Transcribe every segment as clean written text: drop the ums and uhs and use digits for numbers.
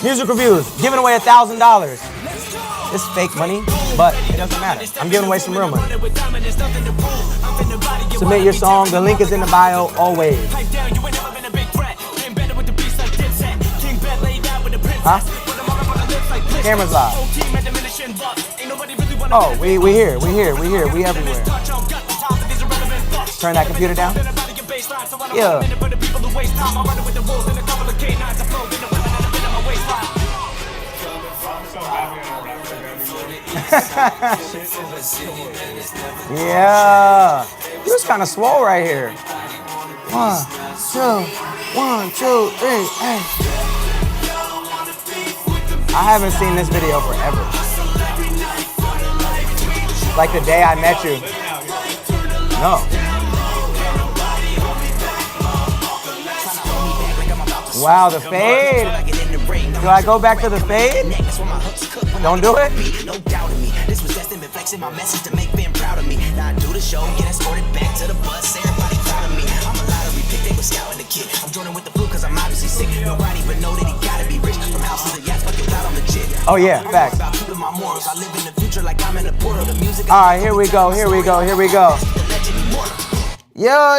Music reviews, giving away $1,000. It's fake money, but it doesn't matter. I'm giving away some real money. Submit your song. The link is in the bio always. Huh? Camera's live. Oh, we here. We everywhere. Turn that computer down. Yeah. Yeah. You was kind of swole right here. 1, 2, 3, hey. I haven't seen this video forever. Like the day I met you. No. Wow, the fade. Do I go back to the fade? Don't do it? This was destined to flexing my message to make them proud of me. Now I do the show, get escorted back to the bus. Everybody proud of me. I'm a lottery pick, they was scouting the kid. I'm joining with the flu cause I'm obviously sick. Nobody even know that he gotta be rich. From houses to yachts, fucking loud on the jet. Oh yeah, facts. I live in the future like I'm in the portal. The music. Alright, here we go. Yo.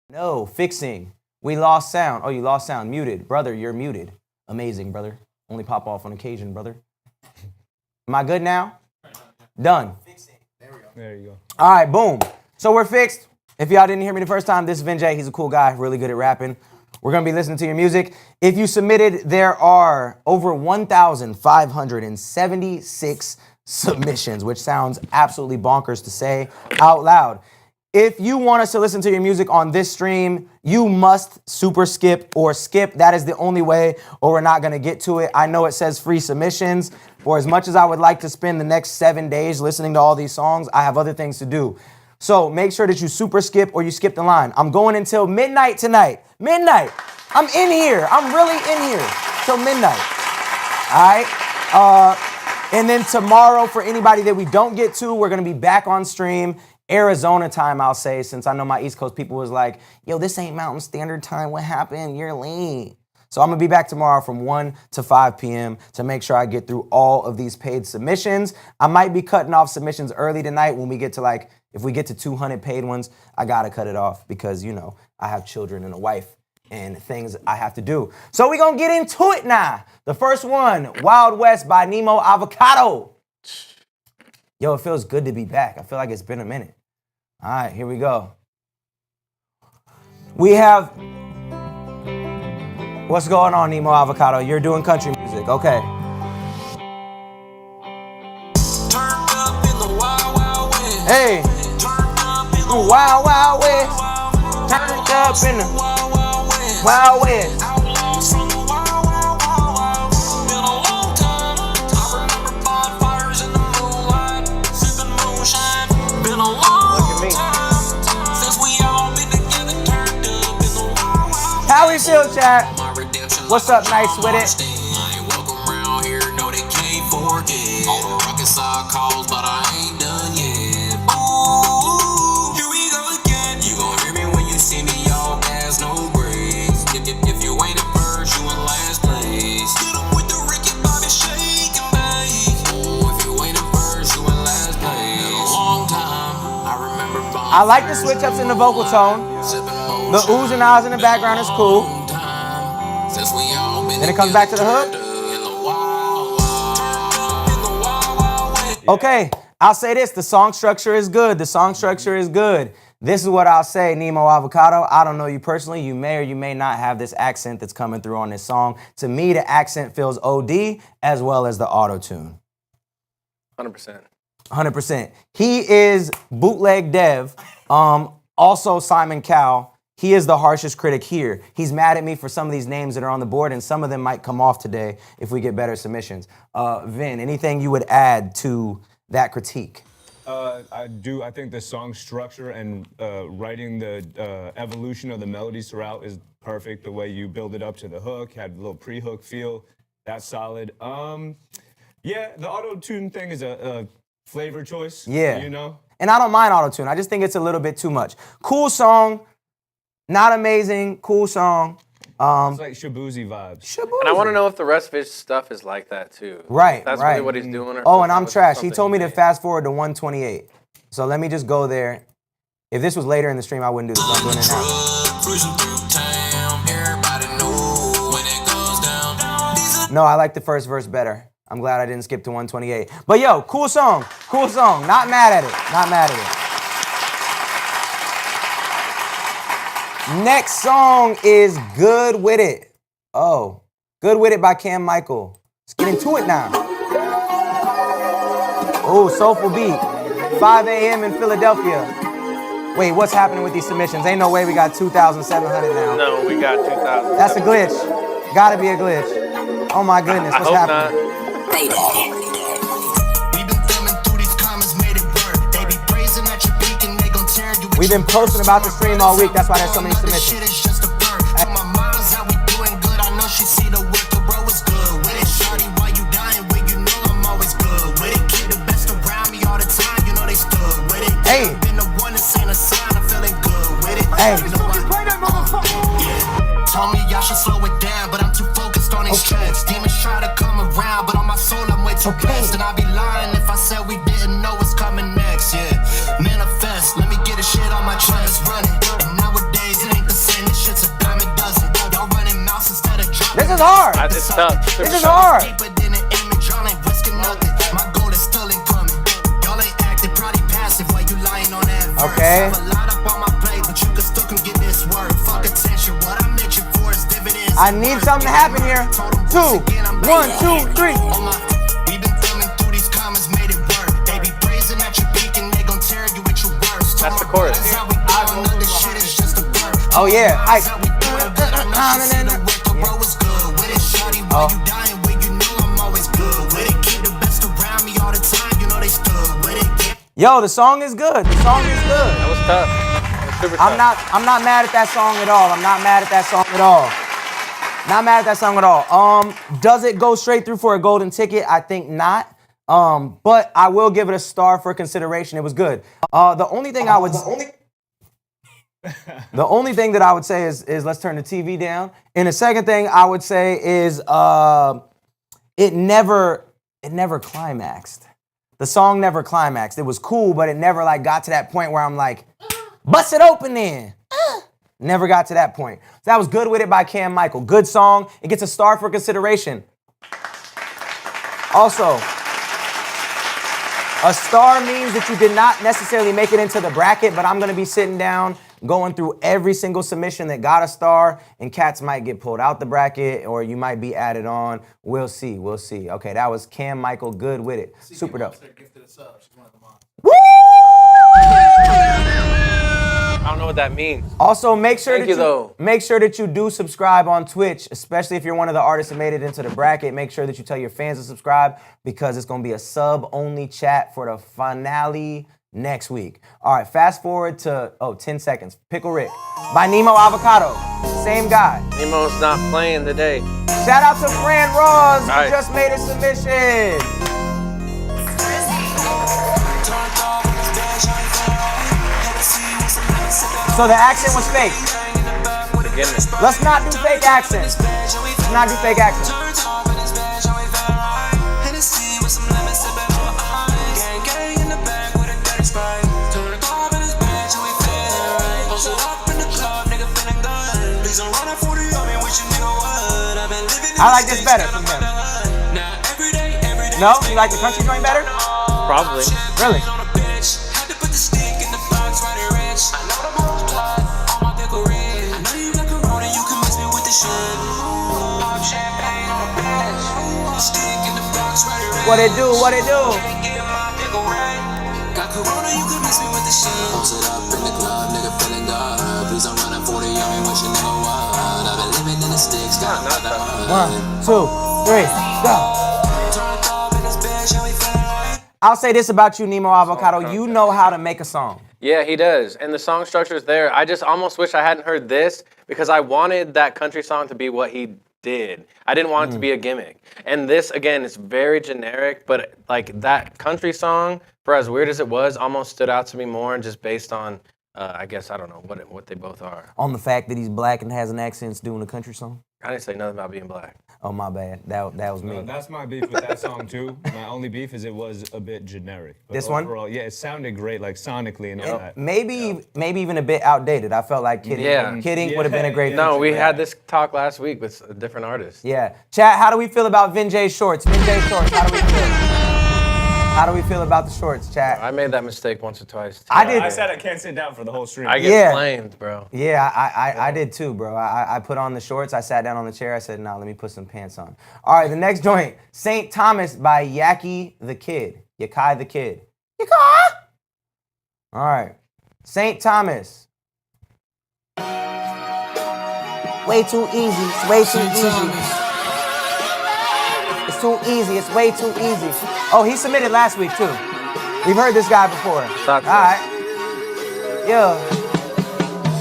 No, fixing. We lost sound. Oh, you lost sound. Muted. Brother, you're muted. Amazing, brother. Only pop off on occasion, brother. Am I good now? Done. There you go. All right, boom. So we're fixed. If y'all didn't hear me the first time, this is Vin J. He's a cool guy, really good at rapping. We're going to be listening to your music. If you submitted, there are over 1,576 submissions, which sounds absolutely bonkers to say out loud. If you want us to listen to your music on this stream, you must super skip or skip. That is the only way, or we're not going to get to it. I know it says free submissions. For as much as I would like to spend the next 7 days listening to all these songs, I have other things to do. So make sure that you super skip or you skip the line. I'm going until midnight tonight. Midnight. I'm in here. I'm really in here till midnight. All right. And then tomorrow, for anybody that we don't get to, we're going to be back on stream. Arizona time, I'll say, since I know my East Coast people was like, yo, this ain't Mountain Standard Time. What happened? You're late. So I'm going to be back tomorrow from 1 to 5 p.m. to make sure I get through all of these paid submissions. I might be cutting off submissions early tonight when we get to if we get to 200 paid ones, I got to cut it off because, you know, I have children and a wife and things I have to do. So we're going to get into it now. The first one, Wild West by Nemo Avocado. Yo, it feels good to be back. I feel like it's been a minute. All right, here we go. We have... What's going on, Nemo Avocado? You're doing country music. Okay. Hey. Wild, wild west. Turned up in the wild west. How we feel, chat? What's up, nice with it? Welcome around here, know they can't forget. All the rocket side calls, but I ain't done yet. Ooh, here we go. I like the switch ups in the vocal tone. The oohs and ahs in the background is cool. Then it comes back to the hook. Okay, I'll say this, the song structure is good. The song structure is good. This is what I'll say, Nemo Avocado. I don't know you personally. You may or you may not have this accent that's coming through on this song. To me, the accent feels OD as well as the auto-tune. 100%. 100%. He is Bootleg Dev. Also Simon Cowell. He is the harshest critic here. He's mad at me for some of these names that are on the board, and some of them might come off today if we get better submissions. Vin, anything you would add to that critique? I think the song structure and writing the evolution of the melodies throughout is perfect. The way you build it up to the hook, had a little pre-hook feel, that's solid. Yeah, the auto-tune thing is a flavor choice, yeah. You know? And I don't mind auto-tune. I just think it's a little bit too much. Cool song, not amazing, cool song. It's like Shabuzi vibes. Shabuzi. And I want to know if the rest of his stuff is like that too. Right, That's right. really what he's doing. Oh, and I'm trash. He told me to fast forward to 128. So let me just go there. If this was later in the stream, I wouldn't do this. I'm doing it now. No, I like the first verse better. I'm glad I didn't skip to 128. But yo, cool song. Cool song. Not mad at it. Not mad at it. Next song is Good With It. Oh, Good With It by Cam Michael. Let's get into it now. Oh, soulful beat. 5 a.m. in Philadelphia. Wait, what's happening with these submissions? Ain't no way we got 2,700 now. No, we got 2,000. That's a glitch. Gotta be a glitch. Oh my goodness, what's happening? We've been posting about the stream all week. That's why there's so many submissions. Hey. Hey. Told me y'all should slow it down, but I'm too focused on these tracks. Demons try to come around, but on my soul I'm way too blessed. And I'd be lying if I said we didn't know what's coming next. Yeah, manifest. Let me get a shit on my chest. Running. And nowadays it ain't the same. This shit's a dime a dozen. Y'all running mouse instead of dropping. This is hard. It's tough. This is hard. Deeper than an image. Y'all ain't risking nothing. My goal is still incoming. Y'all ain't acting probably passive while you lying on that verse. Okay. Have a lot up on my plate, but you can still come get this word. Fuck attention. What I'm itching for is dividends. I need something to happen here. 2, 1, 2, 3. We've been thumbing through these comments, made it work. They be praising at your peak and they gon' tear you at your worst. That's the chorus. Oh yeah, hype. Yo, the song is good. The song is good. That was tough. That was super tough. I'm not mad at that song at all. I'm not mad at that song at all. Not mad at that song at all. Does it go straight through for a golden ticket? I think not. But I will give it a star for consideration. It was good. The only thing I would the only thing that I would say is let's turn the TV down. And the second thing I would say is it never climaxed. The song never climaxed. It was cool, but it never like got to that point where I'm like, bust it open then. Never got to that point. So that was Good With It by Cam Michael. Good song. It gets a star for consideration. Also, a star means that you did not necessarily make it into the bracket, but I'm going to be sitting down, going through every single submission that got a star, and cats might get pulled out the bracket, or you might be added on. We'll see. We'll see. Okay, that was Cam Michael. Good With It. Super dope. Woo! I don't know what that means. Also, make sure Thank you, though. make sure that you do subscribe on Twitch, especially if you're one of the artists that made it into the bracket. Make sure that you tell your fans to subscribe because it's going to be a sub-only chat for the finale next week. All right, fast forward to 10 seconds. Pickle Rick by Nemo Avocado. Same guy. Nemo's not playing today. Shout out to Fran Ross who Right. just made a submission. So the accent was fake. Beginning. Let's not do fake accents. Let's not do fake accents. I like this better from him. No? You like the country joint better? Probably. Really? What it do? What it do? Got corona, you can miss me with the shit. Post it up in the club, nigga feeling good. Please don't run up 40 on me, wish a nigga would. I've been living in the sticks, got another. 1, 2, 3, go. I'll say this about you, Nemo Avocado. You know how to make a song. Yeah, he does. And the song structure is there. I just almost wish I hadn't heard this because I wanted that country song to be what he did. I didn't want it to be a gimmick. And this, again, is very generic, but like that country song, for as weird as it was, almost stood out to me more just based on, I guess, I don't know what they both are. On the fact that he's black and has an accent doing a country song? I didn't say nothing about being black. Oh, my bad. That was me. That's my beef with that song too. My only beef is it was a bit generic. But this overall, one? Yeah, it sounded great, like sonically and all that. Maybe even a bit outdated. I felt like Kid Ink would have been a great No, feature we for had that. this talk last week with a different artist. Yeah. Chat, how do we feel about Vin J shorts? Vin J shorts, how do we feel? How do we feel about the shorts, chat? I made that mistake once or twice. Too. I did. I said I can't sit down for the whole stream. I get flamed, bro. Yeah, I did too, bro. I put on the shorts, I sat down on the chair, I said, nah, let me put some pants on. All right, the next joint, St. Thomas by Yakai the Kid. Yakai the Kid. Yakai! All right, St. Thomas. Way too easy, it's way too easy. It's too easy, it's way too easy. Oh, he submitted last week too. We've heard this guy before. All right. Yeah.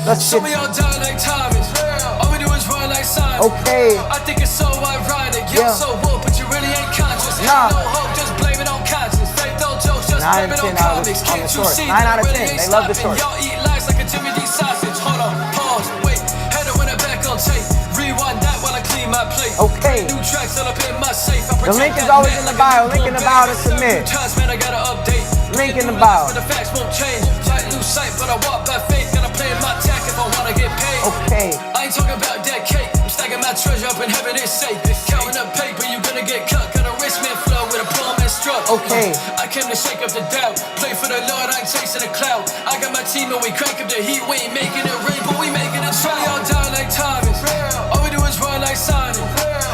Let's Some of y'all die like Thomas. All we do is run like Simon. Okay. I think it's so ironic. You're so woke, but you really ain't conscious. Nah. No hope, just blame it on conscience. Fake no jokes, just 9 blame it out on of 10 comics. on Can't the you shorts. see 9 that out of 10. really ain't They love the stopping? shorts. Y'all eat lies like a Jimmy D sausage. Hold on, pause, wait. Had to run it back on tape. Rewind that while I clean my plate. Okay. New tracks all up in my safe. The link is always in the bio. Link in the bio to submit. Man, I gotta update. Link in the bio. The facts won't change. Might lose sight, but I walk by faith. Gotta play my tack if I wanna get paid. Okay. I ain't talking about that cake. I'm stacking my treasure up in heaven, it's safe. Counting up paper, you gonna get cut. Got a wristman flow with a palm and struck. Okay. I came to shake up the doubt. Play for the Lord, I ain't chasing the cloud. I got my team and we crank up the heat. We ain't making it rain, but we making it try. Y'all die like Thomas. All we do is run like Sonic.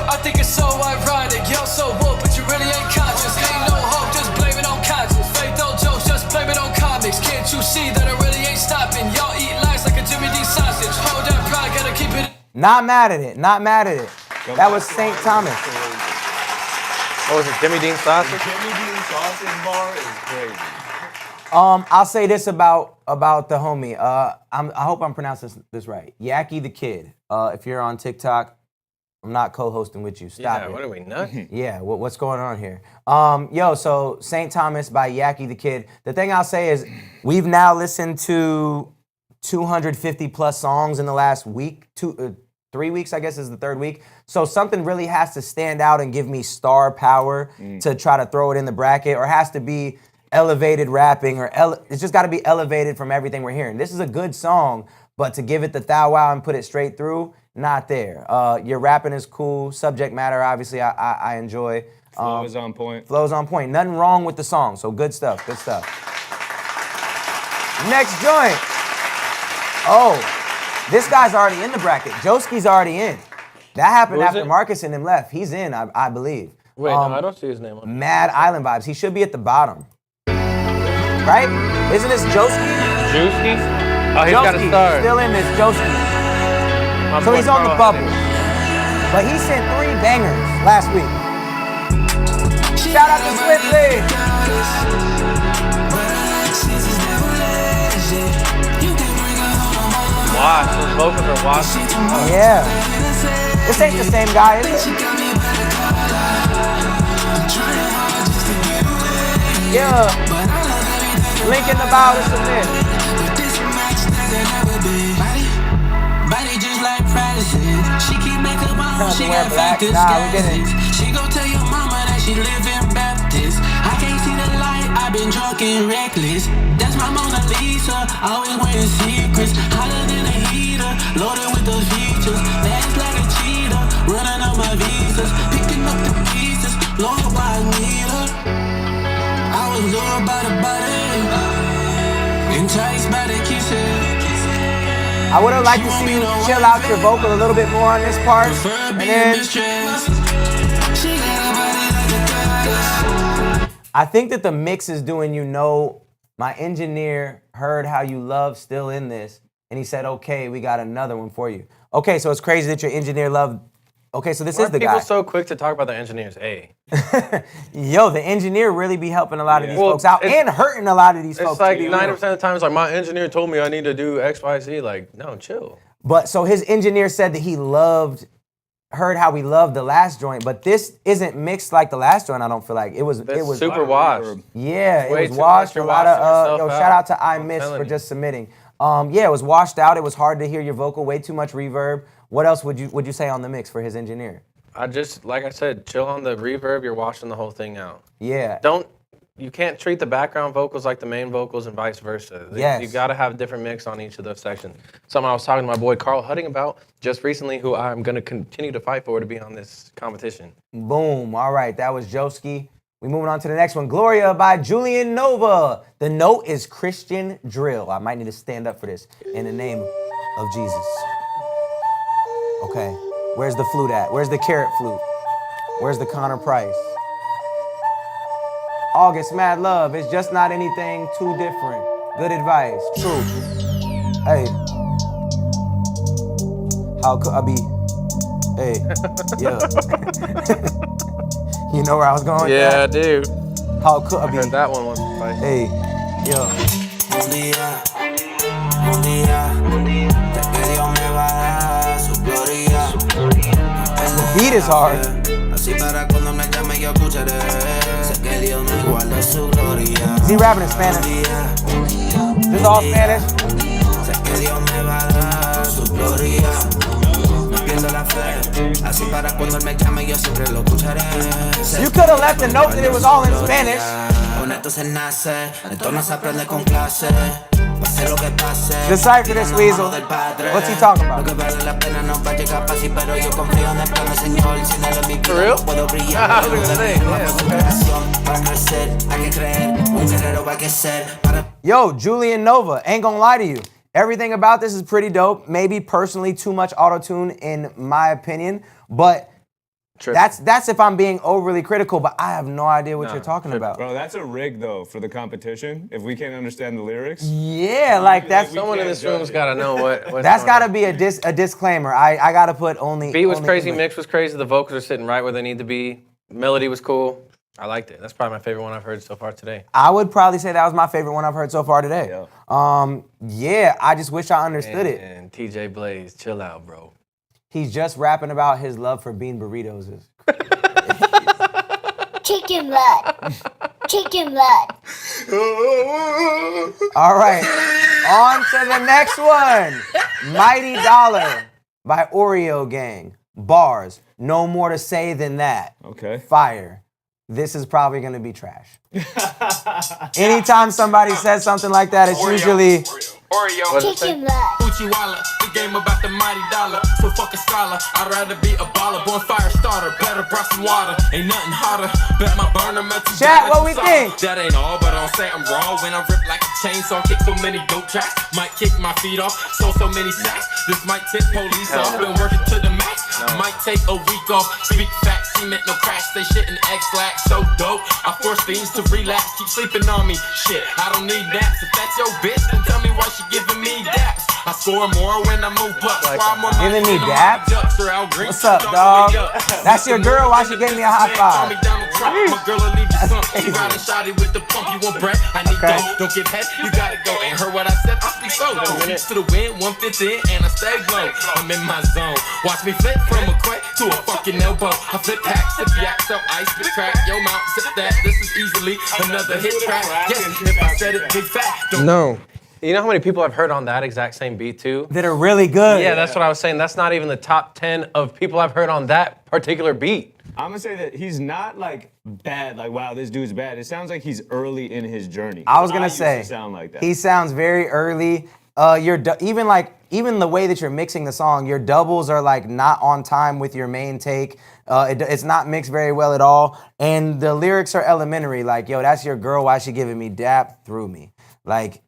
I think it's so ironic. Y'all so woke, but you really ain't conscious. Ain't no hope, just blame it on conscience. Fake no jokes, just blame it on comics. Can't you see that I really ain't stopping? Y'all eat lies like a Jimmy D sausage. Hold that pride, gotta keep it. Not mad at it. Not mad at it. That was St. Thomas. What was it, Jimmy Dean sausage? Jimmy Dean sausage bar is crazy. I'll say this about the homie. I hope I'm pronouncing this right. Yakai the Kid. If you're on TikTok, I'm not co-hosting with you. Stop it. What are we, nuts? Yeah, what's going on here? So St. Thomas by Yakai the Kid. The thing I'll say is we've now listened to 250 plus songs in the last week, 3 weeks, I guess is the third week. So something really has to stand out and give me star power to try to throw it in the bracket, or has to be elevated rapping, or it's just got to be elevated from everything we're hearing. This is a good song, but to give it the thou wow and put it straight through, not there. Your rapping is cool. Subject matter, obviously, I enjoy. Flow is on point. Flow's on point. Nothing wrong with the song. So good stuff. Good stuff. Next joint. Oh, this guy's already in the bracket. Joski's already in. That happened Who is after it? Marcus and him left. He's in, I believe. Wait, no, I don't see his name on it. Mad Island Vibes. He should be at the bottom. Right? Isn't this Joski? Juicy? Oh, he's got a star. Still in this, Joski. My So boy he's on the Carl bubble. Hudson. But he sent 3 bangers last week. Shout out to Swiftly. Wash, those vocals are washing. Yeah. This ain't the same guy, is it? Yeah. Link in the bio to submit. Body just like practices. She keep makeup on, she got black. factors. Nah, we didn't. She gon' tell your mama that she live in Baptist. I can't see the light, I've been drunk and reckless. That's my Mona Lisa, always wearing secrets. Hotter than a heater, loaded with those features. Fast like a cheetah, running on my visas, picking up the pieces, Lord, why I need her. I was lured by the body, enticed by the kisses. I would have liked to see you chill out your vocal a little bit more on this part. And then I think that the mix is doing my engineer heard how you love Still in This, and he said, okay, we got another one for you. Okay, so it's crazy that your engineer loved. Okay, so this is the guy. People so quick to talk about the engineers. Hey. Yo, the engineer really be helping a lot of these folks out and hurting a lot of these folks. It's like 90% of the time, it's like, my engineer told me I need to do X, Y, Z. Like, no, chill. But so his engineer said that he heard how we loved the last joint, but this isn't mixed like the last joint, I don't feel like. It was super washed. Yeah, Way it was too washed. much. A lot of, You're shout out to I'm iMiss for telling just submitting. Yeah, it was washed out. It was hard to hear your vocal, way too much reverb. What else would you say on the mix for his engineer? I just, like I said, chill on the reverb. You're washing the whole thing out. Yeah. You can't treat the background vocals like the main vocals and vice versa. Yes. You got to have a different mix on each of those sections. Something I was talking to my boy Carl Hudding about just recently, who I'm going to continue to fight for to be on this competition. Boom. All right, that was Joski. We moving on to the next one. Gloria by Julian Nova. The note is Christian drill. I might need to stand up for this in the name of Jesus. Okay. Where's the flute at? Where's the carrot flute? Where's the Connor Price? August, mad love. It's just not anything too different. Good advice. True. Hey. How could I be? Hey. Yeah. You know where I was going with Yeah, I that? do. How could I be? I heard that one once. Right? Hey. Yeah. Un día, sé que Dios me va a dar su gloria. The beat is hard. Así para cuando me llame yo escucharé. Sé que Dios me guarda su gloria. Is he rapping in Spanish? This is all Spanish? Sé que Dios me va a dar su gloria. No pierdo la fe. Así para cuando él me llame yo siempre lo escucharé. You could have left a note that it was all in Spanish. Con esto se nace, esto no se aprende con clase. Pase lo que pase. Decipher this, Weasel. What's he talking about? Lo que vale la pena no va a llegar fácil, pero yo confío en el plan del Señor. Sin él en mi vida no puedo brillar. I was gonna say, yeah, Para crecer hay que creer, un guerrero va a ser. Yo, Julian Nova, ain't gonna lie to you. Everything about this is pretty dope. Maybe personally too much auto-tune in my opinion, but that's if I'm being overly critical, but I have no idea what you're talking about. Bro, that's a rig though for the competition. If we can't understand the lyrics. Yeah, like that's Someone in this room's got to know what's that's going got to on. be a disclaimer. I got to put only. Beat was only crazy, English. mix was crazy. The vocals are sitting right where they need to be. Melody was cool. I liked it. That's probably my favorite one I've heard so far today. I would probably say that was my favorite one I've heard so far today. Yeah, I just wish I understood it. And TJ Blaze, chill out, bro. He's just rapping about his love for bean burritos. Chicken butt. Chicken butt. All right, on to the next one. Mighty Dollar by Oreo Gang. Bars. No more to say than that. Okay. Fire. This is probably going to be trash. Anytime somebody says something like that, it's usually... Chicken butt. Gucci Walla, the game about the mighty dollar. So fuck a scholar, I'd rather be a baller. Born fire starter, better brought some water. Ain't nothing hotter, bet my burner metal. Chat, what we think? That ain't all, but I'll say I'm raw when I rip like a chainsaw. Kick so many dope tracks, might kick my feet off. So many sacks, this might tip police off. Been working to the max, might take a week off. Speak facts, cement, no crash, stay shit in X-Lax. So dope, I force things to relapse. Keep sleeping on me, shit, I don't need naps. If that's your bitch, then tell me why she giving me daps. I score more when I move up. Giving me daps? What's up, dog? That's your girl. Why she gave me a high five? My girl will leave you slump. She riding shotty with the pump. You want breath? I need Okay. dough. Don't give head. You gotta go. Ain't heard what I said. I speak slow. 2 weeks to the wind, 1/5 in, and I stay low. I'm in my zone. Watch me flip from a quake to a fucking elbow. I flip packs, sip yak, so ice, spit crack. Yo, mount, sip that. This is easily another hit track. Yes, if I said it, big fat. Don't No. You know how many people I've heard on that exact same beat too? That are really good. Yeah, that's what I was saying. That's not even the top 10 of people I've heard on that particular beat. I'm gonna say that he's not like bad, like wow, this dude's bad. It sounds like he's early in his journey. I was gonna used say, to sound like that. he sounds very early. Even like even the way that you're mixing the song, your doubles are like not on time with your main take. It's not mixed very well at all. And the lyrics are elementary. Like, yo, that's your girl. Why she giving me dap through me? Like,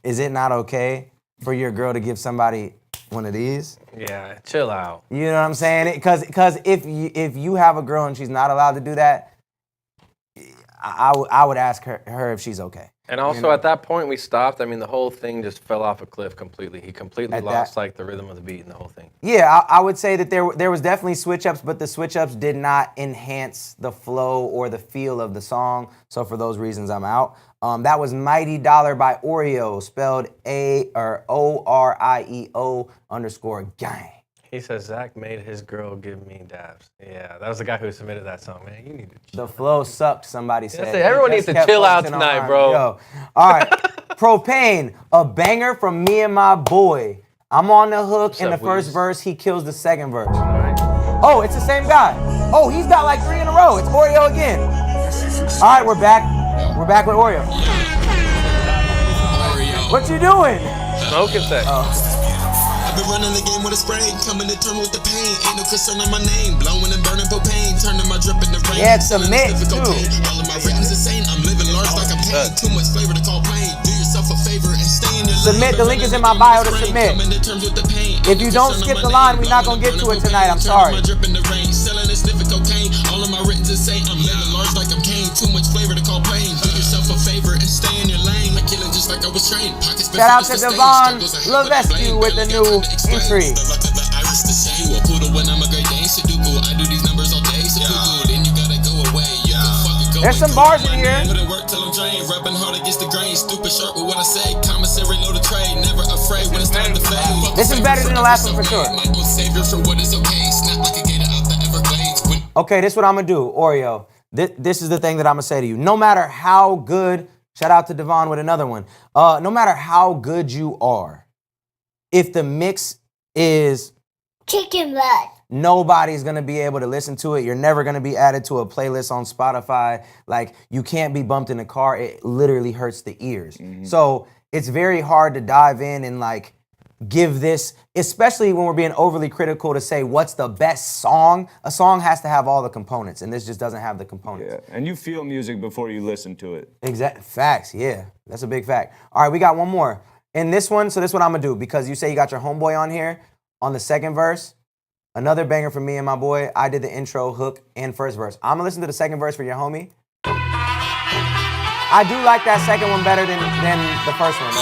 is it not okay for your girl to give somebody one of these? Yeah, chill out. You know what I'm saying? Because if you have a girl and she's not allowed to do that, I would ask her if she's okay. And also at that point we stopped. I mean, the whole thing just fell off a cliff completely. He completely lost like the rhythm of the beat and the whole thing. Yeah, I would say that there was definitely switch ups, but the switch ups did not enhance the flow or the feel of the song. So for those reasons, I'm out. That was Mighty Dollar by Oreo, spelled ORIEO_gang. He says Zach made his girl give me dabs. Yeah, that was the guy who submitted that song, man. You need to chill. The flow sucked, somebody said. Everyone needs to chill out tonight, bro. Yo. All right. Propane, a banger from me and my boy. I'm on the hook in the first verse. He kills the second verse. Oh, it's the same guy. Oh, he's got like 3 in a row. It's Oreo again. All right, we're back. We're back with Oreo. What you doing? Smoking sex. I've been running the game with a spray, coming to terms with the pain. Ain't no concern on my name, blowing and burning propane, turning my drip into rain. Yeah, submit too. All of my written's insane. I'm living large like I'm paying. Too much flavor to call plain. Do yourself a favor and stay in your lane. Submit. The link is in my bio to submit. If you don't skip the line, we're not gonna get to it tonight. I'm sorry. Selling and sniffing cocaine. All of my written's insane. I'm living large like I'm Kane. Too much flavor to call plain. Do yourself a favor and stay in your lane. I kill it just like I was trained. Shout out to Devon Levesque with the new entry. There's some bars in here. This is better than the last one for sure. Okay, this is what I'm gonna do, Oreo. This is the thing that I'm gonna say to you. No matter how good, shout out to Devon with another one. No matter how good you are, if the mix is Chicken butt. nobody's gonna be able to listen to it. You're never gonna be added to a playlist on Spotify. Like, you can't be bumped in the car. It literally hurts the ears. So it's very hard to dive in and like give this, especially when we're being overly critical, to say what's the best song. A song has to have all the components, and this just doesn't have the components. Yeah, and you feel music before you listen to it. Exact facts, yeah. That's a big fact. All right, we got one more. In this one, so this is what I'm gonna do, because you say you got your homeboy on here, on the second verse, another banger from me and my boy. I did the intro, hook, and first verse. I'm gonna listen to the second verse for your homie. I do like that second one better than the first one.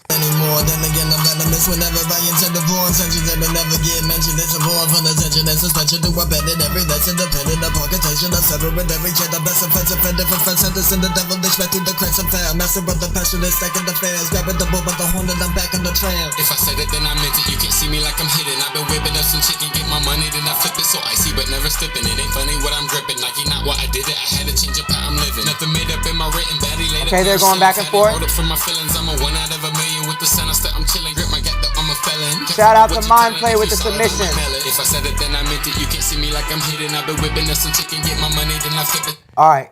Anymore, then again, I'm venomous whenever I intend to pour intentions that may never get mentioned. It's a war for attention and suspension to abandon every lesson dependent upon contention. I sever with every kid, the best offense offended for friends, sentence in the devil, expecting the cracks and fail. Messing with the passionate, stacking the fans, grabbing the bull by the horn and I'm back on the trail. If I said it, then I meant it. You can't see me like I'm hidden. I've been whipping up some chicken, get my money, then I flip it so icy, but never slipping. It ain't funny what I'm gripping. Nike, not what I did it. I had to change up how I'm living. Nothing made up in my written body later. Okay, they're going back and forth. From my feelings, I'm a 1 out of a million with the sun. I'm chilling, grip my gap, I'm a felon. Shout out to Mindplay with the submission. If I said it, then I meant it. You can't see me like I'm hidden. I've been whipping up some chicken, get my money, then I flip it. All right,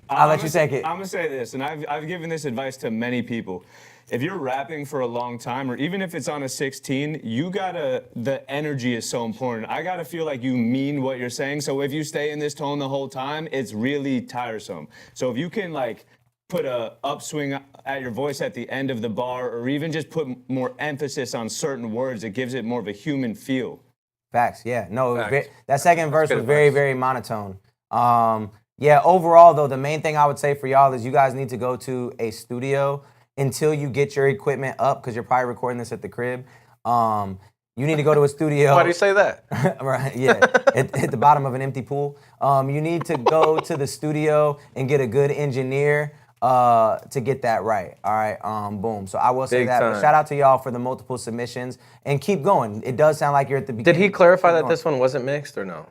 I'll let you take it. I'm gonna say this, and I've given this advice to many people. If you're rapping for a long time, or even if it's on a 16, the energy is so important. I gotta feel like you mean what you're saying. So if you stay in this tone the whole time, it's really tiresome. So if you can like put a upswing at your voice at the end of the bar, or even just put more emphasis on certain words, it gives it more of a human feel. Facts, yeah. No, Facts. that second verse was very, very monotone. Yeah, overall, though, the main thing I would say for y'all is you guys need to go to a studio until you get your equipment up, because you're probably recording this at the crib. You need to go to a studio. Why do you say that? Right, yeah, at the bottom of an empty pool. You need to go to the studio and get a good engineer to get that right. All right, boom. So I will say Big that. time. But shout out to y'all for the multiple submissions, and keep going. It does sound like you're at the beginning. Did he clarify Keep that going. this one wasn't mixed or no?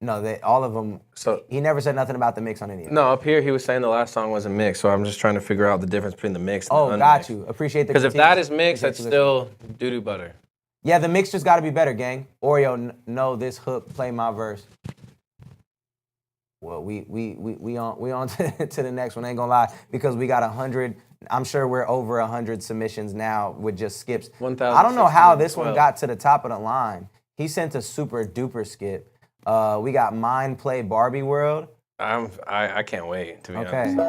No, all of them. So He never said nothing about the mix on any of them. no, up here he was saying the last song wasn't mixed, so I'm just trying to figure out the difference between the mixed and Oh, the got unmixed. you. Appreciate the Because if critique. that is mixed, that's Appreciate the still doo-doo butter. Yeah, the mix just got to be better, gang. Oreo, no, this hook, play my verse. Well, we on to the next one. Ain't gonna lie, because we got 100 I'm sure we're over 100 submissions now with just skips. 1,612. I don't know how this one got to the top of the line. He sent a super duper skip. We got Mind Play Barbie World. I can't wait, to be honest. Okay.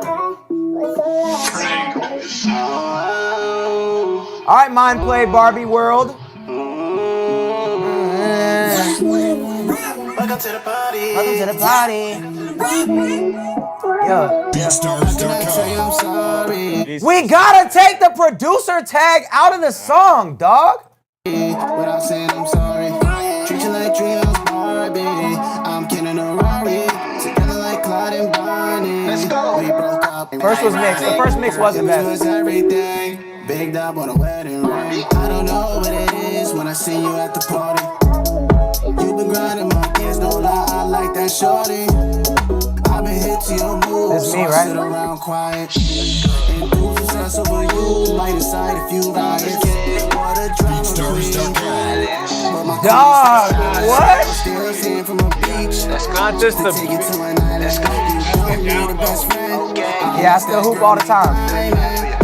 All right, Mind Play Barbie World. Welcome to the party. Welcome to the party. Yo. I'm sorry. We gotta take the producer tag out of the song, dog. Without saying I'm sorry. Treat you like dreams, Barbie. I'm kidding a Rari. Together like Clyde and Bonnie. Let's go. We broke up. First was mixed. The first mix was the It best. was everything. Big dub on a wedding ring. I don't know what it is when I see you at the party. You been grinding my kids, no lie, I like that shorty. I've been hit to your moves, That's me, so I right? sit around quiet. And do success over you, might decide if you ride it. What a drama queen. But my Dog, what? still seen from a beach. Not just the Take it to an island. Let's go. You need a best friend. Yeah, I still hoop all the time.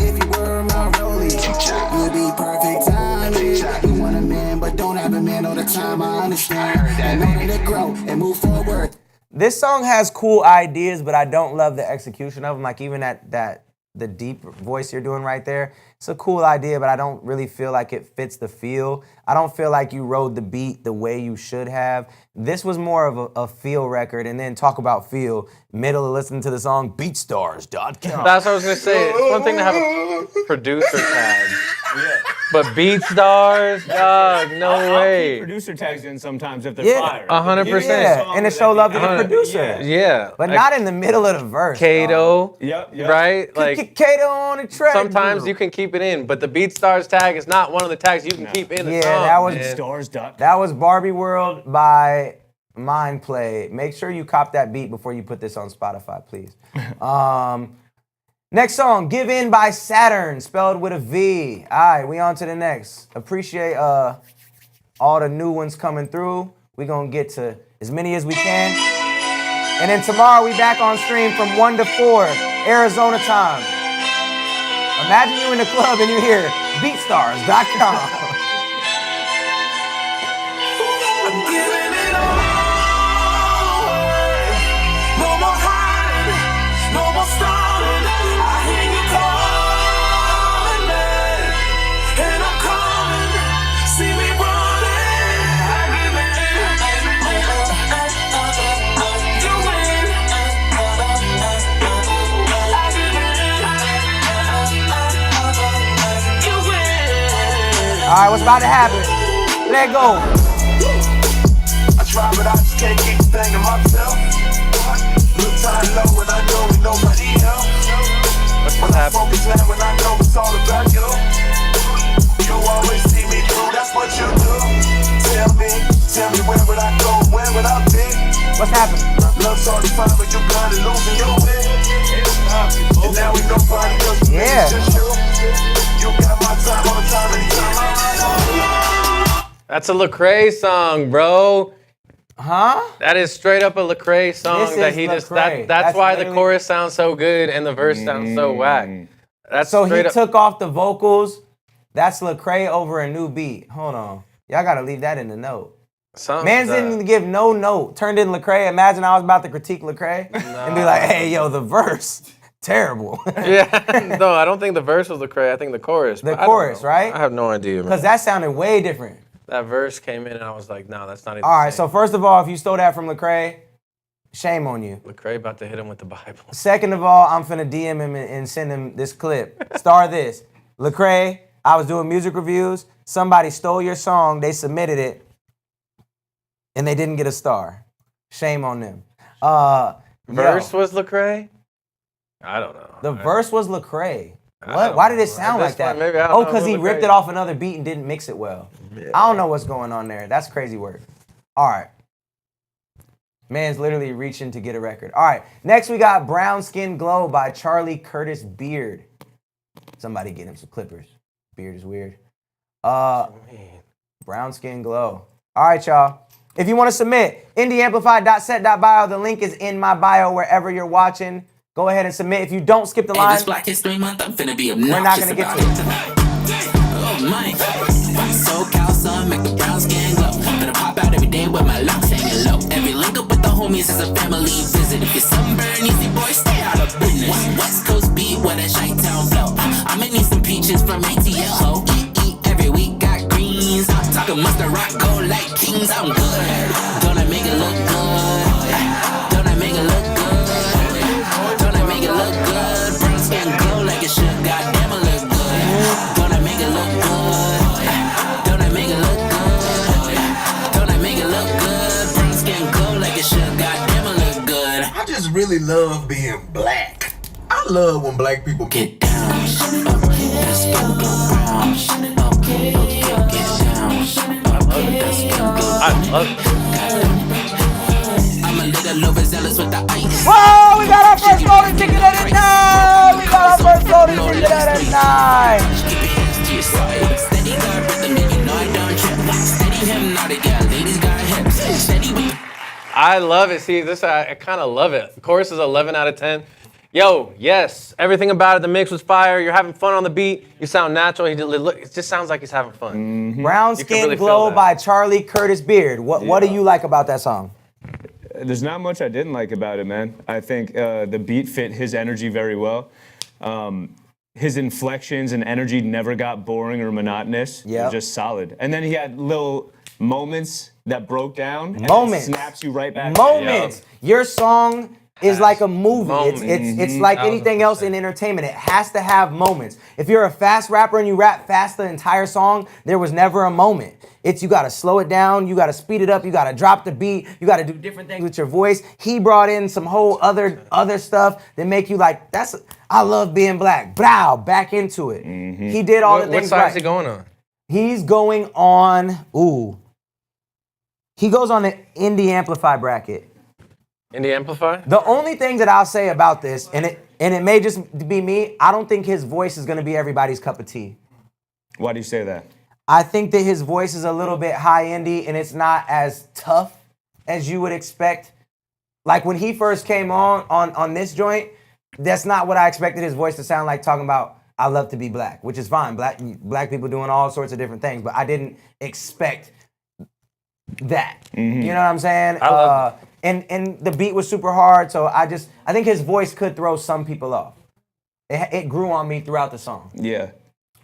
If you were my rollie, you'd be perfect timing. You want a man, but don't have a man all the time. I understand. And know to grow and move forward. This song has cool ideas, but I don't love the execution of them. Like even the deep voice you're doing right there, it's a cool idea, but I don't really feel like it fits the feel. I don't feel like you rode the beat the way you should have. This was more of a feel record, and then talk about feel. Middle of listening to the song, BeatStars.com. That's what I was gonna say. It's one thing to have a producer tag, but BeatStars, dog, no I'll way. keep producer tags in sometimes if they're Yeah. fire. 100%. Yeah, and to show love to the producer. Yeah, But like not in the middle of the verse. Kato, Yep. right? Like Kato on the track. sometimes you can keep it in, but the BeatStars tag is not one of the tags you can keep in the Yeah, song. that was- man. Stars.com. That was Barbie World by Mind Play. Make sure you cop that beat before you put this on Spotify, please. Next song, Give In by Saturn, spelled with a V. All right, we on to the next. Appreciate all the new ones coming through. We're going to get to as many as we can. And then tomorrow we back on stream from 1 to 4, Arizona time. Imagine you in the club and you hear BeatStars.com. All right, what's about to happen? Let go. I try, but I just can't keep the thing to myself. Look tired low when I know ain't nobody else. When I focus now when I know it's all about you. You always see me through, that's what you do. Tell me where would I go, where would I be? What's happening? Love's hard to find, but you got it losing your way. And now ain't nobody else, Yeah. it's just you. You got my time all the time, anytime I That's a Lecrae song, bro. Huh? That is straight up a Lecrae song This that is he just Lecrae. that's That's why the literally- chorus sounds so good and the verse sounds so whack. That's So he straight up. took off the vocals. That's Lecrae over a new beat. Hold on. Y'all gotta leave that in the note. Mans didn't even give no note. Turned in Lecrae. Imagine I was about to critique Lecrae and be like, hey, yo, the verse, terrible. Yeah, no, I don't think the verse was Lecrae. I think the chorus. The but I don't chorus, know. right? I have no idea, man. Because that sounded way different. That verse came in and I was like, no, that's not even. All right, so first of all, if you stole that from Lecrae, shame on you. Lecrae about to hit him with the Bible. Second of all, I'm finna DM him and send him this clip. Star this. Lecrae, I was doing music reviews. Somebody stole your song. They submitted it. And they didn't get a star. Shame on them. Verse Yo, was Lecrae? I don't know. the verse was Lecrae. I What? don't Why did it know. sound At like this that? point, maybe I don't Oh, know because who he ripped Lecrae it off another beat and didn't mix it well. I don't know what's going on there. That's crazy work. All right. Man's literally reaching to get a record. All right. Next, we got Brown Skin Glow by Charlie Curtis Beard. Somebody get him some clippers. Beard is weird. Brown Skin Glow. All right, y'all. If you want to submit, indieamplify.set.bio. The link is in my bio wherever you're watching. Go ahead and submit. If you don't skip the Hey, line, this Black History Month, I'm finna be we're not obnoxious gonna get about to it it. tonight. Oh, money. SoCal sun, make the brown skin glow. Gonna pop out every day with my locks hanging low. Every link up with the homies is a family visit. If you're sunburn, easy boy, stay out of business. West Coast beat with a Chi-Town flow. I'ma need some peaches from ATL, ho. Eat every week, got greens. I'm talking mustard rock, gold like kings, I'm good. Don't I make it look good? Don't I make it look good? Don't I make it look good? Brown skin glow like it should, goddamn I look good. Don't I make it look good? Don't I make it look good? Don't I make it look good? Brown skin glow like it should, goddamn I look good. I just really love being black. I love when black people Get down, let's go brown. Get down, I love it. I'm a little overzealous with the ice. Whoa, we got our first golden ticket at 9. We got our first golden ticket at 9. Keep your hands to your side. Steady got rhythm and you know I don't trip. Steady him, not a gal. Ladies got hips. Steady with I love it. See, this I kind of love it. The chorus is 11 out of 10. Yo, yes, everything about it. The mix was fire. You're having fun on the beat. You sound natural. It just sounds like he's having fun. Brown You can Skin really feel Glow that. by Charlie Curtis Beard. What do you like about that song? There's not much I didn't like about it, man. I think the beat fit his energy very well. His inflections and energy never got boring or monotonous. Yep. It was just solid. And then he had little moments that broke down. And Moments. it snaps you right back. Moments. Your song is like a movie. Moments. It's like anything else in entertainment. It has to have moments. If you're a fast rapper and you rap fast the entire song, there was never a moment. You gotta slow it down, you gotta speed it up, you gotta drop the beat, you gotta do different things with your voice. He brought in some whole other stuff that make you like, I love being black. Blow, back into it. He did all the What things side right. is he going on? He's going on, he goes on the Indie Amplify bracket. Indie Amplify? The only thing that I'll say about this, and it may just be me, I don't think his voice is gonna be everybody's cup of tea. Why do you say that? I think that his voice is a little bit high indie and it's not as tough as you would expect. Like when he first came on this joint, that's not what I expected his voice to sound like, talking about I love to be black, which is fine. Black people doing all sorts of different things, but I didn't expect that. You know what I'm saying? I love and the beat was super hard, so I think his voice could throw some people off. It grew on me throughout the song. Yeah.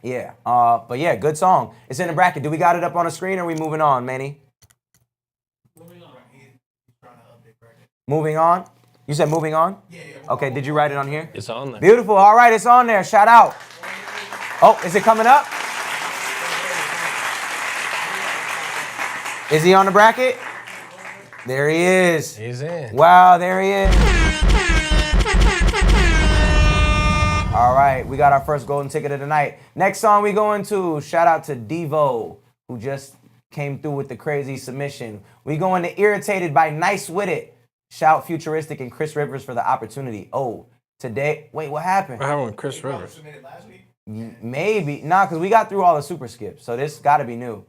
Yeah, but yeah, good song. It's in the bracket. Do we got it up on the screen or are we moving on, Manny? Moving on? You said moving on? Yeah. Okay, did you write it on here? It's on there. Beautiful. All right, it's on there. Shout out. Oh, is it coming up? Is he on the bracket? There he is. He's in. Wow, there he is. All right, we got our first golden ticket of the night. Next song we going to, shout out to Devo, who just came through with the crazy submission. We going to Irritated by Nice With It. Shout Futuristic and Chris Rivers for the opportunity. Oh, today, wait, what happened? What happened with Chris Rivers? Maybe, nah, because we got through all the super skips, so this got to be new.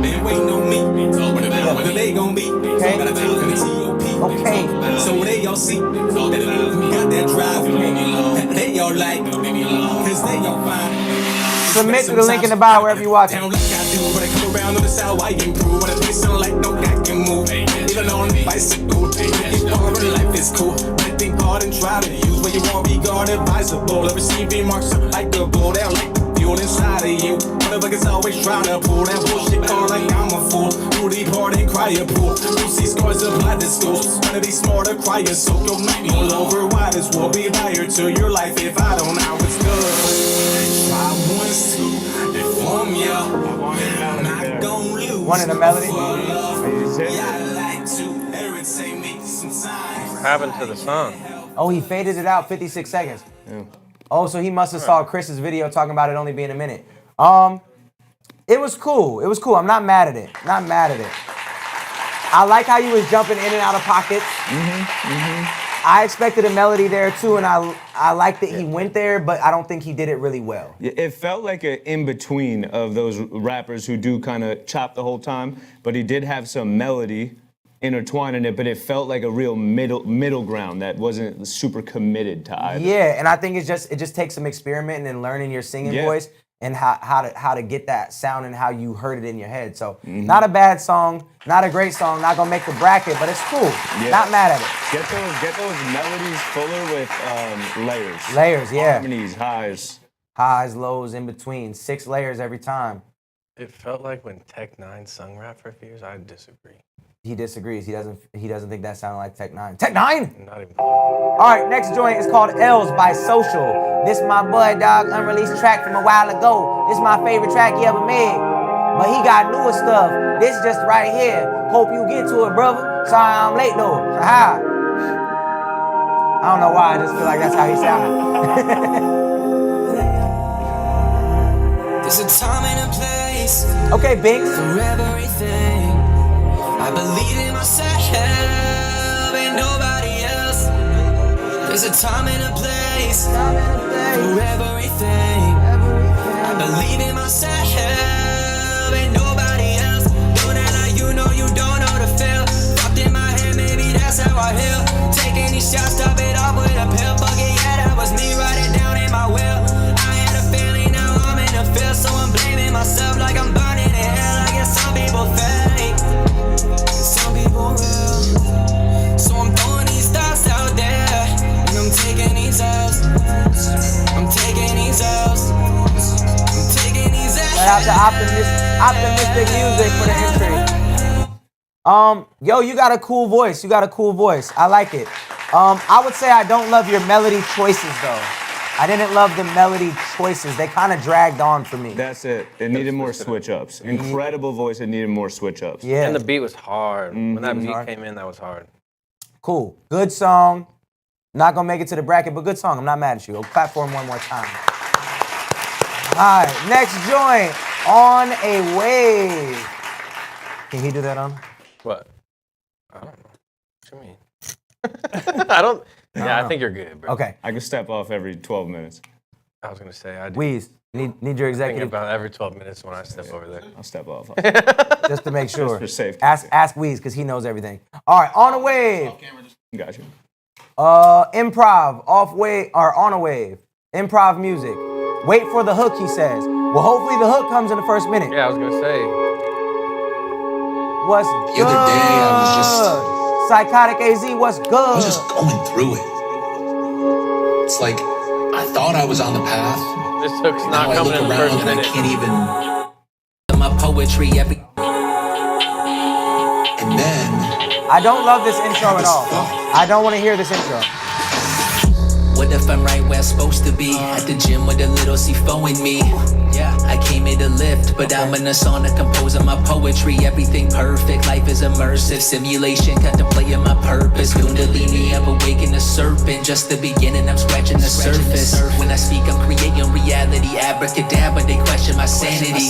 They waiting on me. Whether they gon' be. Okay. Okay. So they all see. Got that drive. They all like. Cause they all fine. Submit to the link in the bio wherever you watching. Like I do, when I come around, notice how I improve. When I play sound like no guy can move. Even on the bicycle, get hard in life is cool. But think hard and try to use what you want, regard advisable. I receive remarks like the bull, they like the fuel inside of you. Motherfuckers always trying to pull that bullshit car like I'm a fool. Do deep hard and cry a pool. You see scars apply to schools. Trying to be smarter, cry a soak your manual over why this will be dire to your life if I don't know it's good. Try once to deform ya. I'm not gon' lose. One in the melody. Yeah, I like to irritate me sometimes. What happened to the song? Oh, he faded it out 56 seconds. Yeah. Oh, so he must have saw Chris's video talking about it only being a minute. It was cool. It was cool. I'm not mad at it. Not mad at it. I like how you was jumping in and out of pockets. I expected a melody there too, and I like that he went there, but I don't think he did it really well. It felt like an in-between of those rappers who do kind of chop the whole time, but he did have some melody intertwined in it, but it felt like a real middle ground that wasn't super committed to either. Yeah, and I think it just takes some experimenting and learning your singing voice and how to get that sound and how you heard it in your head. So not a bad song, not a great song, not gonna make the bracket, but it's cool. Yeah. Not mad at it. Get those melodies fuller with layers. Layers, yeah. Harmonies, highs. Highs, lows, in between. 6 layers every time. It felt like when Tech Nine sung rap for a few years. I disagree. He disagrees. He doesn't think that sounded like Tech Nine. Tech Nine? Not even. All right, next joint is called L's by Social. This my boy, dog, unreleased track from a while ago. This my favorite track he ever made. But he got newer stuff. This just right here. Hope you get to it, brother. Sorry I'm late though. Haha. I don't know why, I just feel like that's how he sounded. There's a time and a place. Okay, Binks. For everything. I believe in myself and nobody else. There's a time and a place for everything. I believe in myself and nobody else. Know that like you know you don't know the feel. Fucked in my head, maybe that's how I heal. Taking these shots, top it off with a pill. Fuck it, yeah, that was me, write it down in my will. I had a feeling, now I'm in the field. So I'm blaming myself like I'm burning in hell. I guess some people fake, some people real. So I'm throwing these thoughts out there, and I'm taking these L's. I'm taking these L's. I'm taking these L's. Shout out to optimistic music for the entry. Yo, you got a cool voice. I like it. I would say I don't love your melody choices though. I didn't love the melody choices. They kind of dragged on for me. That's it. It needed more switch ups. Incredible voice. It needed more switch ups. Yeah. And the beat was hard. When that beat came in, that was hard. Cool. Good song. Not gonna make it to the bracket, but good song. I'm not mad at you. I'll clap for him one more time. All right, next joint, On a Wave. Can he do that on? What? I don't know. What you mean? I don't. Yeah, I think you're good, bro. Okay. I can step off every 12 minutes. I was gonna say I do. Wheeze, need your Think executive about every 12 minutes when I step over there. I'll step off. just to make sure. Just for safety. Ask Wheeze because he knows everything. All right, On a Wave. Got you. Improv, On a Wave. Improv music. Wait for the hook, he says. Well, hopefully the hook comes in the first minute. Yeah, I was gonna say. What's The other day, I was Psychotic AZ, what's good? I was just going through it. It's like I thought I was on the path. This hook's Now not I coming look in the around first and I minute. can't even. My poetry every. And then I don't love this intro at all. I don't want to hear this intro. What if I'm right where I'm supposed to be? At the gym with a little C4 in me. Yeah, I came here to lift, but I'm in a sauna composing my poetry. Everything perfect, life is immersive. Simulation, contemplating my purpose. Kundalini, I've awakened a serpent. Just the beginning, I'm scratching the surface. When I speak, I'm creating reality. Abracadabra, they question my sanity.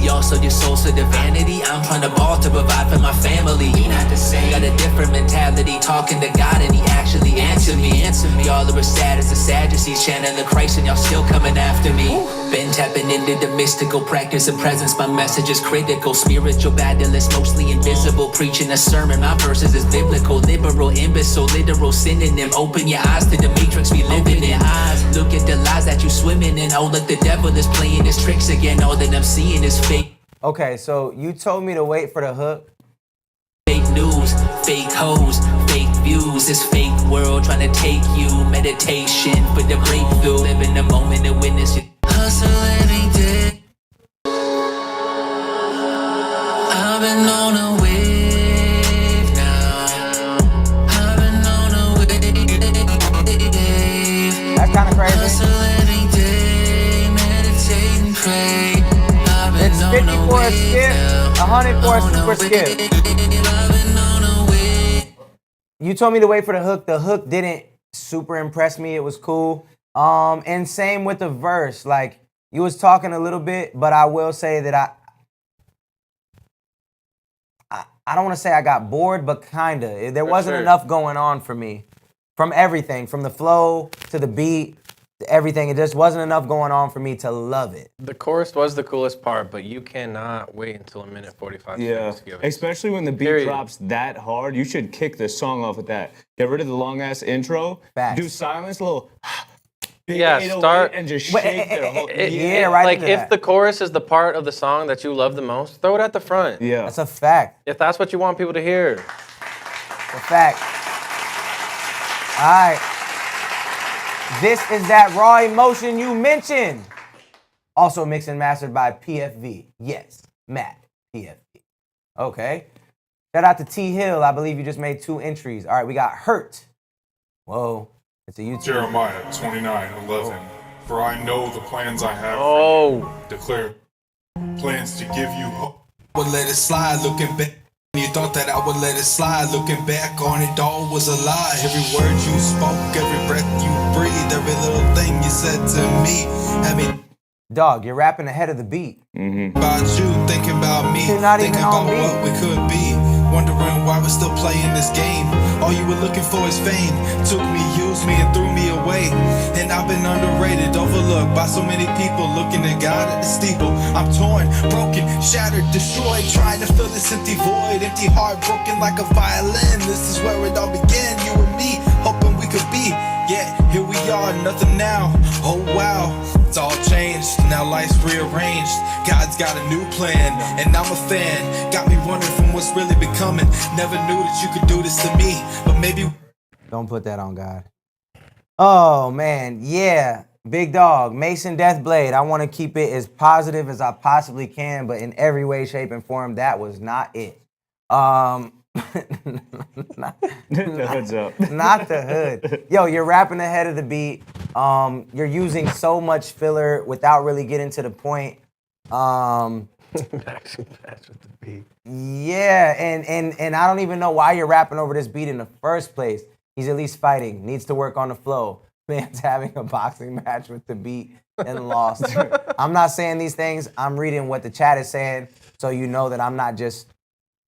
Also, your soul's to the vanity. I'm trying to ball to provide for my family. Not the same. Got a different mentality. Talking to God and He actually answered me. Y'all are as sad as the Sadducees, chanting the Christ, and y'all still coming after me. Been tapping into the mystical practice of presence. My message is critical. Spiritual battle is mostly invisible. Preaching a sermon, my verses is biblical. Liberal, imbecile, literal synonym. Open your eyes to the matrix we living in. Look at the lies that you swimming in. Oh, look, the devil is playing his tricks again. All that I'm seeing is fake. Okay, so you told me to wait for the hook. Fake news, fake hoes, fake views. This fake world trying to take you. Meditation for the breakthrough. Live in the moment and witness it. Hustle every day. I've been on a wave now. I've been on a wave. That's kind of crazy. Hustle every day, meditate and pray. It's 50 for a skip, 100 for a super skip. You told me to wait for the hook. The hook didn't super impress me. It was cool. And same with the verse. Like, you was talking a little bit, but I will say that I don't want to say I got bored, but kinda. There wasn't enough going on for me. From everything, from the flow to the beat everything. It just wasn't enough going on for me to love it. The chorus was the coolest part, but you cannot wait until 1:45 Yeah, to give it. especially when the beat Period. drops that hard. You should kick the song off with that. Get rid of the long ass intro. Facts. Do silence, a little. Big Yeah, 808 start- and just shake the whole. right Like into if that. the chorus is the part of the song that you love the most, throw it at the front. Yeah. That's a fact. If that's what you want people to hear. A fact. All right. This is that raw emotion you mentioned. Also mixed and mastered by PFV. Yes, Matt, PFV. Okay. Shout out to T Hill. I believe you just made 2 entries. All right, we got Hurt. Whoa. It's a YouTube. Jeremiah 29:11. For I know the plans I have Oh. for you, declare plans to give you hope. Would let it slide, looking back. You thought that I would let it slide, looking back on it all was a lie. Every word you spoke, every breath you breathed, every little thing you said to me had me Dog, you're rapping ahead of the beat. about you, thinking about me, You're not thinking even on about beat. what we could be, wondering why we're still playing this game. All you were looking for is fame, took me, used me, and threw me away. And I've been underrated, overlooked by so many people, looking at God at the steeple. I'm torn, broken, shattered, destroyed, trying to fill this empty void, empty heart broken like a violin. This is where it all began, you and me, hoping we could be. Yeah, here we are, nothing now. Oh wow, it's all changed. Now life's rearranged. God's got a new plan, and I'm a fan. Got me wondering from what's really becoming. Never knew that you could do this to me, but maybe. Don't put that on God. Oh, man. Yeah. Big dog. Mason Deathblade. I want to keep it as positive as I possibly can, but in every way, shape, and form, that was not it. The hood's up. Not the hood. Yo, you're rapping ahead of the beat. You're using so much filler without really getting to the point. Actually, that's with the beat. Yeah, and I don't even know why you're rapping over this beat in the first place. He's at least fighting. Needs to work on the flow. Man's having a boxing match with the beat and lost. I'm not saying these things. I'm reading what the chat is saying, so you know that I'm not just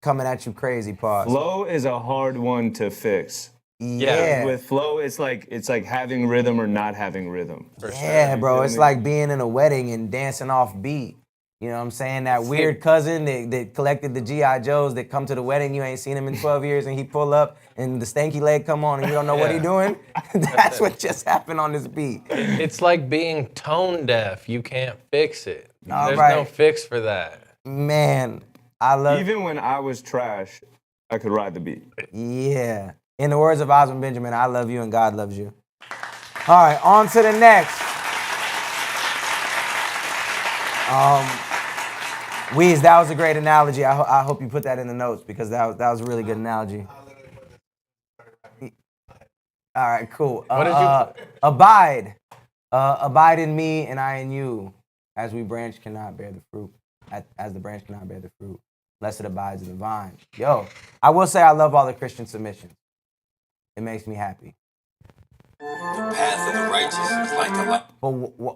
coming at you crazy, pause. Flow is a hard one to fix. Yeah. With flow, it's like having rhythm or not having rhythm. Yeah, bro. feel It's me? like being in a wedding and dancing off beat. You know what I'm saying? That weird cousin that collected the G.I. Joes that come to the wedding, you ain't seen him in 12 years, and he pull up and the stanky leg come on and you don't know what he doing? That's what just happened on this beat. It's like being tone deaf. You can't fix it. All There's right. no fix for that. Man, I love Even when I was trash, I could ride the beat. Yeah. In the words of Osmond Benjamin, I love you and God loves you. All right, on to the next. Weez, that was a great analogy. I hope you put that in the notes because that was a really good analogy. All right, cool. What did you Abide. Abide in me and I in you, as we branch cannot bear the fruit. As the branch cannot bear the fruit, lest it abides in the vine. Yo, I will say I love all the Christian submissions. It makes me happy. The path of the righteous is like a light. But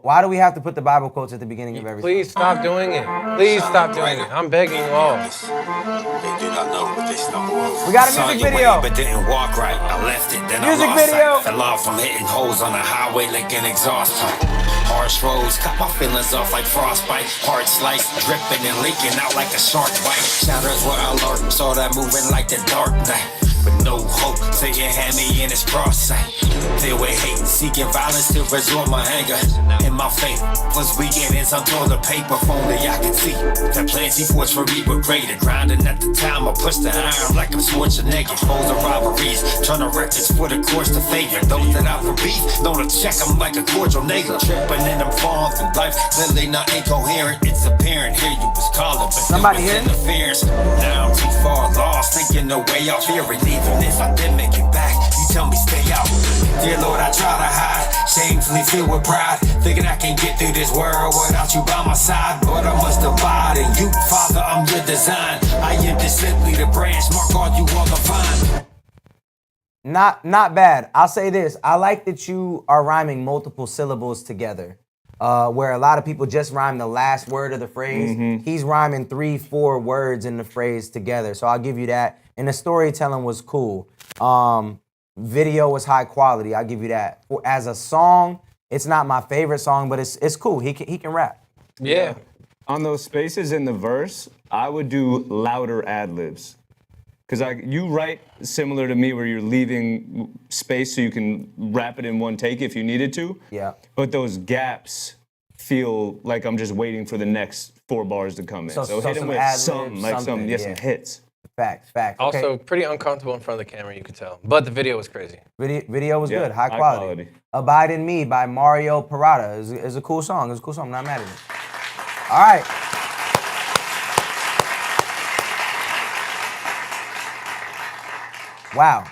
why do we have to put the Bible quotes at the beginning of every Please stop doing it. Please stop doing it. I'm begging you all. They do not know what they stumble. We got a Saw music your video. way, but didn't walk right. I left it, then Music I lost video. sight. Fell off from hitting holes on the highway like an exhaust pipe. Harsh roads, cut my feelings off like frostbite. Hard slice, dripping and leaking out like a shark bite. Shadows where I lurk, saw that moving like the dark night. But no hope, Satan had me in his cross sight. Filled with hate, seeking violence to resort my anger. And my faith was weakening some toilet paper. If only I could see the plans he forged for me were greater. Grinding at the time, I pushed the iron like I'm Schwarzenegger. Foes of robberies, turning records for the course to favor. Those that I for beef, known to check them like a cordial nigga. Tripping in them falling through life, clearly not incoherent. It's apparent here you was calling, but Somebody there was here? interference. Now I'm too far lost, thinking the way out here. Even if I did make it back, you tell me stay out. Dear Lord, I try to hide, shamefully filled with pride, thinking I can get through this world without you by my side. But I must abide in you, Father, I'm your design. I am just simply the branch, mark all you on the vine. Not bad. I'll say this. I like that you are rhyming multiple syllables together. Where a lot of people just rhyme the last word of the phrase. He's rhyming 3-4 words in the phrase together. So I'll give you that. And the storytelling was cool. Video was high quality. I'll give you that. As a song, It's not my favorite song, but it's cool. He can rap. Yeah. On those spaces in the verse, I would do louder ad-libs. Because you write similar to me where you're leaving space so you can rap it in one take if you needed to. Yeah. But those gaps feel like I'm just waiting for the next 4 bars to come in. So hit him with some hits. Facts. Also, pretty uncomfortable in front of the camera, you could tell. But the video was crazy. Video was good, high quality. Abide in Me by Mario Parada is a cool song. It's a cool song, I'm not mad at it. All right. Wow.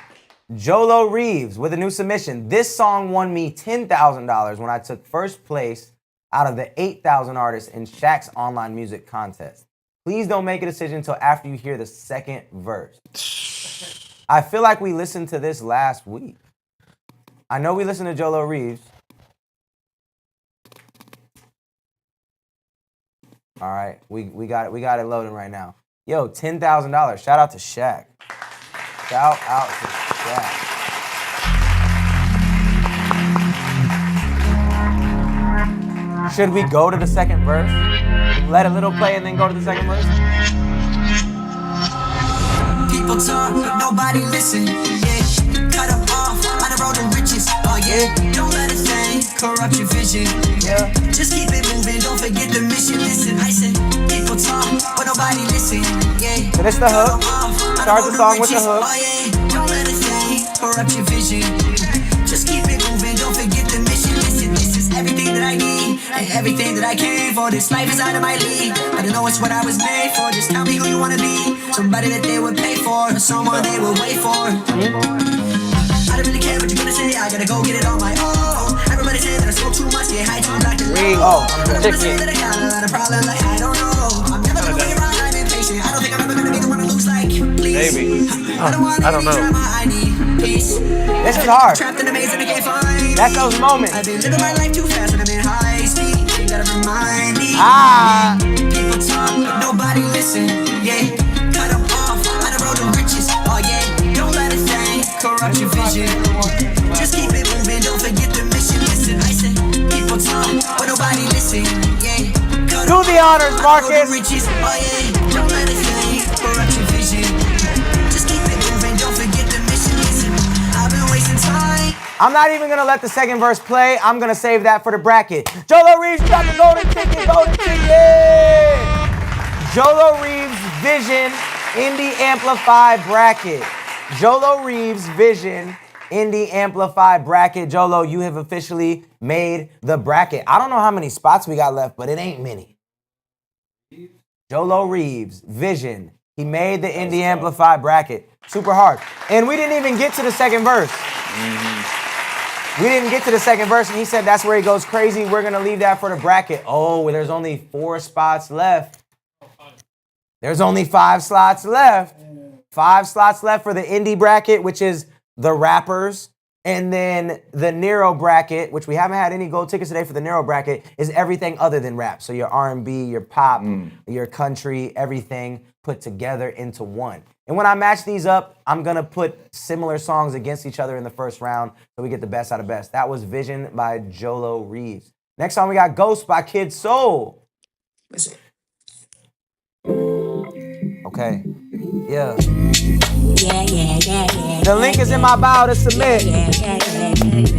Jolo Reeves with a new submission. This song won me $10,000 when I took first place out of the 8,000 artists in Shaq's online music contest. Please don't make a decision until after you hear the second verse. I feel like we listened to this last week. I know we listened to Jolo Reeves. All right, we got it loading right now. Yo, $10,000. Shout out to Shaq. Shout out to Shaq. Should we go to the second verse? Let a little play and then go to the second verse? People talk, but nobody listen. Yeah, cut them off on the road to riches. Oh yeah, don't let a thing corrupt your vision. Yeah, just keep it moving. Don't forget the mission. Listen, I said people talk, but nobody listen. Yeah, so this the hook. Start the song with the hook. Oh yeah, don't let a thing corrupt your vision. Just keep it moving. Don't forget the mission. Listen, this is everything that I need and everything that I came for. This life is out of my league. I don't know it's what I was made for. Just tell me who you wanna be. Somebody that they would pay for, or someone they would wait for. I don't really care what you're gonna say. I gotta go get it on my own. Everybody say that I smoke too much, get high too black and low. I don't say that I got a lot of problems. Like I don't know. I'm never gonna wait around. I'm impatient. I don't think I'm ever gonna be the one to lose. Like please. Maybe. I don't know. I need peace. This is hard. Trapped in a maze and I can't find. That's those moments. I've been living my life too fast and I'm in high speed. You gotta remind me. People talk, but nobody listen. Yeah, cut them off on the road to riches. Oh yeah, don't let a thing corrupt your vision. Just keep it moving, don't forget the mission. Listen, I said people talk, but nobody listen. Yeah, do the honors, Marcus. Riches. Oh yeah, don't let a thing corrupt your vision. Just keep it moving, don't forget the mission. Listen, I've been wasting time. I'm not even gonna let the second verse play. I'm gonna save that for the bracket. Jolo Reeves got the golden ticket, Jolo Reeves Vision Indie Amplify bracket. Jolo Reeves Vision Indie Amplify bracket. Jolo, you have officially made the bracket. I don't know how many spots we got left, but it ain't many. Jolo Reeves Vision. He made the Indie Amplify bracket. Super hard. And we didn't even get to the second verse. We didn't get to the second verse, and he said that's where he goes crazy. We're going to leave that for the bracket. Oh, there's only 4 spots left. There's only 5 slots left. 5 slots left for the indie bracket, which is the rappers. And then the Nero bracket, which we haven't had any gold tickets today for the Nero bracket, is everything other than rap. So your R&B, your pop, your country, everything put together into one. And when I match these up, I'm going to put similar songs against each other in the first round so we get the best out of best. That was Vision by Jolo Reeves. Next song, we got Ghost by Kid Soul. Okay. Yeah. The link is in my bio to submit.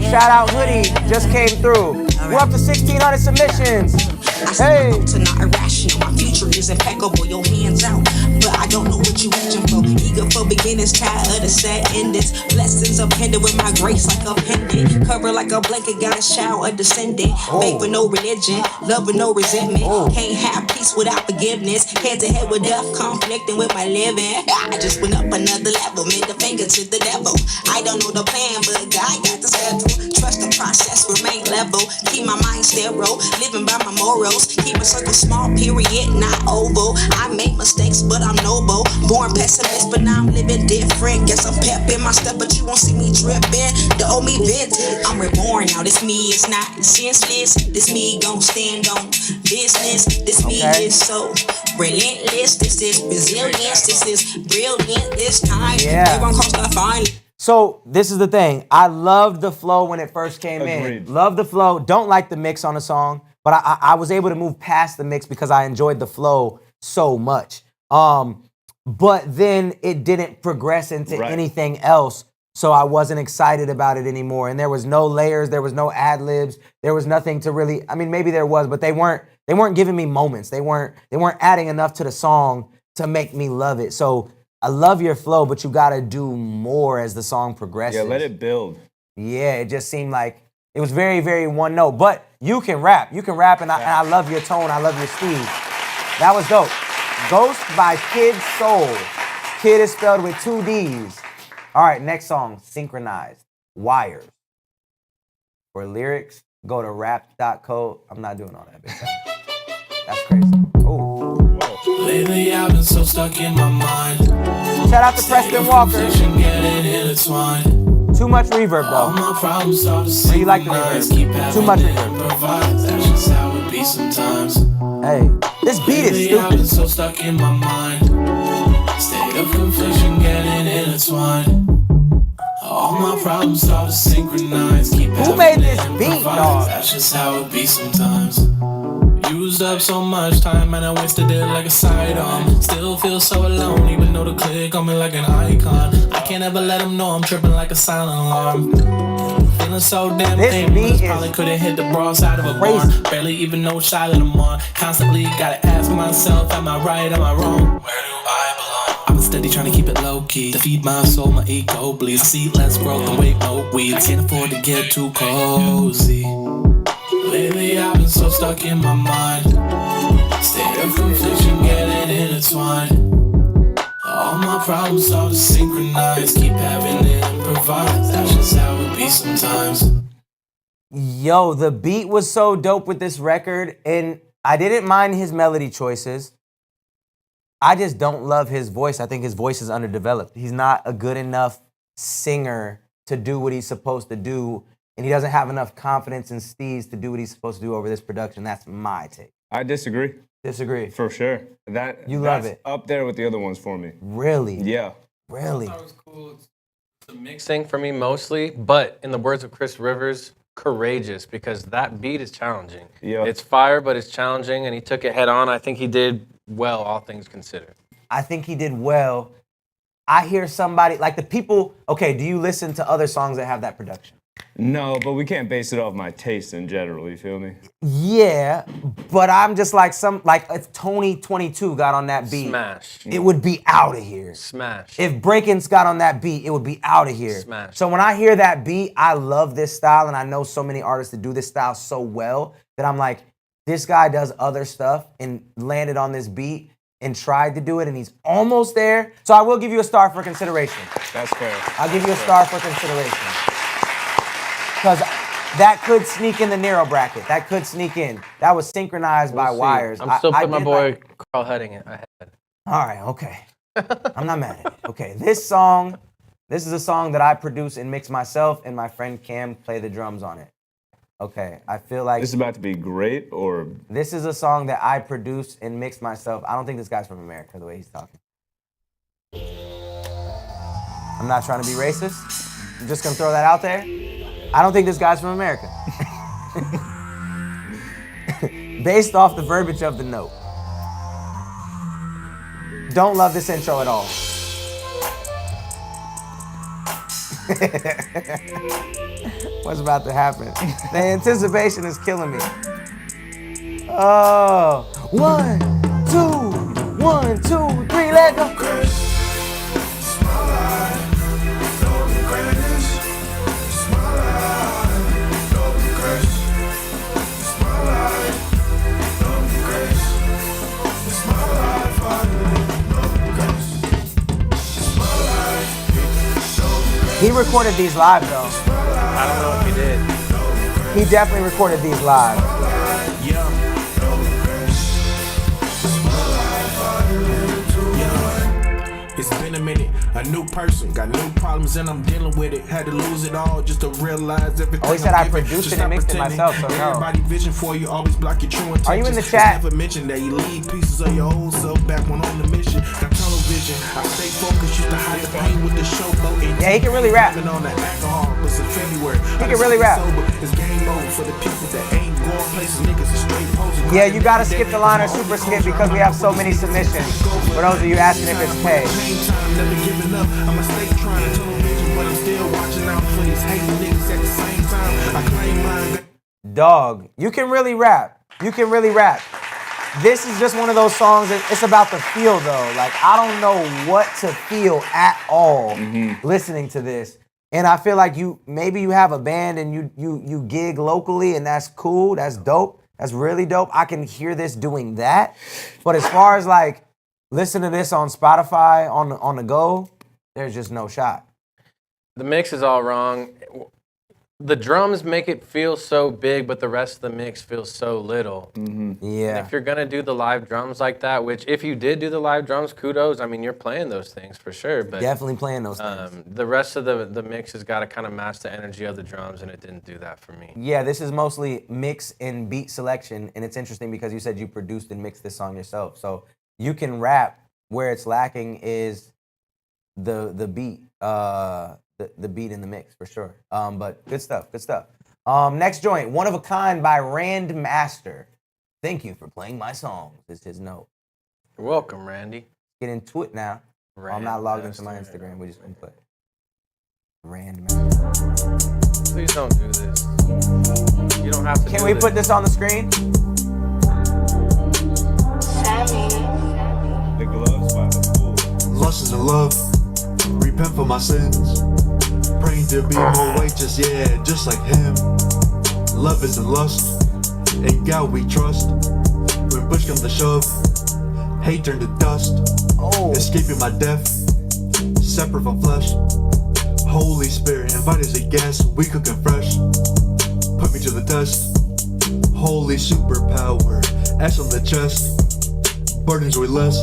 Shout out Hoodie, just came through. We're up to 1,600 submissions. Hey. To not irrational, my future is impeccable. Your hands out, but I don't know what you reaching for. Eager for beginners, tired of the sad endings. Blessings appended with my grace like a pendant. Covered like a blanket, got a shower descending. Faith with no religion, love with no resentment. Can't have peace without forgiveness. Head to head with death, conflicting with my living. I just went up another level, made the finger to the devil. I don't know the plan, but God got the schedule. Trust the process, remain level. Keep my mind sterile, living by my morals. Keep a circle small, period, not oval. I make mistakes, but I'm noble. Born pessimist, but now I'm living different. Guess I'm pep in my step, but you won't see me dripping. The old me vintage, I'm reborn now. This me is not senseless. This me gon' stand on business. This me is so relentless. This is resilience. This is brilliant. This time, everyone comes to find. So this is the thing. I loved the flow when it first came in. Love the flow. Don't like the mix on the song, but I was able to move past the mix because I enjoyed the flow so much. But then it didn't progress into anything else, so I wasn't excited about it anymore. And there was no layers, there was no ad libs, there was nothing to really. I mean, maybe there was, but they weren't giving me moments. They weren't adding enough to the song to make me love it. So I love your flow, but you gotta do more as the song progresses. Yeah, let it build. Yeah, it just seemed like it was very, very one note. But you can rap. You can rap, and I love your tone. I love your speed. That was dope. Ghost by Kid Soul. Kid is spelled with 2 D's. All right, next song, Synchronized. Wires. For lyrics, go to rap.co. I'm not doing all that, big time. That's crazy. Oh. Lately I've been so stuck in my mind. Shout out to Preston Walker. Too much reverb though. So you like the reverb? Too much reverb. That's just how it be sometimes. Hey, this beat is stupid. I've been so stuck in my mind. State of confusion getting intertwined. All my problems start to synchronize. Who made this beat, dog? That's just how it be sometimes. Used up so much time and I wasted it like a sidearm. Still feel so alone even though the click on me like an icon. I can't ever let them know I'm tripping like a silent alarm. Feeling so damn famous, probably could've hit the broad side of a barn. Barely even know which side I'm on. Constantly gotta ask myself, am I right, am I wrong? Where do I belong? I'm steady trying to keep it low key. To feed my soul, my ego bleeds. See less growth and wait no weeds. I can't afford to get too cozy. Lately I've been so stuck in my mind. State of confusion getting intertwined. All my problems start to synchronize. Keep having to improvise. That's just how it be sometimes. Yo, the beat was so dope with this record, and I didn't mind his melody choices. I just don't love his voice. I think his voice is underdeveloped. He's not a good enough singer to do what he's supposed to do. And he doesn't have enough confidence in Steez to do what he's supposed to do over this production. That's my take. I disagree. Disagree. For sure. You love it. Up there with the other ones for me. Really? Yeah. Really? I thought it was cool. It's the mixing for me mostly, but in the words of Chris Rivers, courageous, because that beat is challenging. Yeah. It's fire, but it's challenging, and he took it head on. I think he did well, all things considered. I think he did well. I hear somebody, like the people, okay, do you listen to other songs that have that production? No, but we can't base it off my taste in general, you feel me? Yeah, but I'm just like if Tony 22 got on that beat, Smash. It would be out of here. Smash. If Breakins got on that beat, it would be out of here. Smash. So when I hear that beat, I love this style, and I know so many artists that do this style so well that I'm like, this guy does other stuff and landed on this beat and tried to do it, and he's almost there. So I will give you a star for consideration. That's fair. I'll give you a star for consideration. Because that could sneak in the narrow bracket. That could sneak in. That was Synchronized by Wires. I'm still putting my boy Carl Heading ahead. All right, okay. I'm not mad at it. Okay, this is a song that I produce and mix myself, and my friend Cam play the drums on it. Okay, I feel like... This is about to be great, or... This is a song that I produced and mixed myself. I don't think this guy's from America, the way he's talking. I'm not trying to be racist. I'm just gonna throw that out there. I don't think this guy's from America. Based off the verbiage of the note. Don't love this intro at all. What's about to happen? The anticipation is killing me. Oh, 1, 2, 1, 2, 3, let go. He recorded these live though. I don't know if he did. He definitely recorded these live. It's been a minute, a new person, got new problems and I'm dealing with it. Had to lose it all just to realize everything. Oh, he said I produced it and mixed it myself, so no. Everybody vision for you, always block your true intentions. Are you in the chat? Never mention that you leave pieces of your old self back when on the mission. Got tunnel vision. I stay focused, used to hide the pain with the showboat. Yeah, he can really rap. On that alcohol, but in February, He can really rap. it's game over for the people that ain't going places. Niggas is straight posing. Yeah, you gotta skip the line or super skip because we have so many submissions. For those of you asking if it's paid. Never giving up. I'ma stay trying to tunnel vision, but I'm still watching out for these hating niggas at the same time. I claim mine. Dog, you can really rap. You can really rap. This is just one of those songs that it's about the feel though. Like I don't know what to feel at all listening to this. And I feel like maybe you have a band and you gig locally and that's cool, that's dope. That's really dope. I can hear this doing that. But as far as like listen to this on Spotify on the go, there's just no shot. The mix is all wrong. The drums make it feel so big, but the rest of the mix feels so little. Yeah. And if you're gonna do the live drums like that, which if you did do the live drums, kudos. I mean, you're playing those things for sure. But definitely playing those things. The rest of the mix has got to kind of match the energy of the drums, and it didn't do that for me. Yeah, this is mostly mix and beat selection, and it's interesting because you said you produced and mixed this song yourself. So you can rap. Where it's lacking is the beat. The beat in the mix for sure. But good stuff, good stuff. Next joint, One of a Kind by Rand Master. Thank you for playing my songs, is his note. You're welcome, Randy. Get into it now. I'm not logged into my Instagram, we just input. Rand Master. Please don't do this. You don't have to. Can we put this on the screen? The gloves by the pool. Lust is a love. Repent for my sins. Praying to be more righteous, yeah, just like him. Love isn't lust. In God we trust. When push comes to shove, hate turn to dust. Escaping my death, separate from flesh. Holy Spirit, invite as a guest. We cooking fresh. Put me to the test. Holy superpower, ash on the chest. Burdens way less.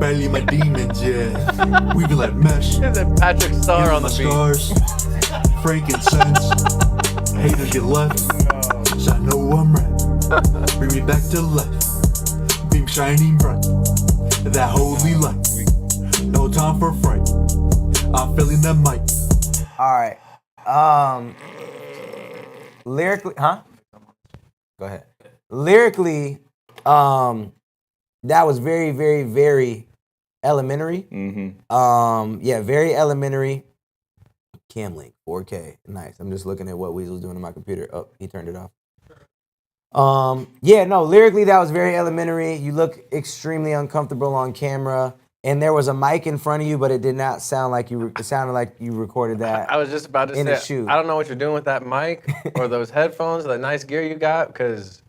Barely my demons, yeah. We be like mesh. There's a Patrick Star on the beat. Scars, frankincense. Haters get left. So I know I'm right. Bring me back to life. Beam shining bright. That holy light. No time for fright. I'm feeling the mic. All right. Lyrically, huh? Go ahead. Lyrically, that was very, very, very elementary. Yeah, very elementary. Camlink, 4K, nice. I'm just looking at what Weasel's doing on my computer. Oh, he turned it off. Yeah, no, lyrically that was very elementary. You look extremely uncomfortable on camera, and there was a mic in front of you, but it did not sound like you. It sounded like you recorded that. I was just about to in a say, shoot. I don't know what you're doing with that mic or those headphones, the nice gear you got, because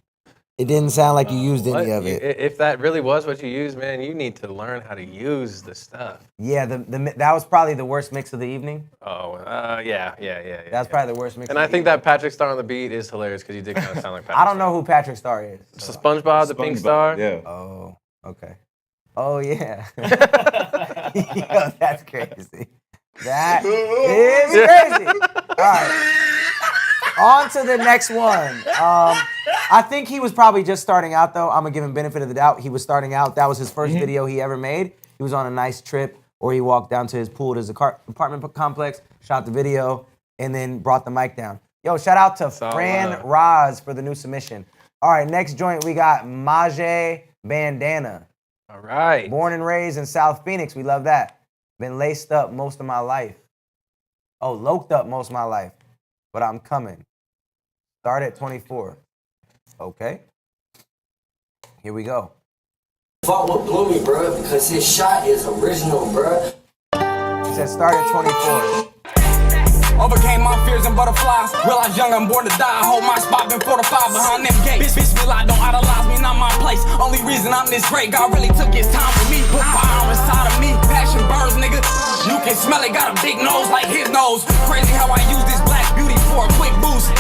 it didn't sound like you used any of it. If that really was what you used, man, you need to learn how to use the stuff. Yeah, that was probably the worst mix of the evening. Oh, yeah. That's probably the worst mix. And I think that Patrick Star on the beat is hilarious because you did kind of sound like Patrick. I don't know who Patrick Star is. So SpongeBob, the pink star. Yeah. Oh, okay. Oh yeah. Yo, that's crazy. That is crazy. All right. On to the next one. I think he was probably just starting out, though. I'm going to give him benefit of the doubt. He was starting out. That was his first video he ever made. He was on a nice trip, or he walked down to his pool at his apartment complex, shot the video, and then brought the mic down. Yo, shout out to Fran Roz for the new submission. All right, next joint, we got Maje Bandana. All right. Born and raised in South Phoenix. We love that. Been laced up most of my life. Oh, loked up most of my life. But I'm coming. Start at 24. Okay. Here we go. Fuck with Bloomy, bro, because his shot is original, bro. He said start at 24. Overcame my fears and butterflies. Realized young, I'm born to die. Hold my spot, been fortified behind them gates. Bitch, feel like don't idolize me, not my place. Only reason I'm this great, God really took his time with me. Put fire inside of me. Passion burns, nigga. You can smell it, got a big nose like his nose. Crazy how I use this black beauty for a quick boost.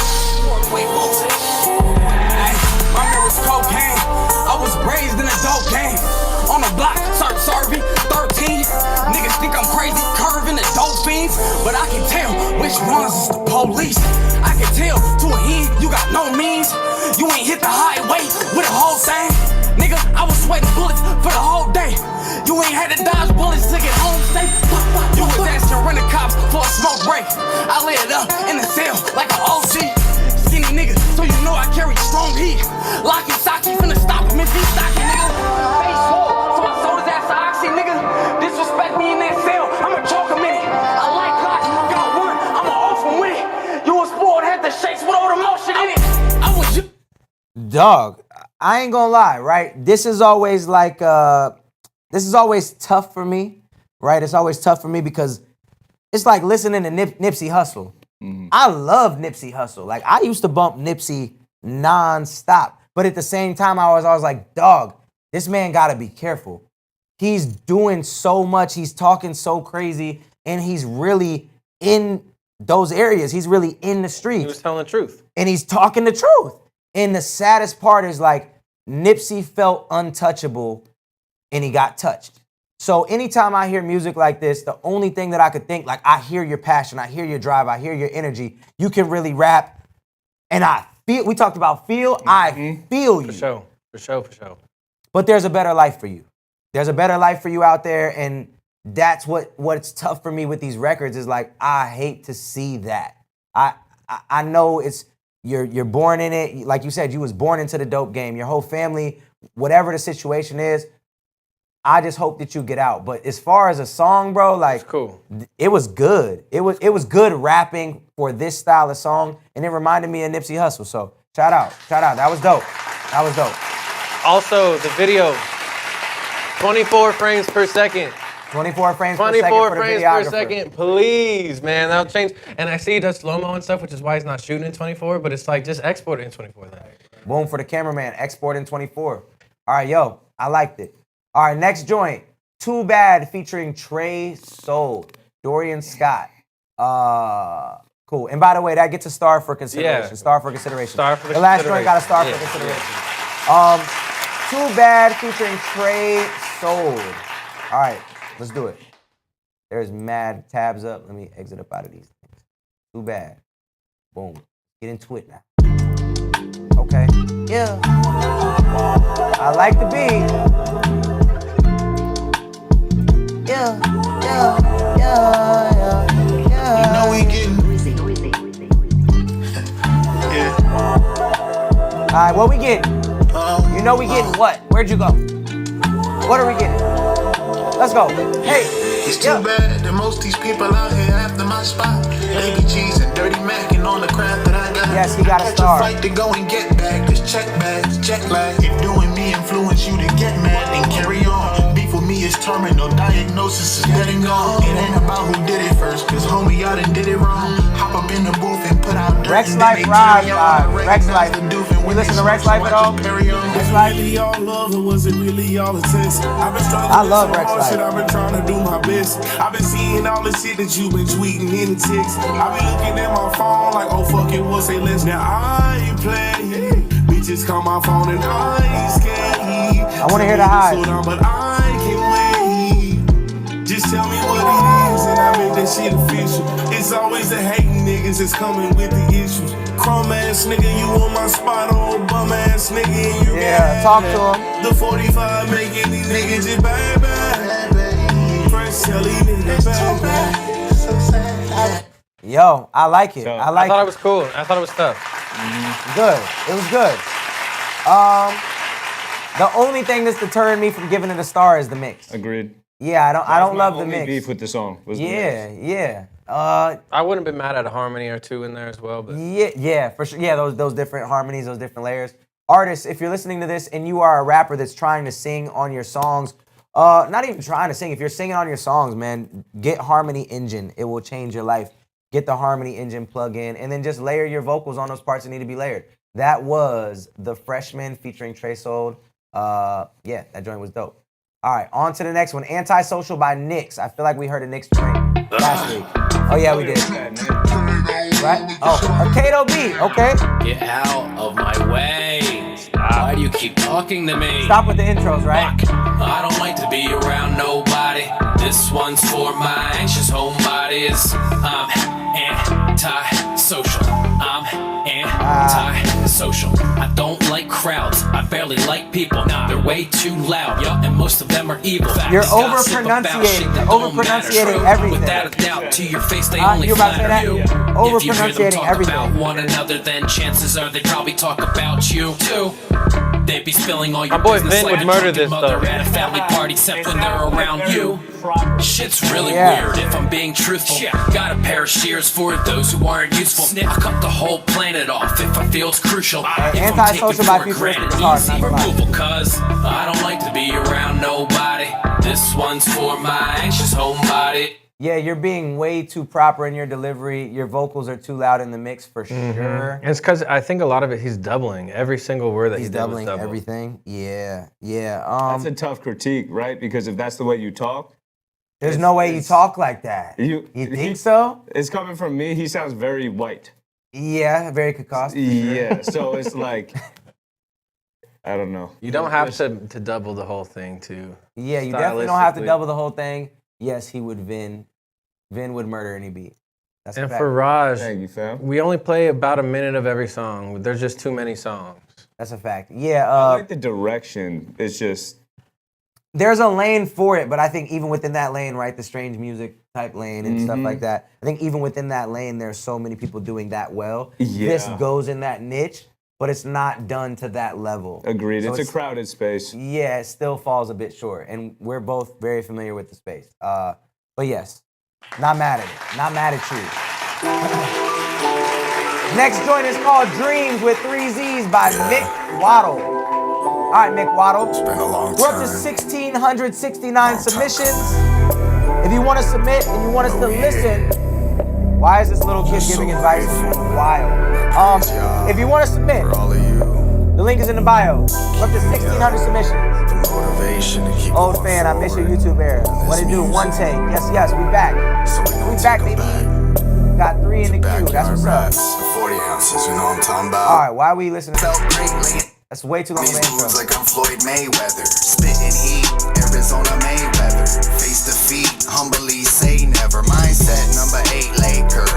Ay, my mirror's cocaine. I was raised in a dope game. On the block, serving 13. Niggas think I'm crazy, curving the dope fiends. But I can tell which ones is the police. I can tell to a end, you got no means. You ain't hit the highway with a whole thing. Nigga, I was sweating bullets for the whole day. You ain't had to dodge bullets. smoke break. I lay it up in the cell like an OG. Skinny nigga, so you know I carry strong heat. Locky Socky finna stop him if he stocking, nigga. Face swole, so I sold his ass to Oxy, nigga. Disrespect me in that cell, I'ma choke him in it. I like God, got one, I'ma off him with it. You a sport, had the shakes with all the motion in it. I was you. Dog, I ain't gonna lie, right? This is always like, this is always tough for me, right? It's always tough for me because it's like listening to Nipsey Hussle. I love Nipsey Hussle. Like, I used to bump Nipsey non-stop. But at the same time, I was like, dog, this man gotta be careful. He's doing so much, he's talking so crazy, and he's really in those areas. He's really in the streets. He was telling the truth. And he's talking the truth. And the saddest part is like, Nipsey felt untouchable and he got touched. So anytime I hear music like this, the only thing that I could think, like, I hear your passion, I hear your drive, I hear your energy. You can really rap. And I feel, we talked about feel, I feel you. For sure. But there's a better life for you. There's a better life for you out there. And that's what's tough for me with these records is like, I hate to see that. I know it's, you're born in it. Like you said, you was born into the dope game. Your whole family, whatever the situation is, I just hope that you get out. But as far as a song, bro, like, cool. It was good. It was good rapping for this style of song, and it reminded me of Nipsey Hussle. So shout out. That was dope. Also, the video, 24 frames per second. 24 frames per second. 24 frames per second, please, man. That'll change. And I see he does slow-mo and stuff, which is why he's not shooting in 24, but it's like, just export it in 24 then. Boom for the cameraman, export in 24. All right, yo, I liked it. All right, next joint, Too Bad featuring Trey Soul, Dorian Scott. Cool. And by the way, that gets a star for consideration. Yeah. Star for consideration. Star for the The last consideration. joint got a star for consideration. Too Bad featuring Trey Soul. All right, let's do it. There's mad tabs up. Let me exit up out of these things. Too Bad. Boom. Get into it now. Okay. Yeah. I like the beat. Yeah. You know we getting All right, what we getting? You know we getting what? Where'd you go? What are we getting? Let's go. Hey. It's too bad that most these people out here after my spot. ABGs and Dirty Mackin' on the craft that I got. Yes, he got a star. Fight to go and get back. Just check bags, check lag. If doing me influence you to get mad and carry on. Beef with me is terminal, diagnosis is dead and gone. It ain't about who did it first, cause homie, y'all done did it wrong. Hop up in the booth and put out dirt. Rex Life Ride, Rex Life. You listen to Rex Life at all? Rex Life? Really all love, or was it really all intense? I've been struggling. I love Rex Life. I've been trying to do my best. I've been seeing all the shit that you've been tweeting in the text. I've been looking at my phone like, oh fuck it, what's it list? Now I ain't playing. Bitches call my phone and I ain't scared. I want to hear the highs. But I can't wait. Just tell me what it is and I make that shit official. It's always the hating niggas that's coming with the issues. Crumb ass nigga, you on my spot, old bum ass nigga. And you talk to him. The 45 making these niggas just bad. Yo, I like it. I like thought it was cool. I thought it was tough. Good. It was good. The only thing that's deterring me from giving it a star is the mix. Agreed. Yeah, I don't love the only mix. beef with the song was the mix. Yeah. I wouldn't have been mad at a harmony or two in there as well. But Yeah, for sure. Yeah, those different harmonies, those different layers. Artists, if you're listening to this and you are a rapper that's trying to sing on your songs, not even trying to sing. If you're singing on your songs, man, get Harmony Engine. It will change your life. Get the Harmony Engine plug in, and then just layer your vocals on those parts that need to be layered. That was The Freshman featuring Trey Soul. Yeah, that joint was dope. All right, on to the next one. Antisocial by Nyx. I feel like we heard a Nyx joint last week. Oh, yeah, we did. Right? Oh, Kato B. Okay. Get out of my way. Why do you keep talking to me? Stop with the intros, right? I don't like to be around nobody. This one's for my anxious homebodies. I'm antisocial. I'm antisocial. antisocial. I don't like crowds, I barely like people. Nah, they're way too loud, yeah, and most of them are evil. You're over-pronunciating everything. Without a doubt, to your face, they only you about to say that? flatter you. If you hear them Over-pronunciating talk everything. about one another, then chances are they probably talk about you too. They be spilling all your My boy business Vin like would a murder drunken this, mother though. at a family party, except when they're around you. Shit's really weird if I'm being truthful. Got a pair of shears for those who aren't useful. I cut the whole planet off if I feel it's crucial. If I'm Antisocial taken by for Futuristic granted, is hard, easy not gonna lie. removal, cause I don't like to be around nobody. This one's for my anxious homebody. Yeah, you're being way too proper in your delivery. Your vocals are too loud in the mix for sure. And it's because I think a lot of it he's doubling. Every single word that He's he did was doubling double. everything. Yeah. That's a tough critique, right? Because if that's the way you talk, There's no way you talk like that. You think so? It's coming from me. He sounds very white. Yeah, very cacophonous. Yeah, so it's like, I don't know. You don't have to double the whole thing, too. Yeah, you definitely don't have to double the whole thing. Yes, he would Vin. Vin would murder any beat. That's a And fact. for Raj, Thank you, fam. we only play about a minute of every song. There's just too many songs. That's a fact. Yeah, I like the direction. It's just, there's a lane for it, but I think even within that lane, right, the strange music type lane and stuff like that, I think even within that lane, there's so many people doing that well. Yeah. This goes in that niche, but it's not done to that level. agreed. So It's a crowded space. Yeah, it still falls a bit short, and we're both very familiar with the space. But yes, not mad at it. Not mad at you. Next joint is called Dreams with 3 Z's by Mick Waddle. All right, Mick Waddle. We're up to 1,669 submissions. If you want to submit and you want us to listen, why is this little kid giving advice? Wild. If you want to submit, the link is in the bio. We're up to 1,600 submissions. Old fan, I miss your YouTube era. What it do? One take. Yes, we back. We back, baby. Got 3 in the queue. That's what's up. 40 ounces, you know what I'm talking about. All right, why are we listening to that? That's way too long of an intro. Moves like I'm Floyd Mayweather. Spitting heat, Arizona Mayweather. Face defeat, humbly say never. Mindset number 8, Laker.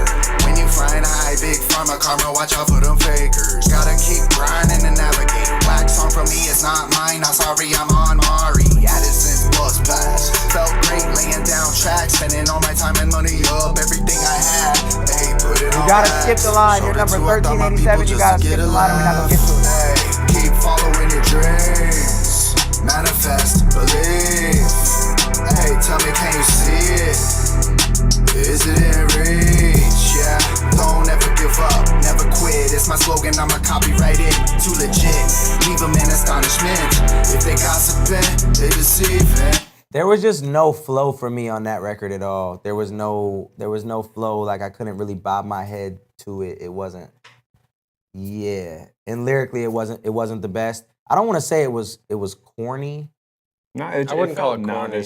When you frying high, big pharma karma, watch out for them fakers. Gotta keep grinding and navigate. Wax song from me, it's not mine. Not sorry, I'm on Mari. Addison's bus pass. Felt great laying down tracks, spending all my time and money up. Everything I had, hey, put it You on gotta back. skip the line. You're number 1387. You gotta skip the line, and we're not gonna get to it. Hey, keep following your dreams. Manifest, believe. Hey, tell me, can you see it? Is it in reach? Yeah, don't ever give up, never quit. It's my slogan, I'ma copyright it. Too legit, leave them in astonishment. If they gossiping, they deceiving. There was just no flow for me on that record at all. There was no flow. Like I couldn't really bob my head to it. It wasn't. Yeah, and lyrically, it wasn't the best. I don't want to say it was corny. No, I wouldn't call it corny.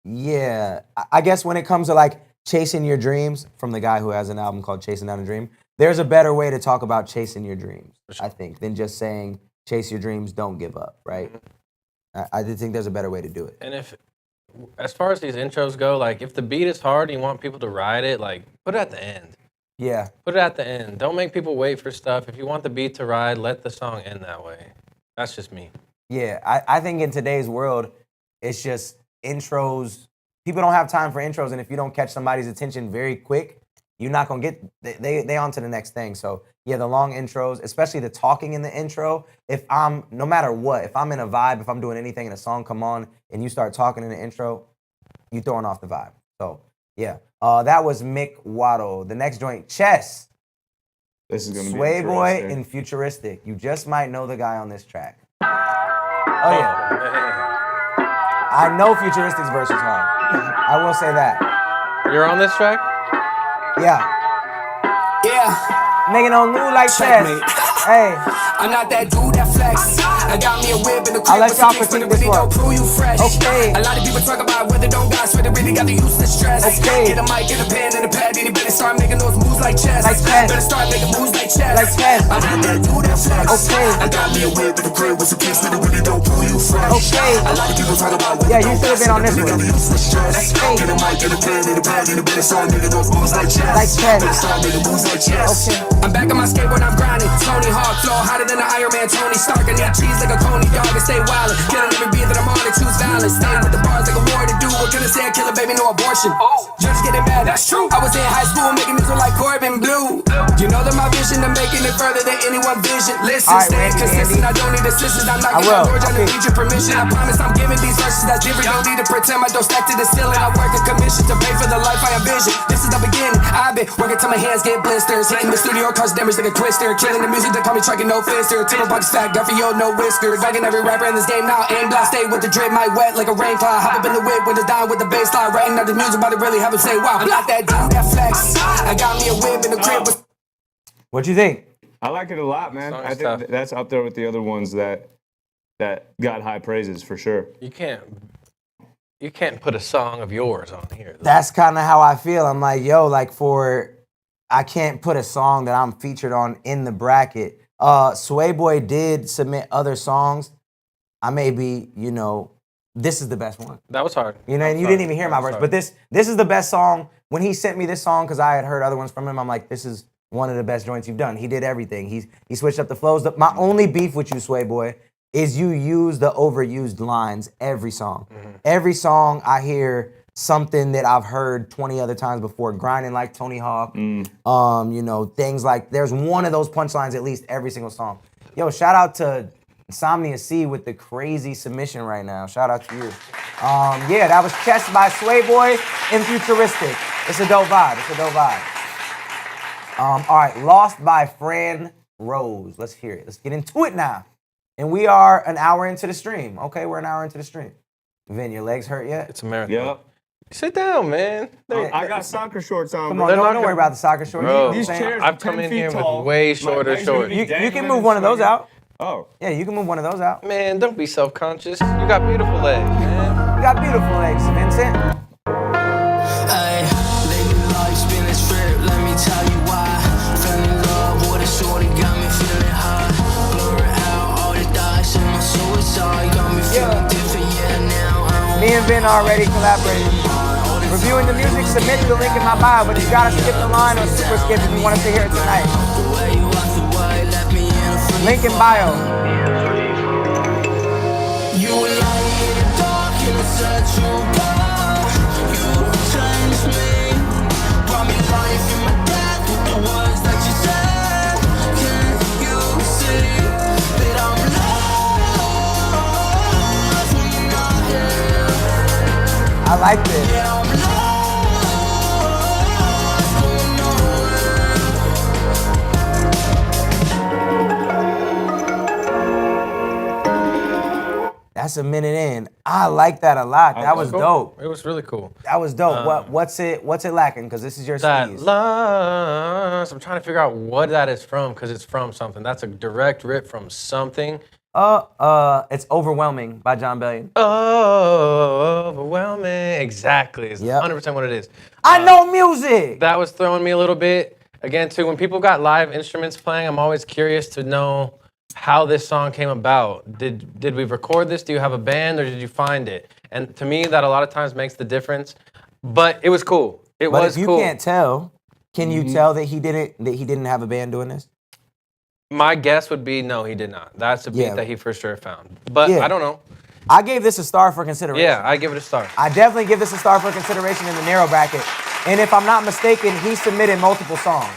Yeah, I guess when it comes to like chasing your dreams, from the guy who has an album called Chasing Down a Dream, there's a better way to talk about chasing your dreams, I think, than just saying chase your dreams, don't give up, right? I did think there's a better way to do it. And as far as these intros go, like if the beat is hard and you want people to ride it, like put it at the end. Yeah. Put it at the end. Don't make people wait for stuff. If you want the beat to ride, let the song end that way. That's just me. Yeah, I think in today's world, it's just intros. People don't have time for intros, and if you don't catch somebody's attention very quick, you're not gonna get they on to the next thing. So yeah, the long intros, especially the talking in the intro. No matter what, if I'm in a vibe, if I'm doing anything and a song come on and you start talking in the intro, you throwing off the vibe. So yeah, that was Mick Waddle. The next joint, Chess. This is gonna be Sway Boy interesting. and Futuristic. You just might know the guy on this track. Oh yeah. I know Futuristic's verse is hard. I will say that. You're on this track? Yeah. Yeah. Making on new like Chess. Hey. I'm not that dude that flex. I got me a whip in the I'll crib let with y'all some kicks, but critique it this really one. don't prove you fresh. Okay. A lot of people talk about whether don't got sweat, they really got the useless stress. Okay. Get a mic, get a pen and a pad, and you better start making those moves like chess. Like chess. Better start making moves like chess. Like chess. I'm not that dude that flex. Okay. I got me a whip in the crib with some kicks, but it really don't prove you fresh. Okay. A lot of people talk about whether Yeah, you don't should have got been on sweat, this they one. really got the useless stress. Okay. Get a mic, get a pen and a pad, and you better start making those moves like chess. Like chess. Better start making moves like chess. Okay. I'm back on my skateboard, I'm grinding. Tony Hawk, flow hotter than the Iron Man, Tony Stark. I need cheese like a coney dog and stay wild. Killing every beat that I'm on and choose violence. Stay with the bars like a war to do. What can I say? Kill a baby, no abortion. Judge getting mad, that's true. I was in high school making music like Corbin Blue. You know that my vision, I'm making it further than anyone vision. Listen, stay consistent. I don't need assistance. I'm knocking on doors, I don't need your permission. I promise I'm giving these verses that's different. Don't need to pretend I don't stack to the ceiling. I work a commission to pay for the life I envision. This is the beginning. I've been working till my hands get blisters. Hitting the studio, cause damage like a twister. Killing the music that call me trucking no fister. Till my pockets fat, got for yo, no whisker. Dragging every rapper in this game now. Aim blast, stay with the drip, might wet like a rain cloud. Hop up in the whip, windows down with the bass line. Writing out the music, about to really have them say, wow. I'm not that dude that flex. I got me a whip in the crib. What you think? I like it a lot, man. I think that's up there with the other ones that got high praises for sure. You can't put a song of yours on here. That's kind of how I feel. I'm like, yo, I can't put a song that I'm featured on in the bracket. Sway Boy did submit other songs. I may be, this is the best one. That was hard. And you didn't even hear my verse, but this is the best song. When he sent me this song, because I had heard other ones from him, I'm like, this is one of the best joints you've done. He did everything. He switched up the flows. My only beef with you, Sway Boy, is you use the overused lines every song. Mm-hmm. Every song I hear something that I've heard 20 other times before. Grinding like Tony Hawk. Things like, there's one of those punchlines at least every single song. Yo, shout out to Insomnia C with the crazy submission right now. Shout out to you. That was Chess by Sway Boy and Futuristic. It's a dope vibe. All right, Lost by Fran Rose. Let's hear it. Let's get into it now. And we are an hour into the stream. Okay, we're an hour into the stream. Vin, your legs hurt yet? It's a marathon. Yep. Sit down, man. I got soccer shorts on. Come on, don't worry about the soccer shorts. Bro, These chairs I've come in here tall. with way shorter shorts. You can move one of those out. Oh. Yeah, you can move one of those out. Man, don't be self-conscious. You got beautiful legs, man. You got beautiful legs, Vincent. Hey, lately life's been a trip, let me tell you why. Fell in love with a shorty, got me feeling high. Blurring out all the dots in my suicide, got me feeling different, now. Me and Vin already collaborated. Reviewing the music, submit the link in my bio, but you gotta skip the line or super skip if you want us to hear it tonight. Link in bio. You were lying in the dark and I said you gone. You changed me, brought me life in my death with the words that you said. Can't you see that I'm lost when you're not here? I like this. Yeah, I'm lost going That's a minute in. I like that a lot. That was dope. It was really cool. That was dope. What's it lacking? Because this is your That sneeze. lost. I'm trying to figure out what that is from because it's from something. That's a direct rip from something. It's Overwhelming by John Bellion. Oh, overwhelming. Exactly. It's 100% what it is. I know music. That was throwing me a little bit. Again, too, when people got live instruments playing, I'm always curious to know how this song came about. Did we record this? Do you have a band or did you find it? And to me, that a lot of times makes the difference. But it was cool. It but was if you cool. can't tell, can you tell that he didn't have a band doing this? My guess would be no, he did not. That's a beat that he for sure found. But I don't know. I gave this a star for consideration. Yeah, I give it a star. I definitely give this a star for consideration in the narrow bracket. And if I'm not mistaken, he submitted multiple songs.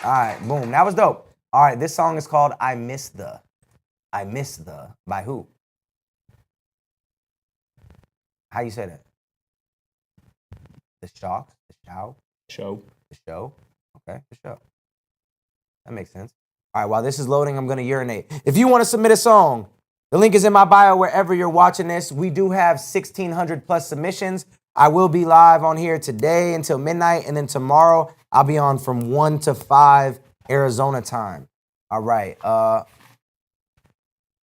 All right, boom. That was dope. All right, this song is called I Miss the. By who? How you say that? The Shocks? The Show? The Show? Okay, The Show. That makes sense. All right, while this is loading, I'm going to urinate. If you want to submit a song, the link is in my bio wherever you're watching this. We do have 1,600 plus submissions. I will be live on here today until midnight, and then tomorrow I'll be on from 1 to 5 Arizona time. All right.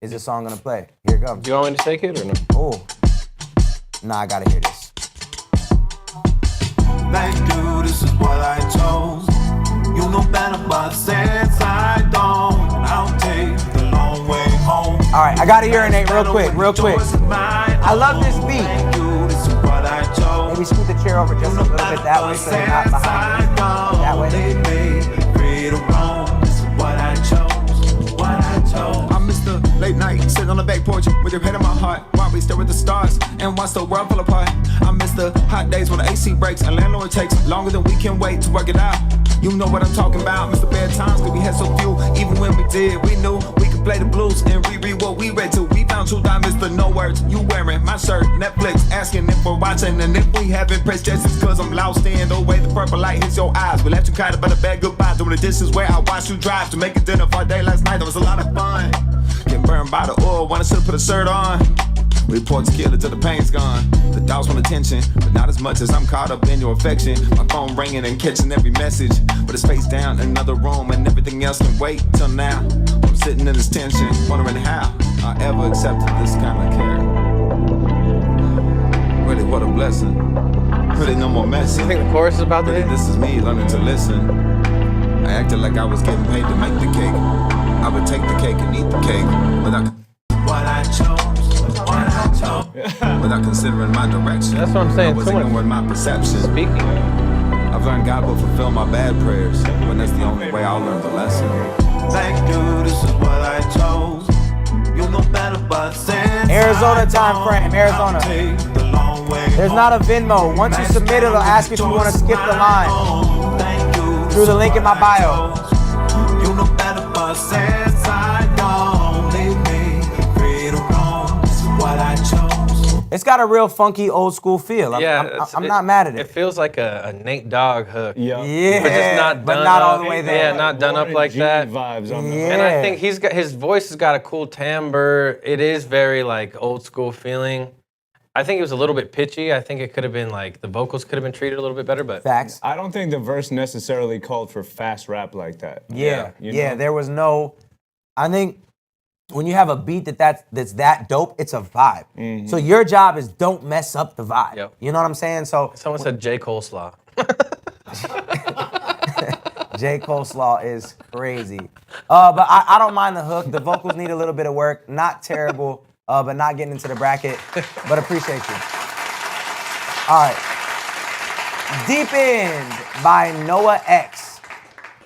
Is this song going to play? Here it comes. Do you want me to take it or no? Oh. Nah, I got to hear this. Thank you, this is what I chose. You know better, but since I don't, I'll take the long way home. All right, I got to urinate real quick. I love this beat. Maybe scoot the chair over just a little bit that way so you're not behind me. That way. Free to roam, this is what I chose. with your head in my heart. While we stare at the stars and watch the world fall apart. I miss the hot days when the AC breaks and landlord takes longer than we can wait to work it out. You know what I'm talking about. Miss the bad times, cause we had so few. Even when we did, we knew we could play the blues and reread what we read to. We found truth, I missed the no words. You wearing my shirt, Netflix, asking if we're watching. And if we haven't pressed yes, it's cause I'm lost in the way the purple light hits your eyes. We left you kind of but a bad goodbye. Doing the dishes where I watched you drive to make it dinner for a day last night. That was a lot of fun. Getting burned by the oil, when I should've put a shirt on. We pour tequila till the pain's gone. The dogs want attention, but not as much as I'm caught up in your affection. My phone ringing and catching every message, but it's face down in another room and everything else can wait till now. I'm sitting in this tension, wondering how I ever accepted this kind of care. Really, what a blessing. Really, no more messing. You think the chorus is about to hit? This is me learning to listen. I acted like I was getting paid to make the cake. I would take the cake and eat the cake without what I chose. Without considering my direction. That's what I'm saying. I was ignoring my perception. Speaking. I've learned God will fulfill my bad prayers when that's the only way I'll learn the lesson. Thank you, this is what I chose. You know better, but since Arizona time frame, Arizona. There's not a Venmo. Once you submit it, it'll ask if you want to skip the line. Through the link in my bio. You know better, but since I don't leave me free to roam, this is what I chose. It's got a real funky old school feel. I'm not mad at it. It feels like a Nate Dogg hook. Yeah, but just not done but not up. all the way there. Yeah, not done up like that. Vibes on And I think his voice has got a cool timbre. It is very like old school feeling. I think it was a little bit pitchy. I think it could have been like the vocals could have been treated a little bit better, but facts. I don't think the verse necessarily called for fast rap like that. Yeah, you know? there was no. I think when you have a beat that's that dope, it's a vibe. Mm-hmm. So your job is don't mess up the vibe. Yep. You know what I'm saying? So someone said J. Coleslaw. J. Coleslaw is crazy. But I don't mind the hook. The vocals need a little bit of work. Not terrible, but not getting into the bracket. But appreciate you. All right. Deep End by Noah X.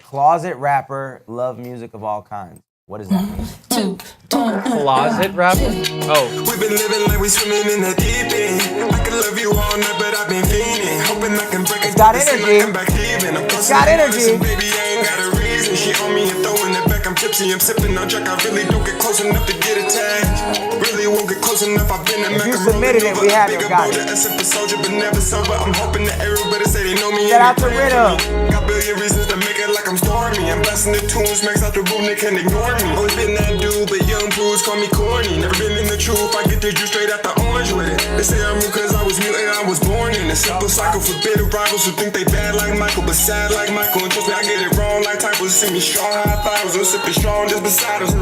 Closet rapper, love music of all kinds. What does that mean? Closet rapper? Oh. We've been living like we swimming in the deep end. I could love you all night, but I've been fiending. Hoping I can break it. It's got energy. It's got energy. Baby, I ain't got a reason. She on me and throwing it back. I'm tipsy, I'm sipping on Jack. I really don't get close enough to get attached. Really won't get close enough. I've been in If you submitted it, we have it. Got it. Soldier, but never sober. I'm hoping that everybody say they know me. Shout out to Ritter. Got billion reasons to make it like I'm stormy. I'm blasting the tunes, max out the room, they can't ignore me. Always been that dude, but young prudes call me corny. Never been in the truth, I get the juice straight out the orange with it. They say I'm rude cause I was mutant, I was born in a simple cycle for bitter rivals who think they bad like Michael, but sad like Michael. And trust me, I get it wrong like typos. See me strong, high thoughts, I'm sipping strong just beside us.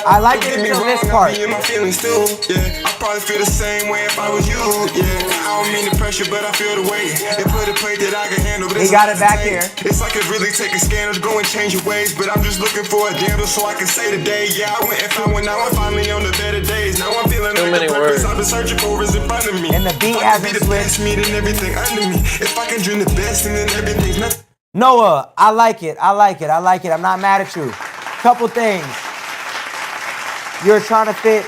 I like it until this part. I be in my feelings still, yeah. I probably feel the same way if I was you, yeah. I don't mean the pressure, but I feel the weight. It put a plate that I can handle, but he got it back here. It's like it really take a scandal to go and change your ways, but I'm just looking for a dandle so I can say today, yeah, I went and found one. Now I'm finally on the better days. Now I'm feeling Too like many the purpose words. I've been searching for is in front of me. And the beat I hasn't can be the best meat and everything under me. If I can dream the best and then everything's nothing. Noah, I like it. I'm not mad at you. Couple things. You're trying to fit.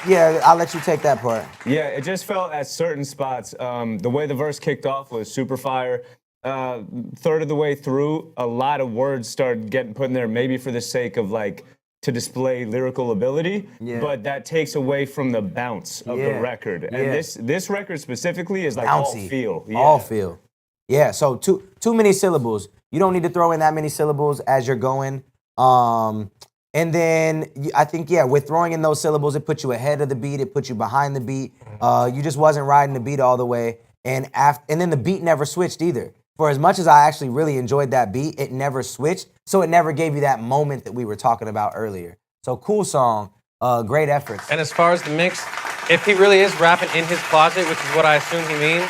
Yeah, I'll let you take that part. Yeah, it just felt at certain spots. The way the verse kicked off was super fire. Third of the way through, a lot of words started getting put in there, maybe for the sake of like to display lyrical ability, but that takes away from the bounce of the record. And this record specifically is like bouncy. all feel. Yeah. All feel. Yeah, so too many syllables. You don't need to throw in that many syllables as you're going. And then I think, with throwing in those syllables, it puts you ahead of the beat, it puts you behind the beat. You just wasn't riding the beat all the way. And then the beat never switched either. For as much as I actually really enjoyed that beat, it never switched. So it never gave you that moment that we were talking about earlier. So cool song, great efforts. And as far as the mix, if he really is rapping in his closet, which is what I assume he means,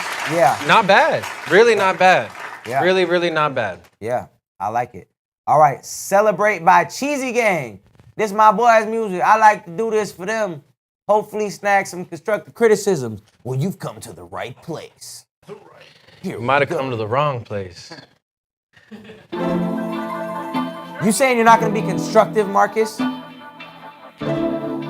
not bad. Really not bad. Yeah. Really, really not bad. Yeah, I like it. All right, Celebrate by Cheesy Gang. This my boys' music. I like to do this for them. Hopefully snag some constructive criticisms. Well, you've come to the right place. You might have come to the wrong place. You saying you're not going to be constructive, Marcus?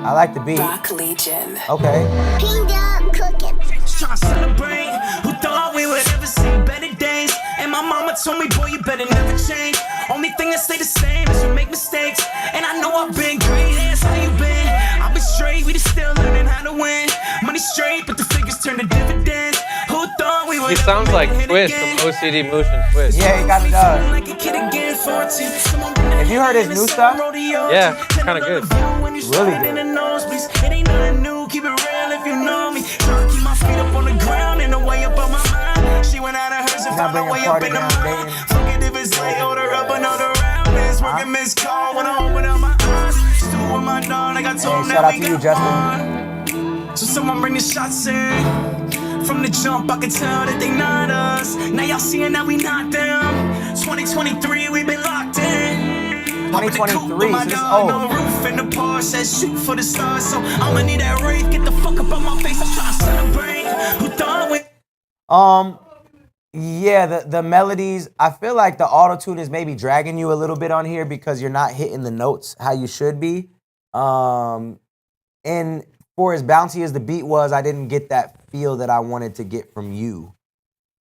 I like the beat. Rock Legion. Okay. Pinged up cooking. Trying to celebrate. Who thought we would ever see better days? And my mama told me, boy, you better never change. Only thing that stay the same is you make mistakes. And I know I've been great. That's how you been. I've been straight. We just still learning how to win. Money straight, but the figures turn to dividends. Who thought we would He sounds like Twist from OCD Motion Twist. Yeah, he kind of does. Have you heard his new stuff? Yeah, kind of good. Really good. It ain't nothing new, keep it real if you know me. Trying to keep my feet up on the ground and the way up on my mind. She went out of hers and found her way up in the mind. Forget if it's late, hold her up another round. It's working miss call when I open up my eyes. Still with my dog, like I told him Shout out that to we you, got Justin. one. So someone bring the shots in. From the jump, I can tell that they not us. Now y'all seeing that we not them. 2023, we been locked in. 2023, so this old. No roof in the Porsche says shoot for the stars. So I'ma need that rave. Get the fuck up on my face. I'm trying to celebrate. Who thought we? Yeah, the melodies. I feel like the auto-tune is maybe dragging you a little bit on here because you're not hitting the notes how you should be. And for as bouncy as the beat was, I didn't get that feel that I wanted to get from you.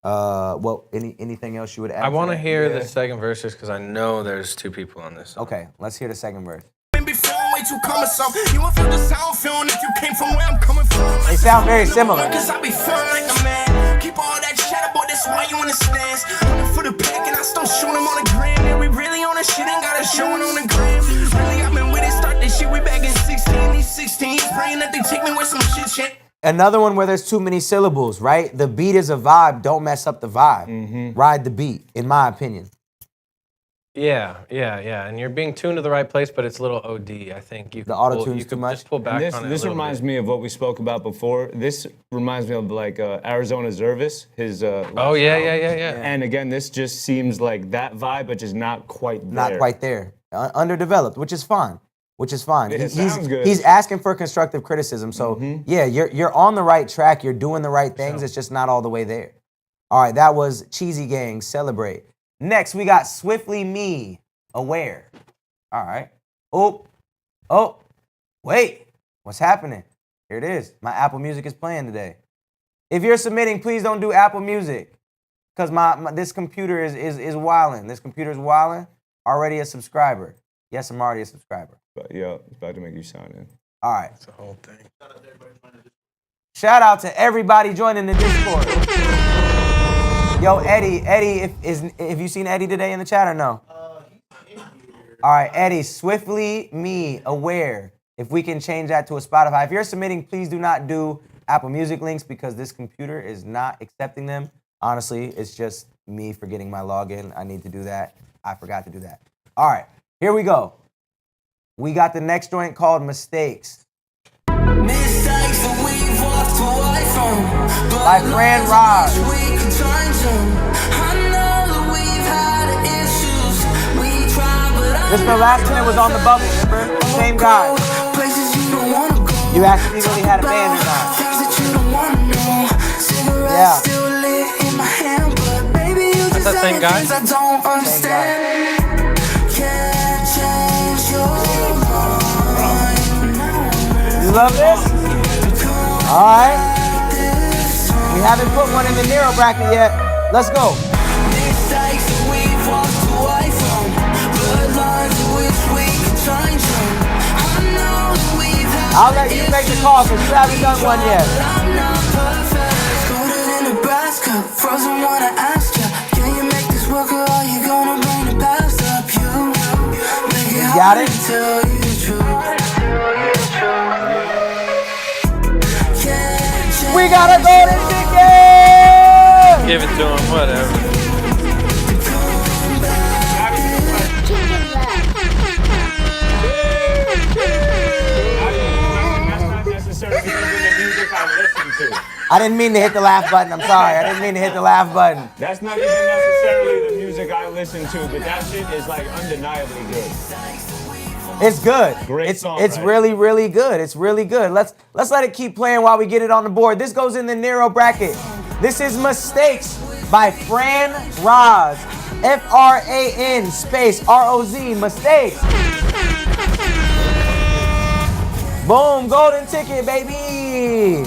Well, anything else you would add? I want to hear the second verses because I know there's two people on this song. Okay, let's hear the second verse. Before way too cumbersome. You won't feel the sound feeling if you came from where I'm coming from. They sound very similar. Cause I be feeling like a man. Keep all that chatter, boy, that's why you in the stands. Hunting for the pick and I still shoot him on the gram. Yeah, we really on that shit, ain't got a showing on the gram. Really, I've been with it, start this shit, we back in 16. These 16s praying that they take me with some shit. Another one where there's too many syllables, right? The beat is a vibe. Don't mess up the vibe. Ride the beat, in my opinion. Yeah. And you're being tuned to the right place, but it's a little OD. I think you. The auto-tune's too much. Just pull back on it. This reminds me of what we spoke about before. This reminds me of like Arizona Zervis, his. Oh yeah. And again, this just seems like that vibe, but just not quite there. Not quite there. Underdeveloped, which is fine. It sounds good. He's asking for constructive criticism. So yeah, you're on the right track. You're doing the right things. It's just not all the way there. All right, that was Cheesy Gang, Celebrate. Next, we got Swiftly Me, Aware. All right. Oh, wait. What's happening? Here it is. My Apple Music is playing today. If you're submitting, please don't do Apple Music because this computer is wilding. This computer is wilding. Already a subscriber. Yes, I'm already a subscriber. But yeah, it's about to make you sign in. All right. That's the whole thing. Shout out to everybody joining the Discord. Yo, Eddie, if you seen Eddie today in the chat or no? All right, Eddie, Swiftly Me, Aware. If we can change that to a Spotify. If you're submitting, please do not do Apple Music links because this computer is not accepting them. Honestly, it's just me forgetting my login. I need to do that. I forgot to do that. All right, here we go. We got the next joint called Mistakes. Mistakes that we've walked away from. By Fran Raj. This is the last time it was on the bubble, remember? Same guy. You actually really had a band or not? Yeah. That's that same guy? You love this? Alright. We haven't put one in the Nero bracket yet. Let's go. I'll let you make the call because you haven't done one yet. Frozen wanna ask you, can you make this work or are you gonna bring the past up? You got it? We gotta go to chicken! Give it to him, whatever. I didn't mean to hit the laugh button. I'm sorry. I didn't mean to hit the laugh button. That's not even necessarily the music I listen to, but that shit is like undeniably good. It's good. Great song. It's really, really good. It's really good. Let's let it keep playing while we get it on the board. This goes in the Nero bracket. This is Mistakes by Fran Roz. F-R-A-N space R-O-Z. Mistakes. Boom, golden ticket, baby.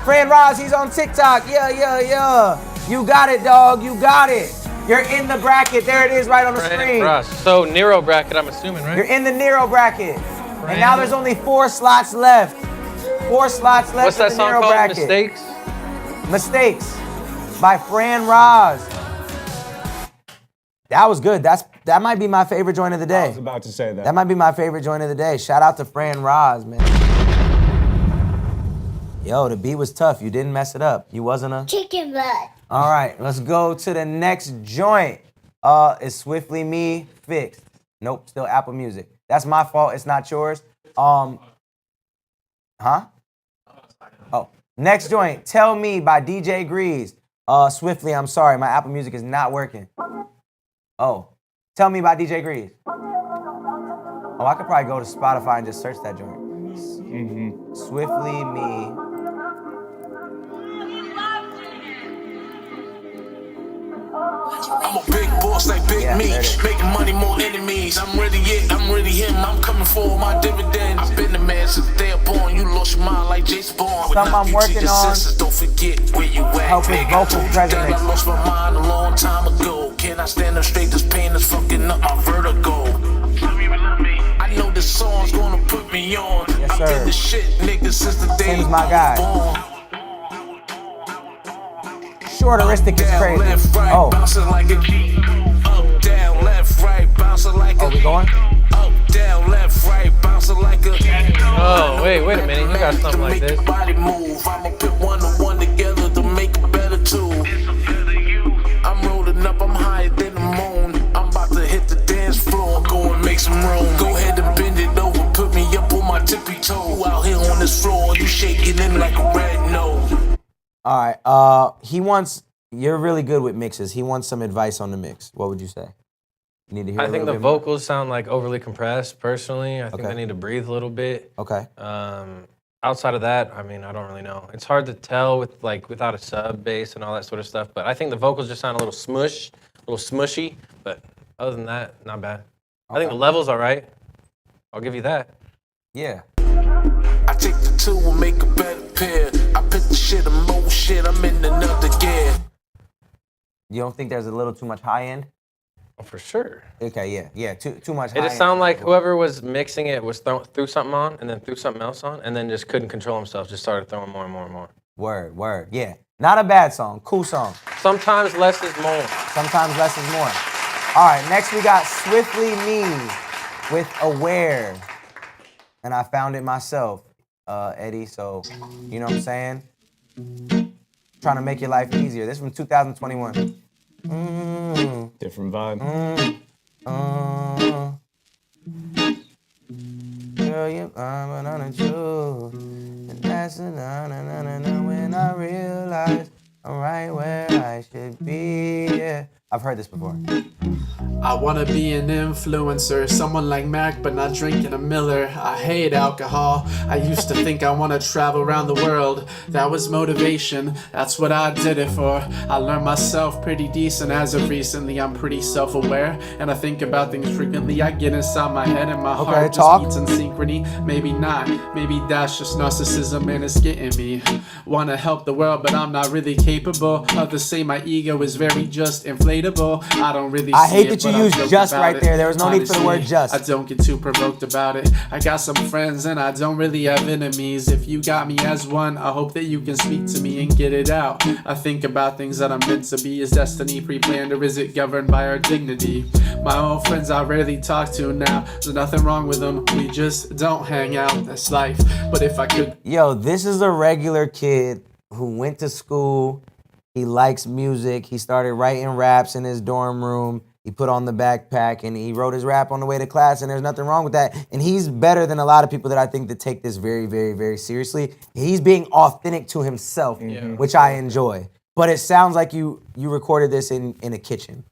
Fran Roz, he's on TikTok. Yeah. You got it, dog. You got it. You're in the bracket. There it is right on the screen. Ross. So Nero bracket, I'm assuming, right? You're in the Nero bracket. And now there's only 4 slots left. 4 slots left. What's that in the song Nero called? bracket. Mistakes? Mistakes by Fran Roz. That was good. That might be my favorite joint of the day. I was about to say that. That might be my favorite joint of the day. Shout out to Fran Roz, man. Yo, the beat was tough. You didn't mess it up. You wasn't a Chicken butt. All right, let's go to the next joint. Is Swiftly Me fixed? Nope, still Apple Music. That's my fault. It's not yours. Huh? Oh, next joint. Tell Me by DJ Grease. Swiftly, I'm sorry, my Apple Music is not working. Oh, Tell Me by DJ Grease. Oh, I could probably go to Spotify and just search that joint. Swiftly Me. I'm a big boss like Big Me, making money more enemies. I'm really it, I'm really him. I'm coming for all my dividends. I've been the man since the day I'm born. You lost your mind like Jason Bourne. Something I'm working on. Don't forget where you at. Help with vocal presence. I lost my mind a long time ago. Can I stand up straight? This pain is fucking up my vertigo. I know this song's gonna put me on. Yes, sir. I've been the shit, nigga, since the day Tim's my guy. born. Shorteristic is crazy. Left, right, Oh. bouncing like a up, down, left, right, bouncing like a we going? Up, down, left, right, bouncing like a Oh, wait a minute. You got something like this. body move. I'ma put one to one together to make a better two. I'm rolling up, I'm higher than the moon. I'm about to hit the dance floor, go and make some room. Go ahead and bend it over, put me up on my tippy toe. Out here on this floor, you shaking in like a red nose. All right. He wants. You're really good with mixes. He wants some advice on the mix. What would you say? You need to hear. I a think little the bit more? vocals sound like overly compressed. Personally, I think Okay. they need to breathe a little bit. Okay. Outside of that, I mean, I don't really know. It's hard to tell without a sub bass and all that sort of stuff. But I think the vocals just sound a little smushy. But other than that, not bad. I think the level's all right. I'll give you that. Yeah. I take the two and make a better pair. I put the shit and more shit, I'm in another gear. You don't think there's a little too much high end? Oh, for sure. Okay, yeah. Too much high It end. just sounded like whoever was mixing it was threw something on and then threw something else on and then just couldn't control himself, just started throwing more and more and more. Word. Yeah. Not a bad song. Cool song. Sometimes less is more. Sometimes less is more. All right, next we got Swiftly Me with Aware. And I found it myself, Eddie, so you know what I'm saying? Trying to make your life easier. This is from 2021. Different vibe. Girl, you I'm on a truth. And that's when I realize I'm right where I should be. Yeah. I've heard this before. I wanna be an influencer, someone like Mac, but not drinking a Miller. I hate alcohol. I used to think I wanna travel around the world. That was motivation. That's what I did it for. I learned myself pretty decent as of recently. I'm pretty self-aware, and I think about things frequently. I get inside my head, and my heart just beats in synchrony. Maybe not. Maybe that's just narcissism, and it's getting me. Wanna help the world, but I'm not really capable of the same. My ego is very just inflatable. I don't really. I hate see it, that you but I'm used joking just about right it. there. There was no need for the word just. I don't get too provoked about it. I got some friends and I don't really have enemies. If you got me as one, I hope that you can speak to me and get it out. I think about things that I'm meant to be. Is destiny pre-planned or is it governed by our dignity? My old friends I rarely talk to now. There's nothing wrong with them. We just don't hang out. That's life. But if I could... Yo, this is a regular kid who went to school. He likes music. He started writing raps in his dorm room. He put on the backpack and he wrote his rap on the way to class, and there's nothing wrong with that. And he's better than a lot of people that I think that take this very, very, very seriously. He's being authentic to himself, which I enjoy. But it sounds like you recorded this in a kitchen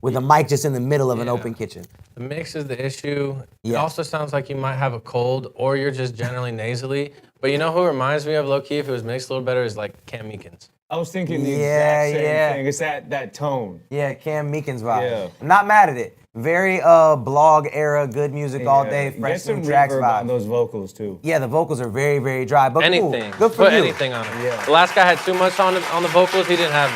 with a mic just in the middle of an open kitchen. The mix is the issue. It also sounds like you might have a cold or you're just generally nasally. But you know who reminds me of low-key, if it was mixed a little better, is like Cam Meekins. I was thinking the exact same thing. It's that tone. Yeah, Cam Meekins vibe. Yeah. I'm not mad at it. Very blog era, good music all day, fresh Get some new tracks reverb vibe. on those vocals too. Yeah, the vocals are very, very dry, but Anything. cool. Good for Put you. anything on it. Yeah. The last guy had too much on the vocals. He didn't have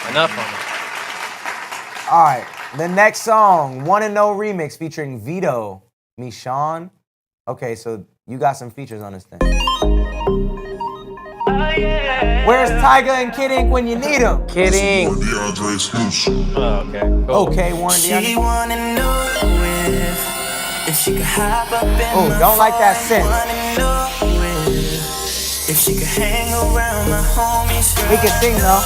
enough on it. All right, the next song, Wanna Know remix featuring Vito, Michon. Okay, so you got some features on this thing. Where's Tyga and Kid Ink when you need them? Kid Ink. Oh, okay. Cool. Okay, Warren DeAndre. She wanna know if she could hop up in Oh, don't like that synth. If she could hang around my homies. He can sing though.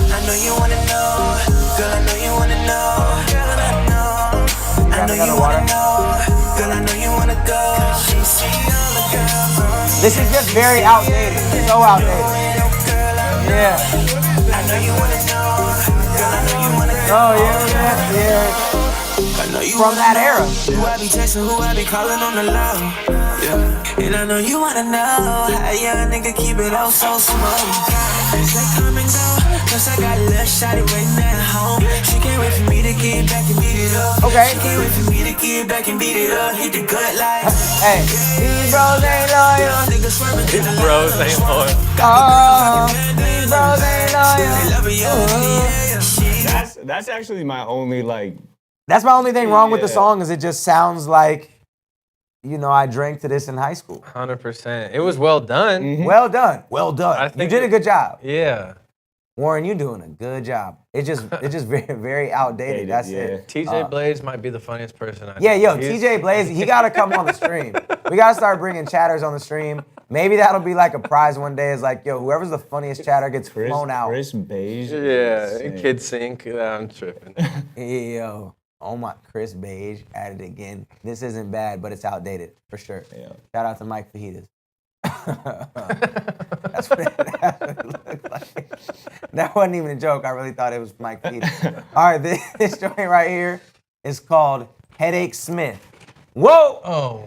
I know you wanna know, girl. I know you wanna know, girl. I know. I know you wanna know, girl. I know you wanna go. She see all the girls. This is just very outdated. So outdated. Yeah. I know you wanna know, girl. I know you wanna know. Oh yeah. I know you From that era. Who I be texting, who I be calling on the low. Yeah. And I know you wanna know how young nigga keep it all so smooth. Say come and go, cause I got a little shawty waiting at home. She can't wait for me to get back and beat it up. Okay. She can't wait for me to get back and beat it up. Hit the good life. Hey, these bros ain't loyal. Niggas swerving to the left. Bros ain't loyal. Oh, these bros ain't loyal. That's actually my only like. That's my only thing wrong with the song is it just sounds like, you know, I drank to this in high school. 100%. It was well done. Mm-hmm. Well done. Well done. I think you did a good job. Yeah. Warren, you doing a good job. It's just very, very outdated. That's it. TJ Blaze might be the funniest person I know. Yeah, yo, TJ Blaze, he got to come on the stream. We got to start bringing chatters on the stream. Maybe that'll be like a prize one day. Is like, yo, whoever's the funniest chatter gets flown out. Chris Beige. Yeah, Kid Sync. I'm tripping. Yo, oh my, Chris Beige at it again. This isn't bad, but it's outdated for sure. Yeah. Shout out to Mike Fajitas. That's what it looked like. That wasn't even a joke. I really thought it was Mike Fajitas. All right, this joint right here is called Headache Smith. Whoa! Oh.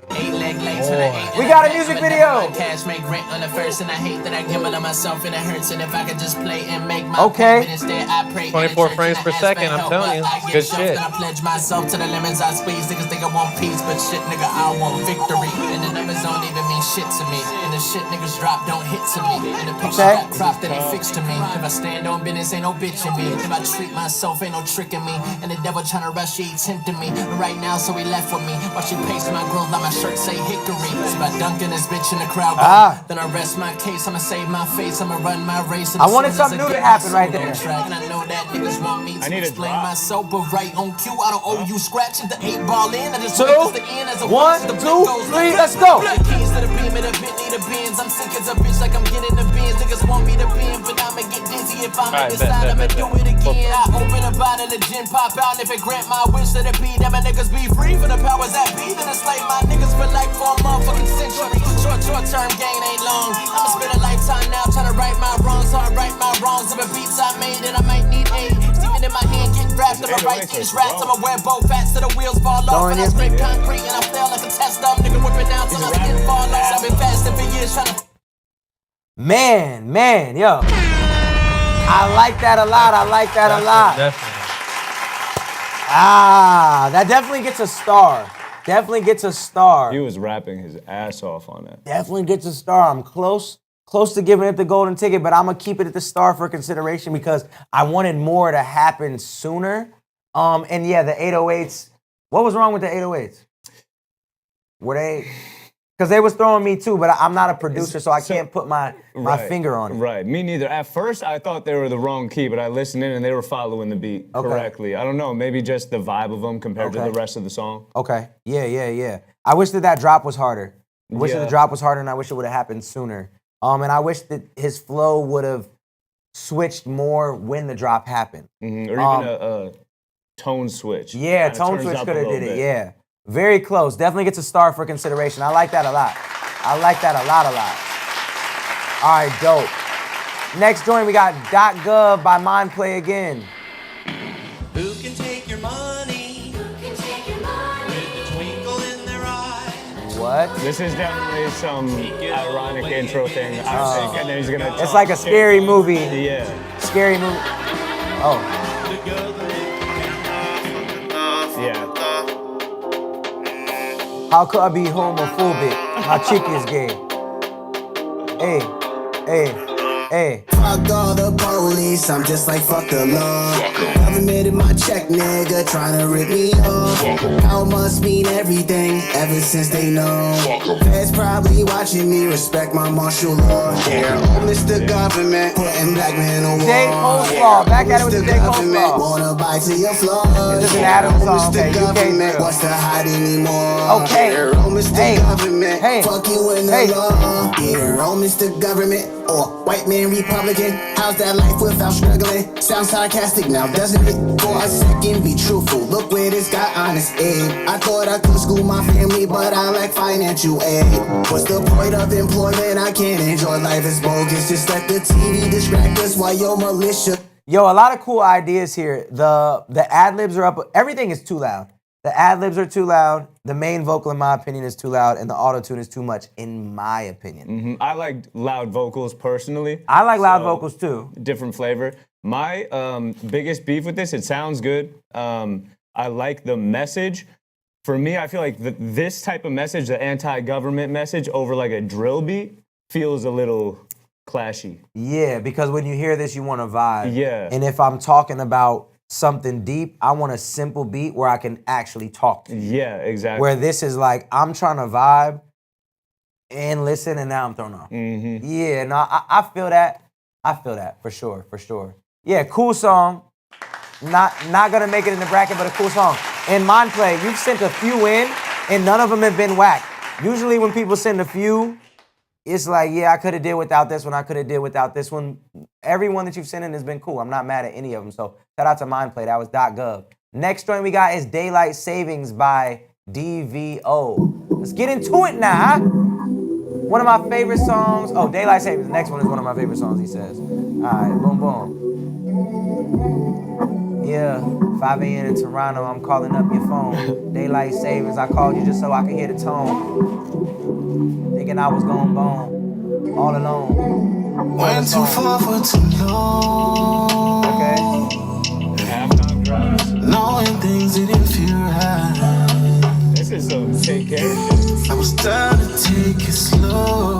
We got a music video. Cash make rent on the first, and I hate that I gamble on myself and it hurts. And if I could just play and make my okay. Instead, I pray 24 frames per second. I'm telling you, good shit. I pledge myself to the limits I squeeze. Niggas think I want peace, but shit, nigga, I want victory. And the numbers don't even mean shit to me. And the shit niggas drop don't hit to me. And the picture got cropped that ain't fixed to me. If I stand on business, ain't no bitch in me. If I treat myself, ain't no tricking me. And the devil tryna rush, she tempting me. Right now, so he left with me. While she paced my grill, like my shirt say hickory. It's by dunking this bitch in the crowd. Then I rest my case, I'ma save my face, I'ma run my race. I wanted something new to happen right there. And I know that niggas want me to explain myself, but right on cue, I don't owe you scratching the 8 ball in. I just wait till the end as a 1, 2, 3, let's go. The keys to the beam of the Bentley, the Benz. I'm sick as a bitch like I'm getting the Benz. Niggas want me to bend, but I'ma get dizzy if I'm in the side, I'ma do it again. I open a bottle of gin, pop out, and if it grant my wish that it be, that my niggas be free for the powers that be. Then it's like my niggas for like for a motherfucking century. Short-term gain ain't long. I'ma spend a lifetime now trying to right my wrongs. So I right my wrongs of the beats I made, and I might need aid. Even in my hand get wrapped, I'ma write these raps. I'ma wear both hats till the wheels fall off. And I scrape concrete and I fell like a test dumb nigga whipping out till my skin fall off. I've been fasting for years trying to. Man, yo. I like that a lot. I like that a lot. Definitely. That definitely gets a star. Definitely gets a star. He was rapping his ass off on that. Definitely gets a star. I'm close to giving it the golden ticket, but I'm gonna keep it at the star for consideration because I wanted more to happen sooner. And yeah, the 808s. What was wrong with the 808s? Were they? Because they was throwing me too, but I'm not a producer, so I can't put my finger on it. Right, me neither. At first, I thought they were the wrong key, but I listened in and they were following the beat correctly. I don't know, maybe just the vibe of them compared to the rest of the song. Okay, yeah. I wish that drop was harder. I wish that the drop was harder, and I wish it would have happened sooner. And I wish that his flow would have switched more when the drop happened. Or even a tone switch. Yeah, tone switch could have did it, yeah. Very close. Definitely gets a star for consideration. I like that a lot. All right, dope. Next joint, we got .gov by Mind Play Again. Who can take your money? Who can take your money? With a twinkle in their eye. What? This is definitely some ironic intro thing, I think, and then he's gonna. It's like a scary movie. Yeah. Scary movie. Oh. Yeah. How could I be homophobic? My chick is gay. Hey, hey, hey. Fuck all the police, I'm just like fuck the law. Government in my check, nigga, tryna rip me off. Power must mean everything, ever since they know. Feds probably watching me, respect my martial law. Yeah, oh Mr. Government, putting black men on war. Jake Coleslaw, back at it with the Jake Coleslaw. Wanna bite to your flaws. This is an Adam song, okay, Mr. UK Government, drill. what's to hide anymore? Okay. Yeah, oh Mr. Government, fuck you in the law. Yeah, oh Mr. Government, or white man Republican. How's that life without struggling? Sounds sarcastic now, doesn't it? For a second, be truthful. Look where this got honest aid. I thought I could school my family, but I lack financial aid. What's the point of employment? I can't enjoy life, it's bogus. Just let the TV distract us while your militia. Yo, a lot of cool ideas here. The ad-libs are up. Everything is too loud. The ad-libs are too loud. The main vocal, in my opinion, is too loud. And the auto-tune is too much, in my opinion. I like loud vocals personally. I like loud vocals too. Different flavor. My biggest beef with this, it sounds good. I like the message. For me, I feel like this type of message, the anti-government message over like a drill beat, feels a little clashy. Yeah, because when you hear this, you want to vibe. Yeah. And if I'm talking about something deep, I want a simple beat where I can actually talk to you. Yeah, exactly. Where this is like, I'm trying to vibe and listen, and now I'm thrown off. Yeah, no, I feel that. I feel that, for sure, for sure. Yeah, cool song. Not gonna make it in the bracket, but a cool song. In Mind Play, you've sent a few in, and none of them have been whack. Usually when people send a few, it's like, yeah, I could have did without this one, I could have did without this one. Every one that you've sent in has been cool. I'm not mad at any of them, so shout out to Mind Play. That was .gov. Next joint we got is Daylight Savings by DVO. Let's get into it now. One of my favorite songs. Oh, Daylight Savings. The next one is one of my favorite songs, he says. All right, boom, boom. Yeah, 5 a.m. in Toronto, I'm calling up your phone. Daylight Savings, I called you just so I could hear the tone. Thinking I was going bone, all alone. Went too far for too long. Okay. Halftime drops. Knowing things didn't feel right. This is some take care of shit. I was trying to take it slow.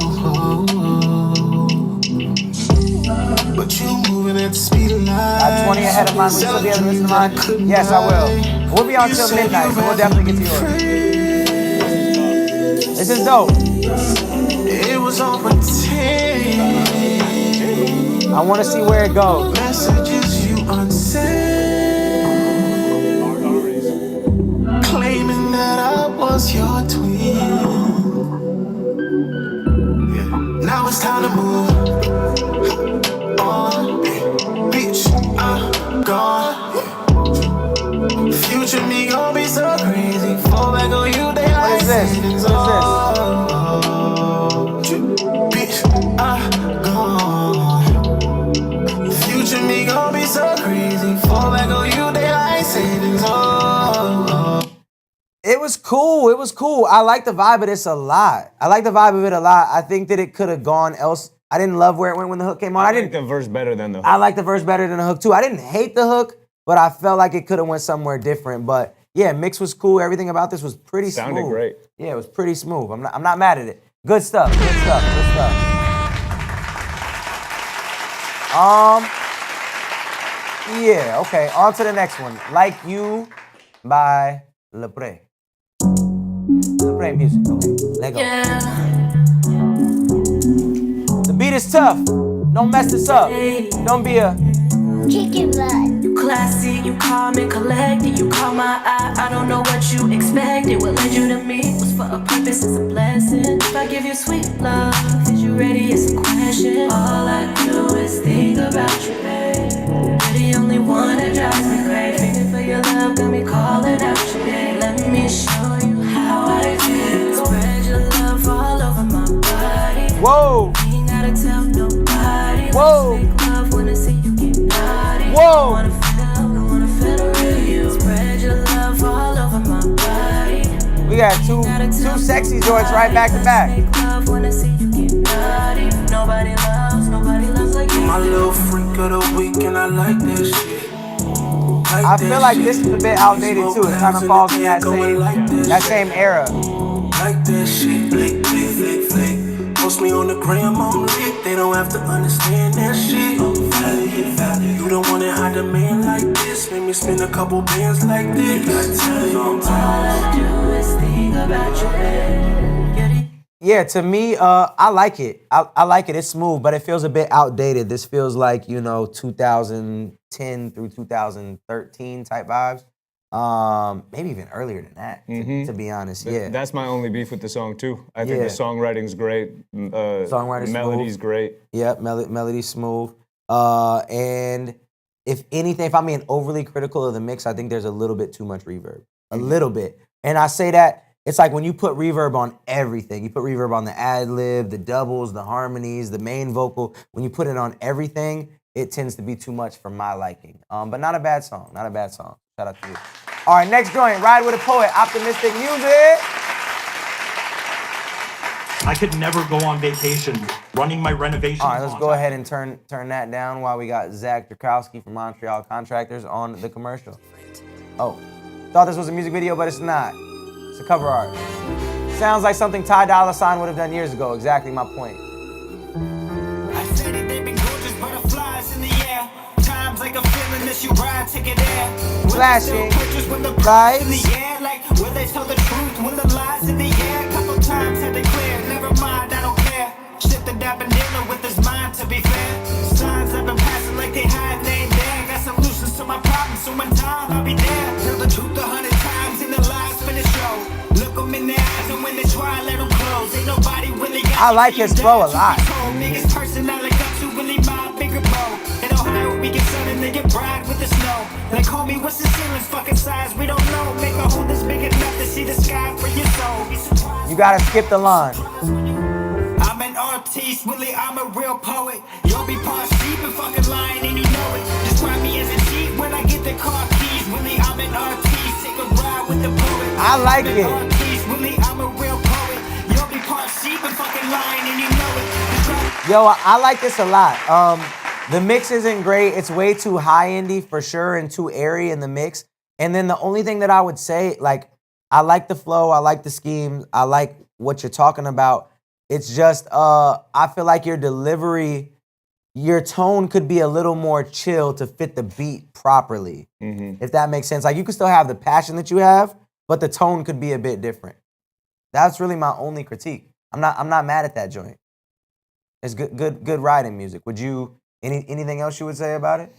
But you moving at the speed of light. Got 20 ahead of mine. Will you still be able to listen to mine? Yes, I will. We'll be on till midnight, so we'll definitely get to yours. This is dope. It was on pretend. I want to see where it goes. Messages you unsent. Claiming that I was your twin. Now it's time to move on. Bitch, I'm gone. Future me gon' be so crazy. Fall back on you, they What is this? What is this? Bitch, I'm gone. Future me gon' be so crazy. Fall back on you, they like savings. It was cool. It was cool. I like the vibe of this a lot. I like the vibe of it a lot. I think that it could have gone else. I didn't love where it went when the hook came on. I like the verse better than the hook. I like the verse better than the hook too. I didn't hate the hook, but I felt like it could have went somewhere different. But yeah, mix was cool. Everything about this was pretty smooth. Sounded great. Yeah, it was pretty smooth. I'm not mad at it. Good stuff. Good stuff. Good stuff. Yeah, okay. On to the next one. Like You by Lepre. Lepre music. Okay, let go. Yeah. The beat is tough. Don't mess this up. Don't be a chicken butt. You classy, you calm and collected. You caught my eye, I don't know what you expected. What led you to me was for a purpose, it's a blessing. If I give you sweet love, is you ready? It's a question. All I do is think about you, babe. You're the only one that drives me crazy. Thinking for your love, got me calling out your name. Let me show you how I feel. Spread your love all over my body. Whoa. Ain't gotta tell nobody. Whoa. Let's make love when I see you get naughty. Whoa. I wanna feel the real you. Spread your love all over my body. We We got two sexy joints right back to back. My little freak of the week, and I like this shit. I feel like this is a bit outdated too. It kind of falls in that same era. Like this shit, flick, flick, flick, flick. Post me on the gram, I'm lit. They don't have to understand that shit. You don't want it high demand like this. Make me spend a couple bands like this. All I do is think about your bed. Yeah, to me, I like it. I like it. It's smooth, but it feels a bit outdated. This feels like, you know, 2010 through 2013 type vibes. Maybe even earlier than that, to be honest. Yeah. That's my only beef with the song too. I think the songwriting's great. Melody's smooth. great. Yep, melody's smooth. And if anything, if I'm being overly critical of the mix, I think there's a little bit too much reverb. A little bit. And I say that, it's like when you put reverb on everything. You put reverb on the ad-lib, the doubles, the harmonies, the main vocal. When you put it on everything, it tends to be too much for my liking. But not a bad song, not a bad song. Shout out to you. All right, next joint, Ride with a Poet, Optimistic Music. I could never go on vacation running my renovations. All right, let's go ahead and turn that down while we got Zach Drakowski from Montreal Contractors on the commercial. Oh, thought this was a music video, but it's not. It's a cover art. Sounds like something Ty Dolla $ign would have done years ago. Exactly my point. I said it, they've been gorgeous butterflies in the air. Times like a feeling that you ride, take it there. Flashing when the lights in the air, like will they tell the truth when the lies in the air? Couple times had declared, never mind, I don't care. Shit the dapping dealer with his mind, to be fair. Signs I've been passing like they hide, they ain't there. Got solutions to my problems, so in time I'll be there. Tell the truth 100 times in the lies finish show. Look them in the eyes and when they try, let them close. Ain't nobody really got I like his flow a lot. Biggest person I look up to, really my bigger bow. In Ohio, we get sun and they get bride with the snow. They call me, what's the ceiling's fucking size? We don't know. Make a hole that's big enough to see the sky for your soul. You gotta skip the line. I'm an artiste, Willie, I'm a real poet. You'll be part sheep and fucking lying and you know it. Describe me as a cheat when I get the car keys. Willie, I'm an artiste, take a ride with the poet. I like it. Artiste, Willie, I'm a real poet. You'll be part sheep and fucking lying and you know it. Yo, I like this a lot. The mix isn't great. It's way too high indie for sure and too airy in the mix. And then the only thing that I would say, like, I like the flow, I like the scheme, I like what you're talking about. It's just, I feel like your delivery, your tone could be a little more chill to fit the beat properly, if that makes sense. Like, you can still have the passion that you have, but the tone could be a bit different. That's really my only critique. I'm not mad at that joint. It's good riding music. Would you, anything else you would say about it?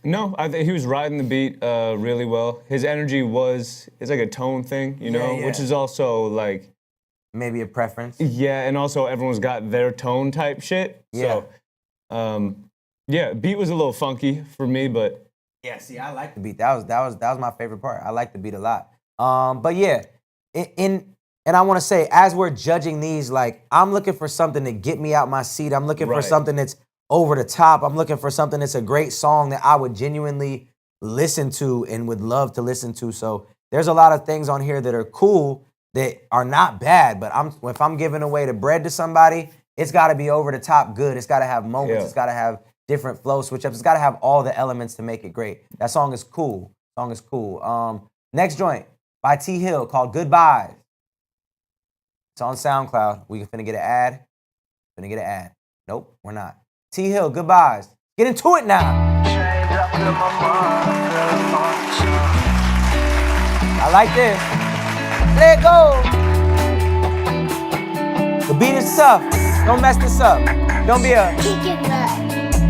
No, I think he was riding the beat really well. His energy it's like a tone thing, you know, which is also like... Maybe a preference. Yeah, and also everyone's got their tone type shit. Yeah. So, yeah, beat was a little funky for me, but... Yeah, see, I like the beat. That was my favorite part. I like the beat a lot. But yeah, and I want to say, as we're judging these, like, I'm looking for something to get me out my seat. I'm looking for something that's over the top. I'm looking for something that's a great song that I would genuinely listen to and would love to listen to. So there's a lot of things on here that are cool that are not bad, but if I'm giving away the bread to somebody, it's got to be over the top good. It's got to have moments. It's got to have different flow switch ups. It's got to have all the elements to make it great. That song is cool. Next joint by T Hill called Goodbyes. It's on SoundCloud. We finna get an ad. Nope, we're not. T Hill, Goodbyes. Get into it now. I like this. Let go. The beat is tough. Don't mess this up. Don't be a...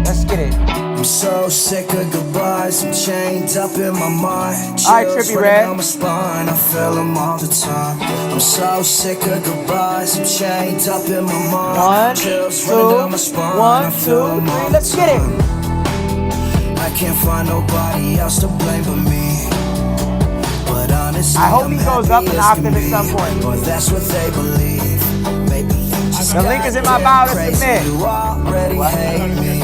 Let's get it. I'm so sick of goodbyes. I'm chained up in my mind. All right, Trippy Red. Down my spine. I feel them all the time. I'm so sick of goodbyes. I'm chained up in my mind. Chills running down my spine. I feel them all Let's the get it. time. I can't find nobody else to blame but me. But honestly, I hope he goes up an octave at some point. Or that's what they believe. Maybe the link is in my bio to submit. You already hate me.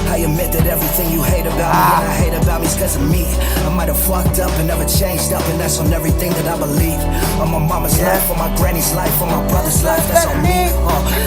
I I admit that everything you hate about me and I hate about me is cause of me. I might have fucked up and never changed up, and that's on everything that I believe. On my mama's life, on my granny's life, on my brother's life, that's on me.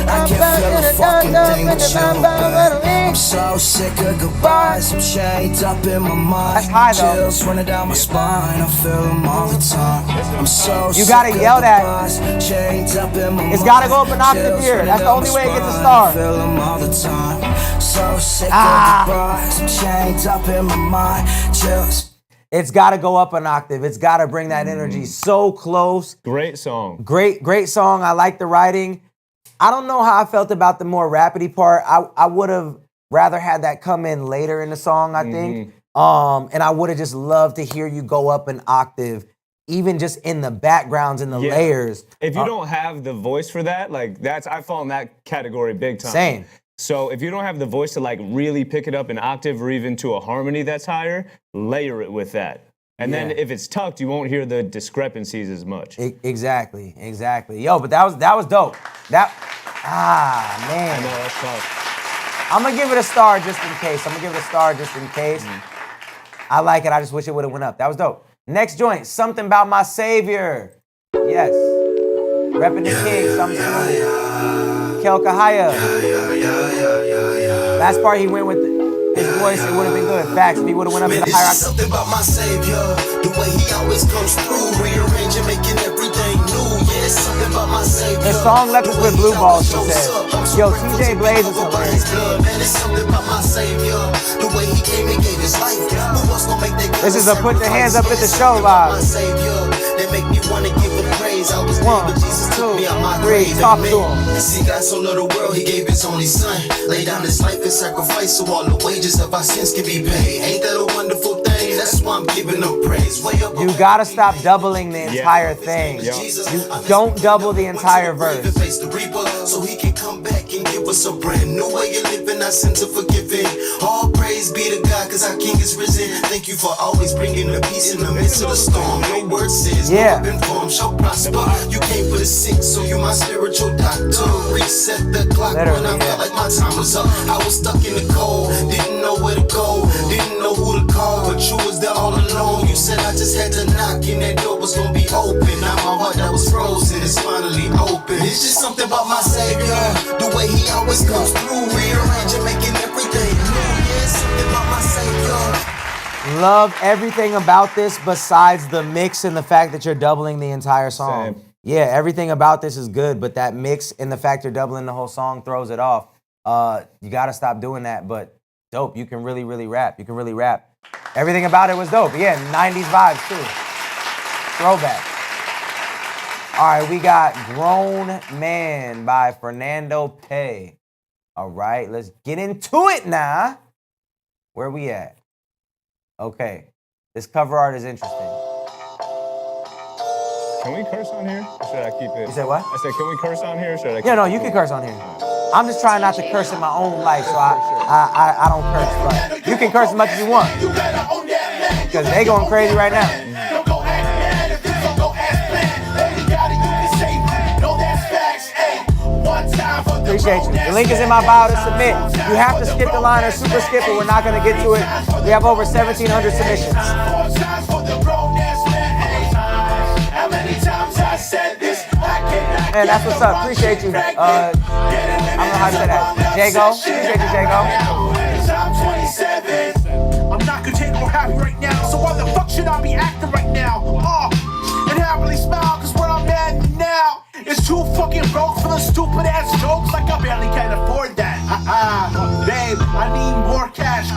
I can't feel a fucking thing with you, but I'm so sick of goodbyes. I'm chained up in my mind. Chills running down my spine. I feel them all the time. I'm so You gotta sick yell of that. goodbyes. Chained up in my mind. It's gotta go up an octave here. That's the only way it gets a star. I feel them all the time. So sick of goodbyes. I'm chained up in my mind. Chills. It's got to go up an octave. It's got to bring that energy so close. Great song. Great song. I like the writing. I don't know how I felt about the more rapidy part. I would have rather had that come in later in the song, I think. And I would have just loved to hear you go up an octave, even just in the backgrounds and the layers. If you don't have the voice for that, like I fall in that category big time. Same. So if you don't have the voice to like really pick it up an octave or even to a harmony that's higher, layer it with that. And then if it's tucked, you won't hear the discrepancies as much. Exactly. Yo, but that was dope. Man. I know, that's tough. I'm gonna give it a star just in case. I like it. I just wish it would have went up. That was dope. Next joint, Something About My Savior. Yes. Reppin' the King, something smooth. Kel Kahaya. Last part he went with his voice, it would have been good. Facts, if he would have went up to the higher octave. Something about my savior, the way he always comes through, rearranging, making everything new. Yeah, something about my savior. His song left us with blue balls, he said. Yo, TJ Blaze is hilarious. Man, it's something about my savior, the way he came and gave his life. Who else gonna make that? This is a put your hands up at the show live. They make me wanna give him praise. I was dead, but Jesus took me out my grave. Talk to him. See, God so loved the world, he gave his only son. Lay down his life and sacrifice so all the wages of our sins can be paid. Ain't that a wonderful thing? That's why I'm giving him praise. Way up. You gotta stop doubling the entire thing. You don't double the entire verse. So he can come back and give us a brand new way of living. Our sins are forgiven. All praise be to God, cause our King is risen. Thank you for always bringing the peace in the midst of the storm. Your word says, no weapon formed shall prosper. You came for the sick, so you my spiritual doctor. Reset the clock when I felt like my time was up. I was stuck in the cold, didn't know where to go, didn't know who to call, but you was there all alone. You said I just had to knock and that door was gonna be open. Now my heart that was frozen is finally open. It's just something about my savior, the way he always comes through, rearranging, making everything new. Yeah, something about my savior. Love everything about this besides the mix and the fact that you're doubling the entire song. Same. Yeah, everything about this is good, but that mix and the fact you're doubling the whole song throws it off. You gotta stop doing that, but dope. You can really rap. Everything about it was dope. Yeah, 90s vibes too. Throwback. All right, we got Grown Man by Fernando Pay. All right, let's get into it now. Where we at? Okay, this cover art is interesting. Can we curse on here? Or should I keep it? You said what? I said, can we curse on here? Or should I keep Yeah, no, it? you can curse on here. I'm just trying not to curse in my own life, so I don't curse. But you can curse as much as you want, because they going crazy right now. Appreciate you. The link is in my bio to submit. You have to skip the line or super skip it. We're not going to get to it. We have over 1,700 submissions. Man, that's what's up. Appreciate you. I don't know how to say that. Jago. Appreciate you, Jago. I'm not content or happy right now, so why the fuck should I be acting right now? And happily smile, cause where I'm at now is too fucking broke for the stupid ass jokes, like I barely can afford that. Babe, I need more cash.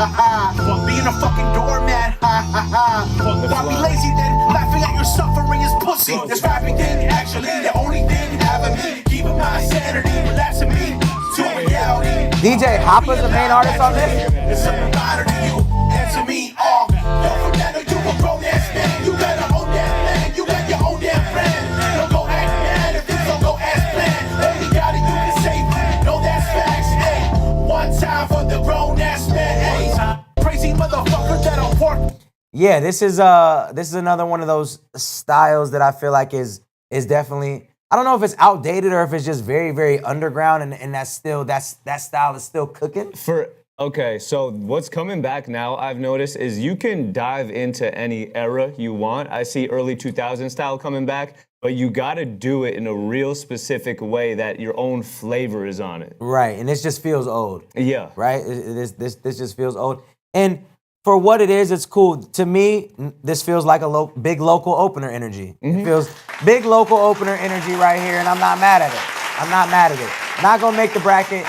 Being a fucking doormat. Why be lazy then? Laughing at your suffering is pussy. This rapping thing actually the only thing having me keeping my sanity, relaxing me to reality. DJ Hoppa's the main artist on this? It's something matter to you and to me. Don't forget that you a grown ass man. You better own that man. You got your own damn brand. Don't go act mad if this don't go as planned. Only got it, you can save it. No, that's facts. Hey, one time for the grown ass man. Hey, crazy motherfucker that'll work. Yeah, this is another one of those styles that I feel like is definitely, I don't know if it's outdated or if it's just very underground, and that's still that style is still cooking. For Okay, so what's coming back now, I've noticed, is you can dive into any era you want. I see early 2000 style coming back, but you gotta do it in a real specific way that your own flavor is on it. Right, and this just feels old. Yeah. Right? This just feels old. And for what it is, it's cool. To me, this feels like a big local opener energy. It feels big local opener energy right here, and I'm not mad at it. I'm not mad at it. Not gonna make the bracket.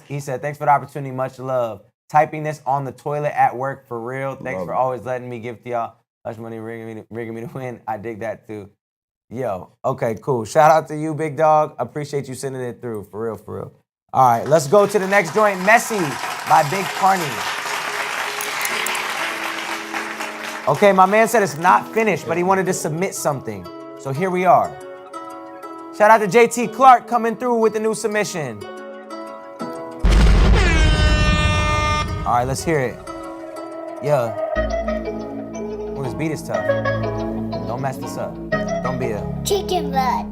He said, thanks for the opportunity, much love. Typing this on the toilet at work for real. Thanks for always letting me give to y'all. Hush money, rigging me to win. I dig that too. Yo, okay, cool. Shout out to you, big dog. Appreciate you sending it through, for real, for real. All right, let's go to the next joint, Messy by Big Carney. Okay, my man said it's not finished, but he wanted to submit something. So here we are. Shout out to JT Clark coming through with the new submission. All right, let's hear it. Yeah. Oh, this beat is tough. Don't mess this up. Don't be a chicken butt.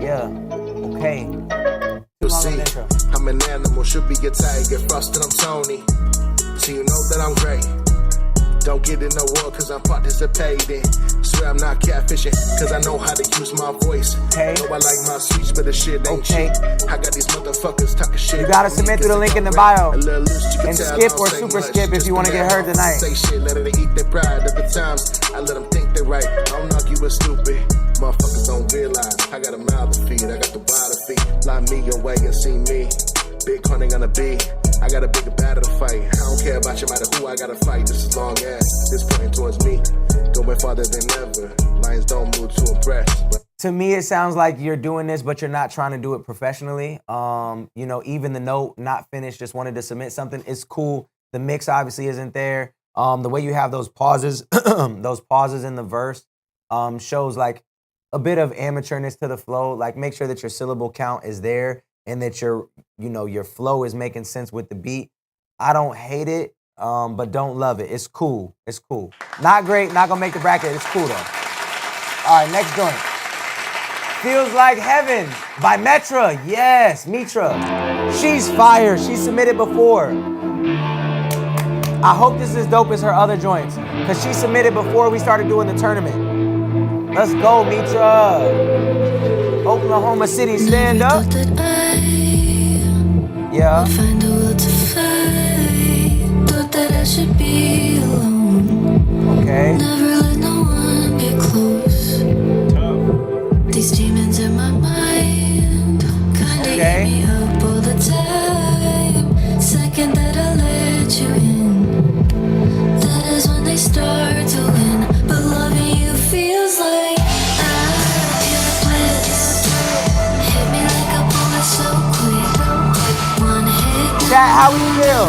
Yeah. Okay. You'll see, I'm an animal, should be a tiger, frosted, I'm Tony. So you know that I'm great. Don't get in the world cause I'm participating. Swear I'm not catfishing cause I know how to use my voice. Okay. Know I like my speech but the shit ain't cheap. I got these motherfuckers talking shit. You gotta submit through the link in the bio. Loose, and skip or super skip if you wanna get heard tonight. Say shit, let it eat their pride. At the times, I let them think they're right. I don't knock you as stupid. Motherfuckers don't realize I got a mouth to feed, I got the wild to feed. Fly me away and see me. Big hunting gonna be. I got a bigger battle to fight. I don't care about you, matter who I gotta fight. Just as long as it's pointing towards me. Going farther than ever. Lions don't move to impress. To me, it sounds like you're doing this, but you're not trying to do it professionally. You know, even the note not finished, just wanted to submit something. It's cool. The mix obviously isn't there. The way you have those pauses, those pauses in the verse, shows like a bit of amateurness to the flow. Like make sure that your syllable count is there and that your flow is making sense with the beat. I don't hate it, but don't love it. It's cool. It's cool. Not great. Not gonna make the bracket. It's cool though. All right, next joint. Feels Like Heaven by Metra. Yes, Mitra. She's fire. She submitted before. I hope this is as dope as her other joints, because she submitted before we started doing the tournament. Let's go, Mitra. Oklahoma City, stand up. Yeah. Find a will to fight. Thought that I should be alone. Okay. Never let no one get close. These demons in my mind kinda eat me up all the time. Second that I let you in, that is when they start to win. But loving you feels like I hit bliss. Hit me like a bullet so quick. One hit. Chat, how we feel?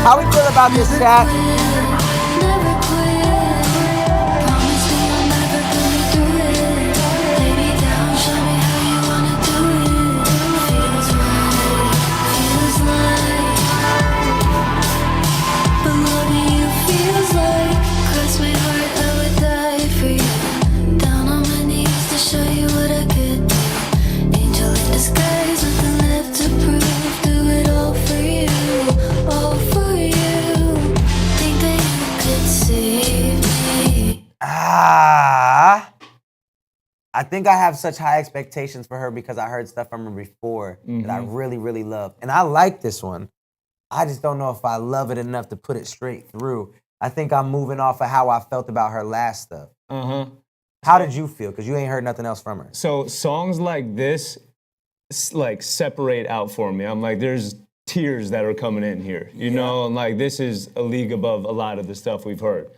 How we feel about this, chat? Never quit. Promise me you'll never put me through it. Lay me down, show me how you wanna do it. Feels right, feels like. But loving you feels like. Cross my heart, I would die for you. Down on my knees to show you what I could do. Angel in disguise, nothing left to prove. Do it all for you, all for you. Think that you could save me. I think I have such high expectations for her because I heard stuff from her before that I really, really love. And I like this one. I just don't know if I love it enough to put it straight through. I think I'm moving off of how I felt about her last stuff. How did you feel? Because you ain't heard nothing else from her. So songs like this, like separate out for me. I'm like, there's tears that are coming in here. You know, and like this is a league above a lot of the stuff we've heard.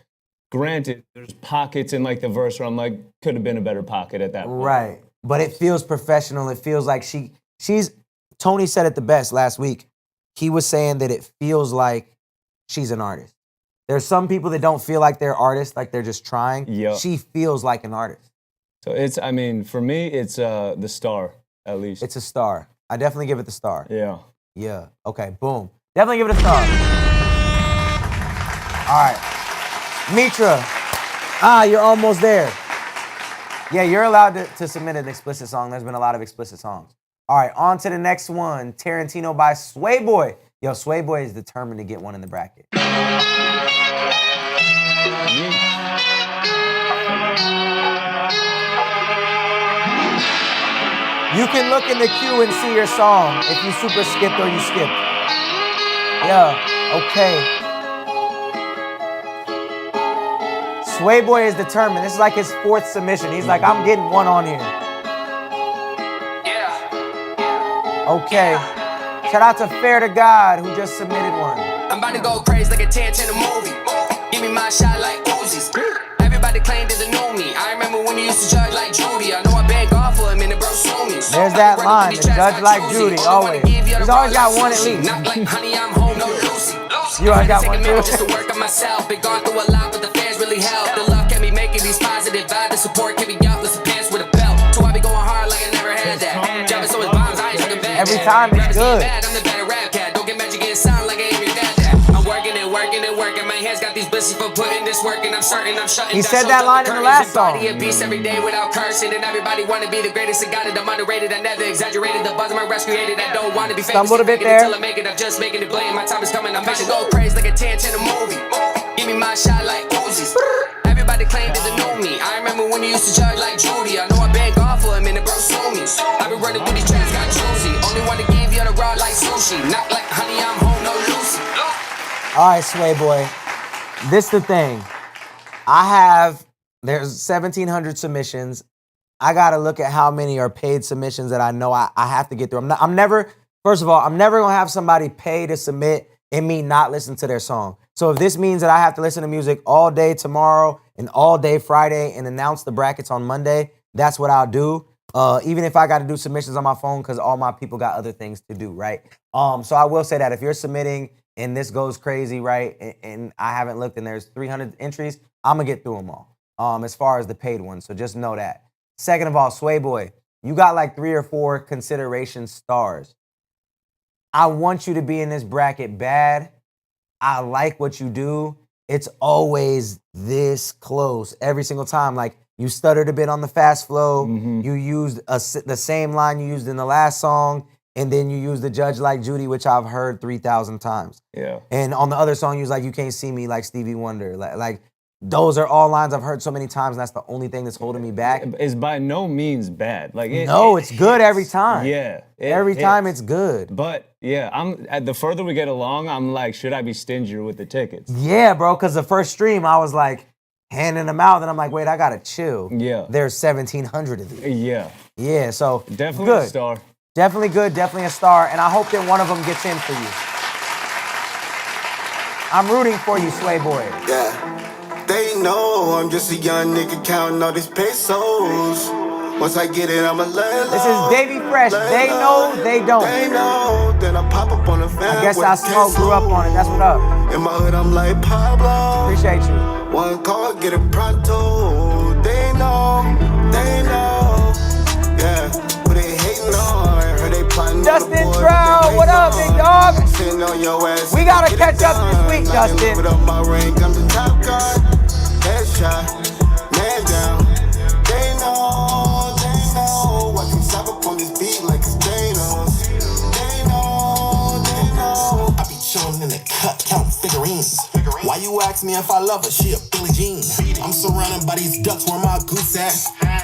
Granted, there's pockets in like the verse where I'm like, could have been a better pocket at that point. Right. But it feels professional. It feels like she's, Tony said it the best last week. He was saying that it feels like she's an artist. There's some people that don't feel like they're artists, like they're just trying. Yeah. She feels like an artist. So it's, I mean, for me, it's the star, at least. It's a star. I definitely give it the star. Yeah. Yeah. Okay, boom. Definitely give it a star. All right. Mitra. You're almost there. Yeah, you're allowed to submit an explicit song. There's been a lot of explicit songs. All right, on to the next one. Tarantino by Sway Boy. Yo, Sway Boy is determined to get one in the bracket. You can look in the queue and see your song if you super skipped or you skipped. Yeah, okay. Sway Boy is determined. This is like his 4th submission. He's like, I'm getting one on here. Okay. Shout out to Fair to God who just submitted one. I'm about to go crazy like a Tarantino movie. Give me my shot like Uzis. Everybody claimed that they knew me. I remember when you used to judge like Judy. I know I been gone for a minute, bro, sue me. There's that line, the judge like Judy, always. He's always got one at least. Not like honey, I'm home, no Lucy. You always got one too. Just to work on myself. Been gone through a lot, but the fans really help. The love kept me making these positive vibes. The support kept me up with some pants with a belt. So I be going hard like I never had that. Jumping so much bombs, I ain't taking back. Every time it's good. I'm the better rap cat. Don't get mad, you getting sound like I ain't your dad. I'm working and working and working. My hands got these blisters for putting this work, and I'm certain I'm shutting. He said that line in the last song. A piece every day without cursing, and everybody wanna be the greatest. I got it, I'm underrated. I never exaggerated. The buzz of my rest created. I don't wanna be famous. Stumbled a bit there. Until I make it, I'm just making it blame. My time is coming. I'm patient, go crazy like a Tarantino movie. Give me my shot like Uzis. Everybody claimed that they knew me. I remember when you used to judge like Judy. I know I been gone for a minute, bro, sue me. I been running through these tracks, got choosy. Only want to give you the raw like sushi. Not like honey, I'm home, no Lucy. All right, Sway Boy. This the thing. There's 1,700 submissions. I got to look at how many are paid submissions that I know I have to get through. First of all, I'm never going to have somebody pay to submit and me not listen to their song. So if this means that I have to listen to music all day tomorrow and all day Friday and announce the brackets on Monday, that's what I'll do. Even if I got to do submissions on my phone because all my people got other things to do, right? So I will say that if you're submitting and this goes crazy, right, and I haven't looked and there's 300 entries, I'm going to get through them all as far as the paid ones. So just know that. Second of all, Sway Boy, you got like 3 or 4 consideration stars. I want you to be in this bracket bad. I like what you do. It's always this close every single time. Like, you stuttered a bit on the fast flow. You used the same line you used in the last song. And then you used the judge like Judy, which I've heard 3,000 times. Yeah. And on the other song, you was like, you can't see me like Stevie Wonder. Like those are all lines I've heard so many times, and that's the only thing that's holding me back. It's by no means bad. Like it's good every time. Yeah. Every time it's good. But yeah, the further we get along, I'm like, should I be stingier with the tickets? Yeah, bro, because the first stream, I was like, handing them out, and I'm like, wait, I gotta chill. Yeah. There's 1,700 of these. Yeah. Yeah, so definitely good. A star. Definitely good, definitely a star, and I hope that one of them gets in for you. I'm rooting for you, Sway Boy. Yeah. They know I'm just a young nigga counting all these pesos. Once I get it, I'ma lay low. This is Davey Fresh. They know, they don't. They know, then I pop up on the fan. I guess I smoke, grew up on it. That's what up. In my hood, I'm like Pablo. Appreciate you. One call, get it pronto. They know, yeah. But they hating on. Heard they plotting. Justin Trout, what up, big dog? Sitting on your ass. We gotta catch up this week, Justin. Put up my ring, I'm the top guard. Headshot, man down. They know. I can stop up on this beat like it's Thanos. They know. I be chillin' in the cut, count figurines. Why you ask me if I love her? She a Billie Jean. I'm surrounded by these ducks, where my goose at?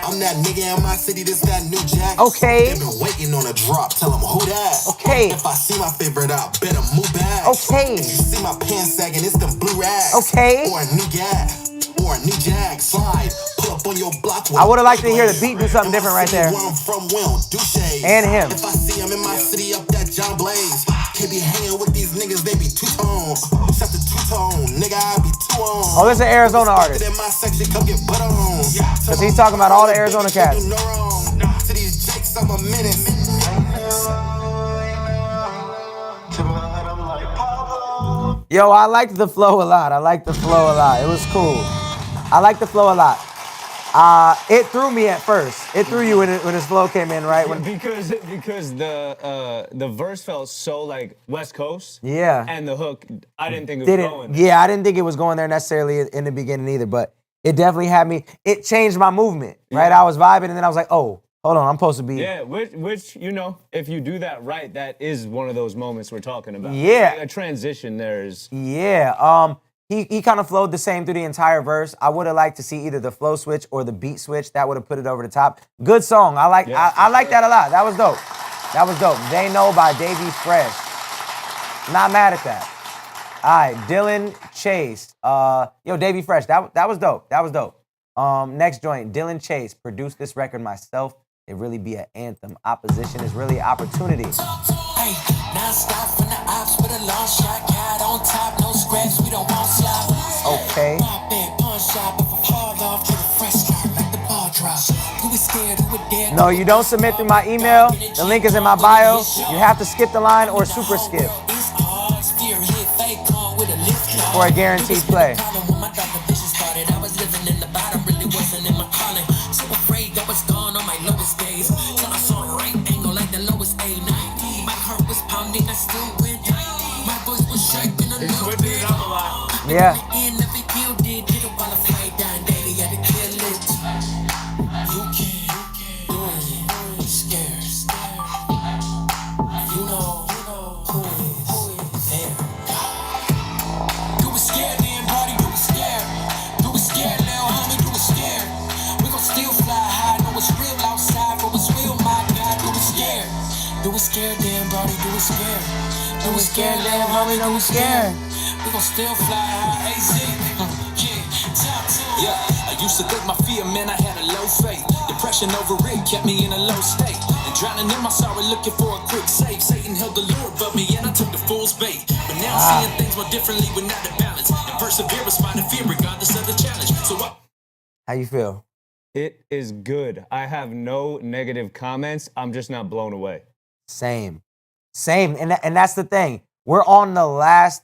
I'm that nigga in my city, this that new jack. Okay. They been waiting on a drop, tell them who that. Okay. If I see my favorite, I better move back. Okay. If you see my pants sagging, it's them blue rags. Okay. Or a new gas. Or a new jag, slide, pull up on your block. I would have liked to hear the beat do something different right there. Where I'm from, we don't do shade. And him. If I see him in my city, up that John Blaze. Can't be hanging with these niggas, they be two-tone. Shut the two-tone, nigga, I be two-on. Oh, this is an Arizona artist. In my section, come get butter on. Because he's talking about all the Arizona cats. To these jakes, I'm a menace. Yo, I liked the flow a lot. It was cool. I liked the flow a lot. It threw me at first. It threw you when his flow came in, right? Because the verse felt so like West Coast. Yeah. And the hook, I didn't think it was going there. Yeah, I didn't think it was going there necessarily in the beginning either, but it definitely had me. It changed my movement, right? I was vibing, and then I was like, oh, Hold on, I'm supposed to be. Yeah, which you know, if you do that right, that is one of those moments we're talking about. Yeah. Like a transition there is. Yeah. He kind of flowed the same through the entire verse. I would have liked to see either the flow switch or the beat switch. That would have put it over the top. Good song. I like that a lot. That was dope. That was dope. They Know by Davey Fresh. Not mad at that. All right, Dylan Chase. Yo, Davey Fresh. That was dope. That was dope. Next joint, Dylan Chase. Produced this record myself. It really be an anthem. Opposition is really opportunity. Hey, non-stop from the ops with a long shot. Cat on top, no scratch, we don't want slop. Okay. My bad punch shot, but from hard off to the fresh start, like the ball drop. Who is scared, who would dare? No, you don't submit through my email. The link is in my bio. You have to skip the line or super skip for a guaranteed play. Yeah. Do it scared, damn, Barbie, do it scared. Do it scared, damn, homie, do it scared. We gon' still fly high, AZ. Yeah, I used to think my fear meant I had a low faith. Depression over it kept me in a low state. And drowning in my sorrow, looking for a quick save. Satan held the lure above me and I took the fool's bait. But now I'm seeing things more differently when not the balance. And perseverance, fighting fear regardless of the challenge. So what? How you feel? It is good. I have no negative comments. I'm just not blown away. Same. And that's the thing. We're on the last,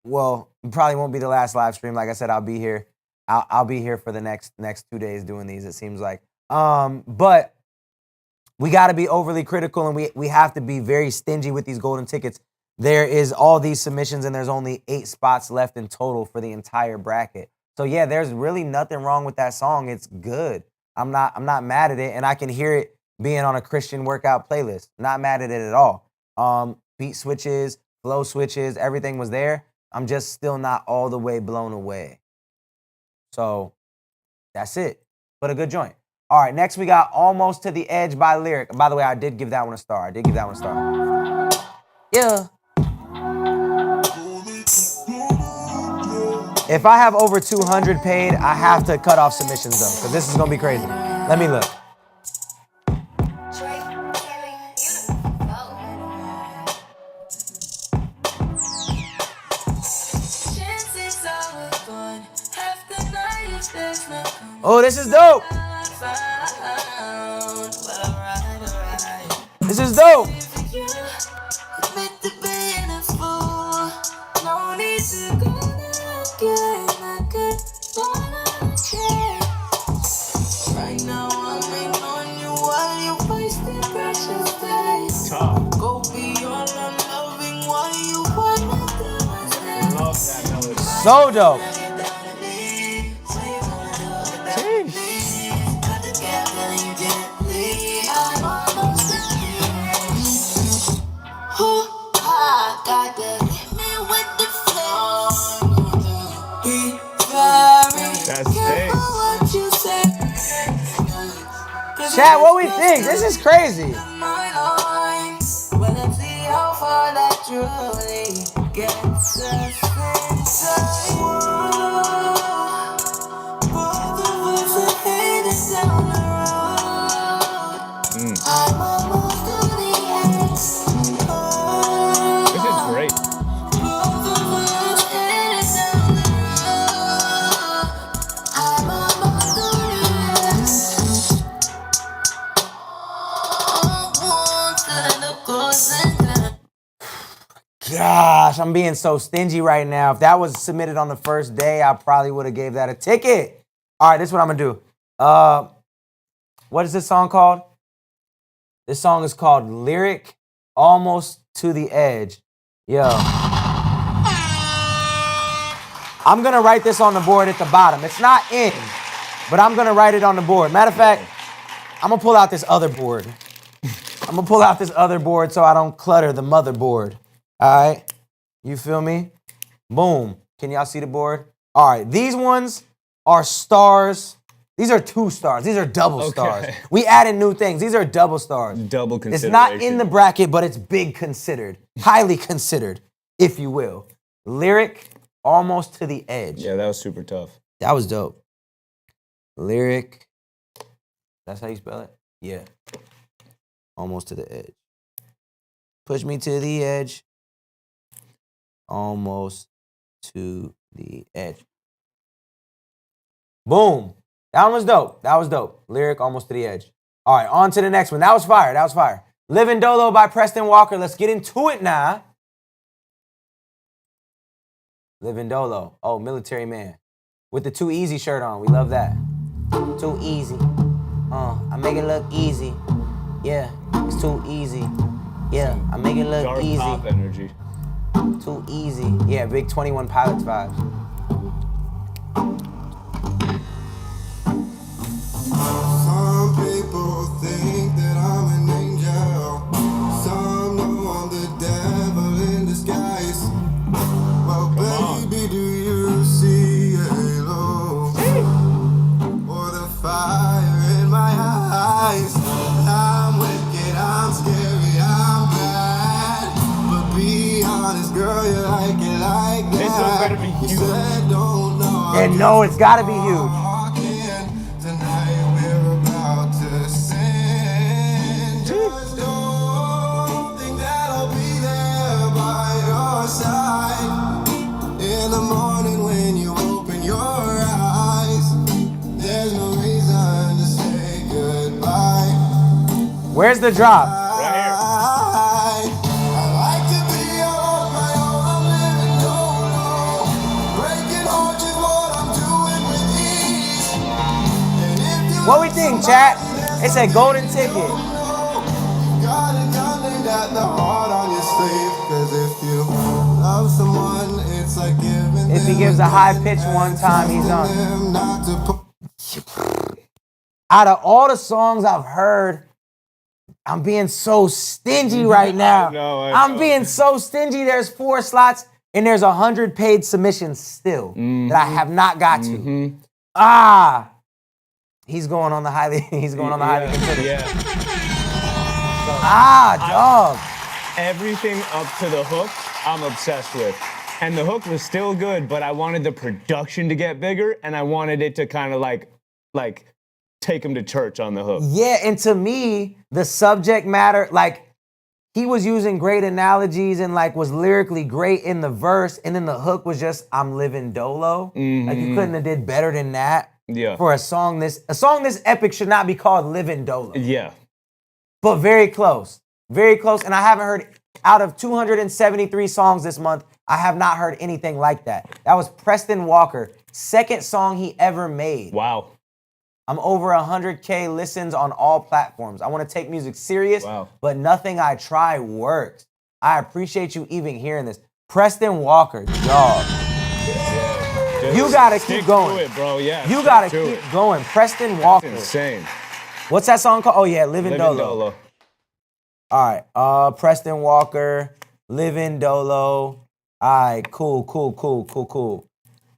well, it probably won't be the last live stream. Like I said, I'll be here. I'll be here for the next 2 days doing these, it seems like. But we got to be overly critical and we have to be very stingy with these golden tickets. There is all these submissions and there's only 8 spots left in total for the entire bracket. So yeah, there's really nothing wrong with that song. It's good. I'm not mad at it, and I can hear it being on a Christian workout playlist. Not mad at it at all. Beat switches, flow switches, everything was there. I'm just still not all the way blown away. So that's it. But a good joint. All right, next we got Almost to the Edge by Lyric. By the way, I did give that one a star. Yeah. If I have over 200 paid, I have to cut off submissions though, because this is gonna be crazy. Let me look. Oh, this is dope. This is dope. So dope. Chat, what we think? This is crazy. This is great. Gosh, I'm being so stingy right now. If that was submitted on the first day, I probably would have gave that a ticket. All right, this is what I'm gonna do. What is this song called? This song is called Lyric, Almost to the Edge. Yo. I'm gonna write this on the board at the bottom. It's not in, but I'm gonna write it on the board. Matter of fact, I'm gonna pull out this other board. I'm gonna pull out this other board so I don't clutter the motherboard. All right, you feel me? Boom. Can y'all see the board? All right, these ones are stars. These are 2 stars. These are double stars. We added new things. These are double stars. Double consideration. It's not in the bracket, but it's big considered. Highly considered, if you will. Lyric, almost to the edge. Yeah, that was super tough. That was dope. Lyric. That's how you spell it? Yeah. Almost to the edge. Push me to the edge. Almost to the edge. Boom. That one was dope. That was dope. Lyric, almost to the edge. All right, on to the next one. That was fire. That was fire. Livin' Doolo by Preston Walker. Let's get into it now. Livin' Doolo. Oh, military man. With the Too Easy shirt on. We love that. Too easy. I make it look easy. Yeah, it's too easy. Yeah, I make it look Dark easy. pop energy. Too easy. Yeah, big 21 Pilots vibes. Some people think that I'm an angel. Some know I'm the devil in disguise. Well, baby, do you see a halo? Or the fire in my eyes? I'm wicked, I'm scary, I'm bad. But be honest, girl, you like it like that. This one better be huge. You said don't know. And no, it's gotta be huge. Tonight we're about to sin. Just don't think that I'll be there by your side. In the morning when you open your eyes, there's no reason to say goodbye. Where's the drop? Right here. I like to be on my own, I'm living Doolo. Breaking hearts is what I'm doing with ease. And if you What we think, chat? It's a golden ticket. got a gun got the heart on your sleeve. Cause if you love someone, it's like giving If he them gives a high pitch one time, he's on. them not to put Out of all the songs I've heard, I'm being so stingy right now. I know. I'm being so stingy. There's 4 slots and there's 100 paid submissions still that I have not got to. Ah, he's going on the highly. He's going on the highly considered. Yeah. Dog. Everything up to the hook, I'm obsessed with. And the hook was still good, but I wanted the production to get bigger, and I wanted it to kind of like take him to church on the hook. Yeah, and to me, the subject matter, like, he was using great analogies and like was lyrically great in the verse, and then the hook was just I'm living Doolo. Like you couldn't have did better than that. Yeah. For a song this epic should not be called Living Doolo. Yeah. But very close. Very close. And I haven't heard out of 273 songs this month, I have not heard anything like that. That was Preston Walker, second song he ever made. Wow. I'm over 100K listens on all platforms. I want to take music serious, but nothing I try works. I appreciate you even hearing this. Preston Walker, dog. Yeah. You gotta Stick keep going. to it, bro. Yeah. You gotta keep going. Preston Walker. That's insane. What's that song called? Oh yeah, Living Doolo. All right. Preston Walker, Living Doolo. All right, cool.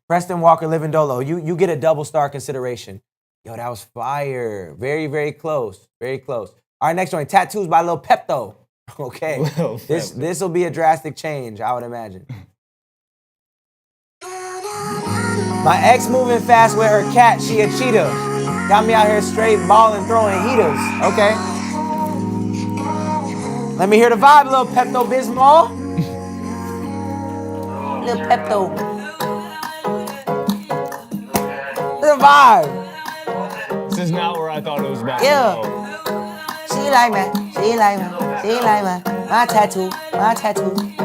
Preston Walker, Living Doolo. You get a double star consideration. Yo, that was fire. Very, very close. Very close. All right, next one. Tattoos by Lil Pepto. Okay. This will be a drastic change, I would imagine. My ex moving fast with her cat. She a cheetah. Got me out here straight balling, throwing heaters. Okay. Let me hear the vibe, Lil Pepto Bismol. Lil Pepto. The vibe. This is not where I thought it was about. Yeah. She like me. My tattoo.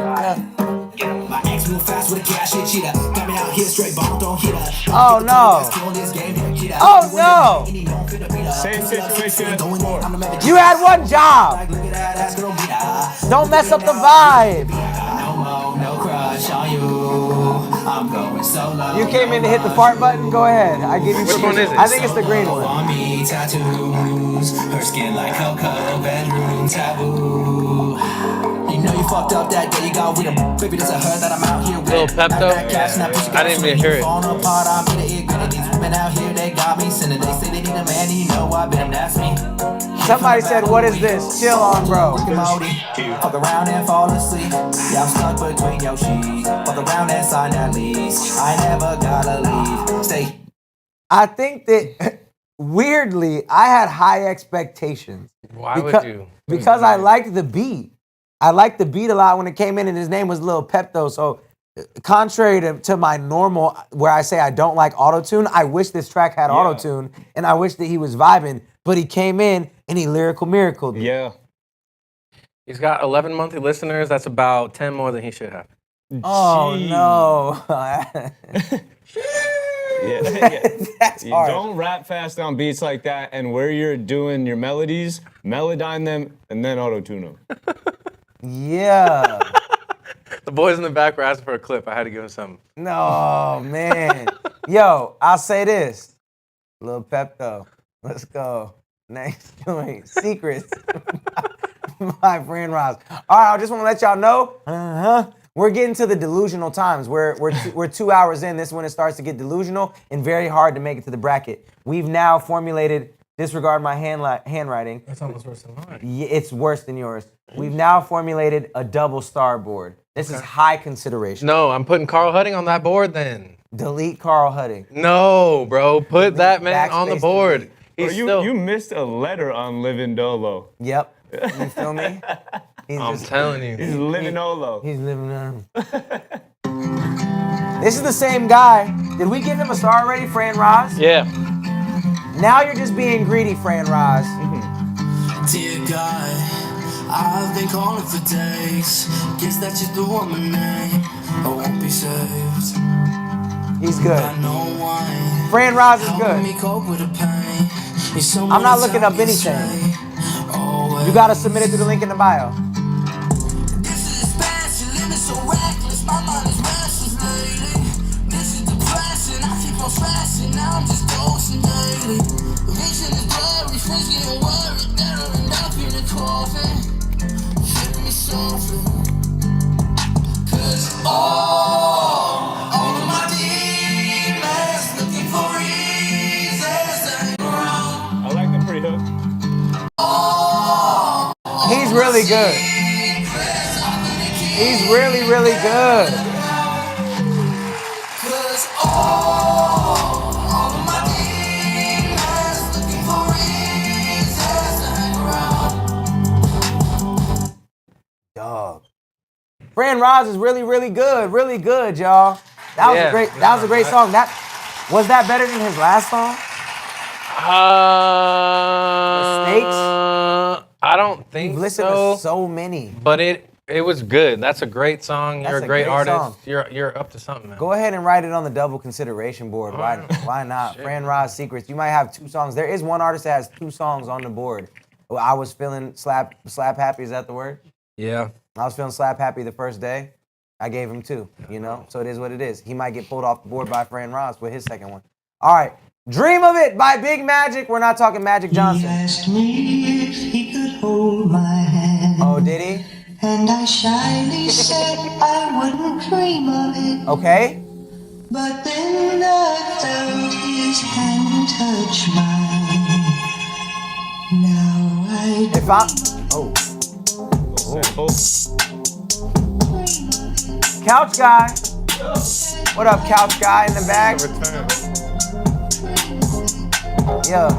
Yeah. My ex real fast with a cash shit cheetah. Got me out here straight ball, don't hit her. Oh no. Oh no. Same situation as before. You had one job. Don't mess up the vibe. No crush on you. I'm going solo. You came in to hit the fart button? Go ahead. I give you Which one is it? I think it's the green one. On me, tattoos. Her skin like cocoa, bedroom taboo. You know you fucked up that day you got with him. Baby, there's a her that I'm out here with. Lil Pepto? I didn't even hear it. Falling apart, I'm in the ear. These women out here, they got me sinning. They say they need a man, you know I been, that's me. Somebody said, what is this? Chill on, bro. Fuck around and fall asleep. Yeah, I'm stuck between your sheets. Fuck around and sign that lease. I never gotta leave. Stay. I think that, weirdly, I had high expectations. Why would you? Because I liked the beat. I liked the beat a lot when it came in, and his name was Lil Pepto. So, contrary to my normal, where I say I don't like autotune, I wish this track had autotune, and I wish that he was vibing. But he came in and he lyrical miracled me. Yeah. He's got 11 monthly listeners. That's about 10 more than he should have. Oh, no. That's You hard. don't rap fast on beats like that, and where you're doing your melodies, melodyne them, and then auto-tune them. Yeah. The boys in the back were asking for a clip. I had to give him something. No, man. Yo, I'll say this. Lil Pepto. Let's go. Next joint. Secrets. My friend Roz. All right, I just want to let y'all know. We're getting to the delusional times. We're 2 hours in. This is when it starts to get delusional and very hard to make it to the bracket. We've now formulated, disregard my handwriting. That's almost worse than mine. Yeah, it's worse than yours. We've now formulated a double star board. This is high consideration. No, I'm putting Carl Hudding on that board then. Delete Carl Hudding. No, bro. Put that man on the backspace board. Bro, you missed a letter on Living Doolo. Yep. You feel me? I'm telling you. He's living Olo. He's living on. This is the same guy. Did we give him a star already, Fran Roz? Yeah. Now you're just being greedy, Fran Roz. Dear God, I've been calling for days. Guess that you're the one my name. I won't be saved. He's good. I know why. Fran Roz is good. Me cope with the pain. I'm not looking up anything. You gotta submit it through the link in the bio. This is passion, living so reckless. My mind is restless lately. This is depression, I keep on stressing. Now I'm just ghosting daily. Vision is blurry, friends getting worried. They'll end up in the coffin. Hear me softly. Cause all of my demons looking for reasons to hang around. I like the pre-hook. He's really good. He's really, really good. Cause all of my demons looking for reasons to hang around. Dog. Fran Roz is really, really good, y'all. That was a great song. Was that better than his last song? Mistakes? I don't think You've listened so. to so many. But it was good. That's a great song. You're That's a a great great artist. song. You're up to something, man. Go ahead and write it on the double consideration board. Why not? Fran Roz Secrets. You might have 2 songs. There is one artist that has 2 songs on the board. Well, I was feeling slap happy. Is that the word? Yeah. I was feeling slap happy the first day. I gave him 2, you know? So it is what it is. He might get pulled off the board by Fran Roz with his second one. All right. Dream of It by Big Magic. We're not talking Magic Johnson. He asked me if he could hold my hand. Oh, did he? And I shyly said I wouldn't dream of it. Okay. But then I felt his hand touch mine. Now I If I... Oh. Couch Guy. What up, Couch Guy in the back? Yeah.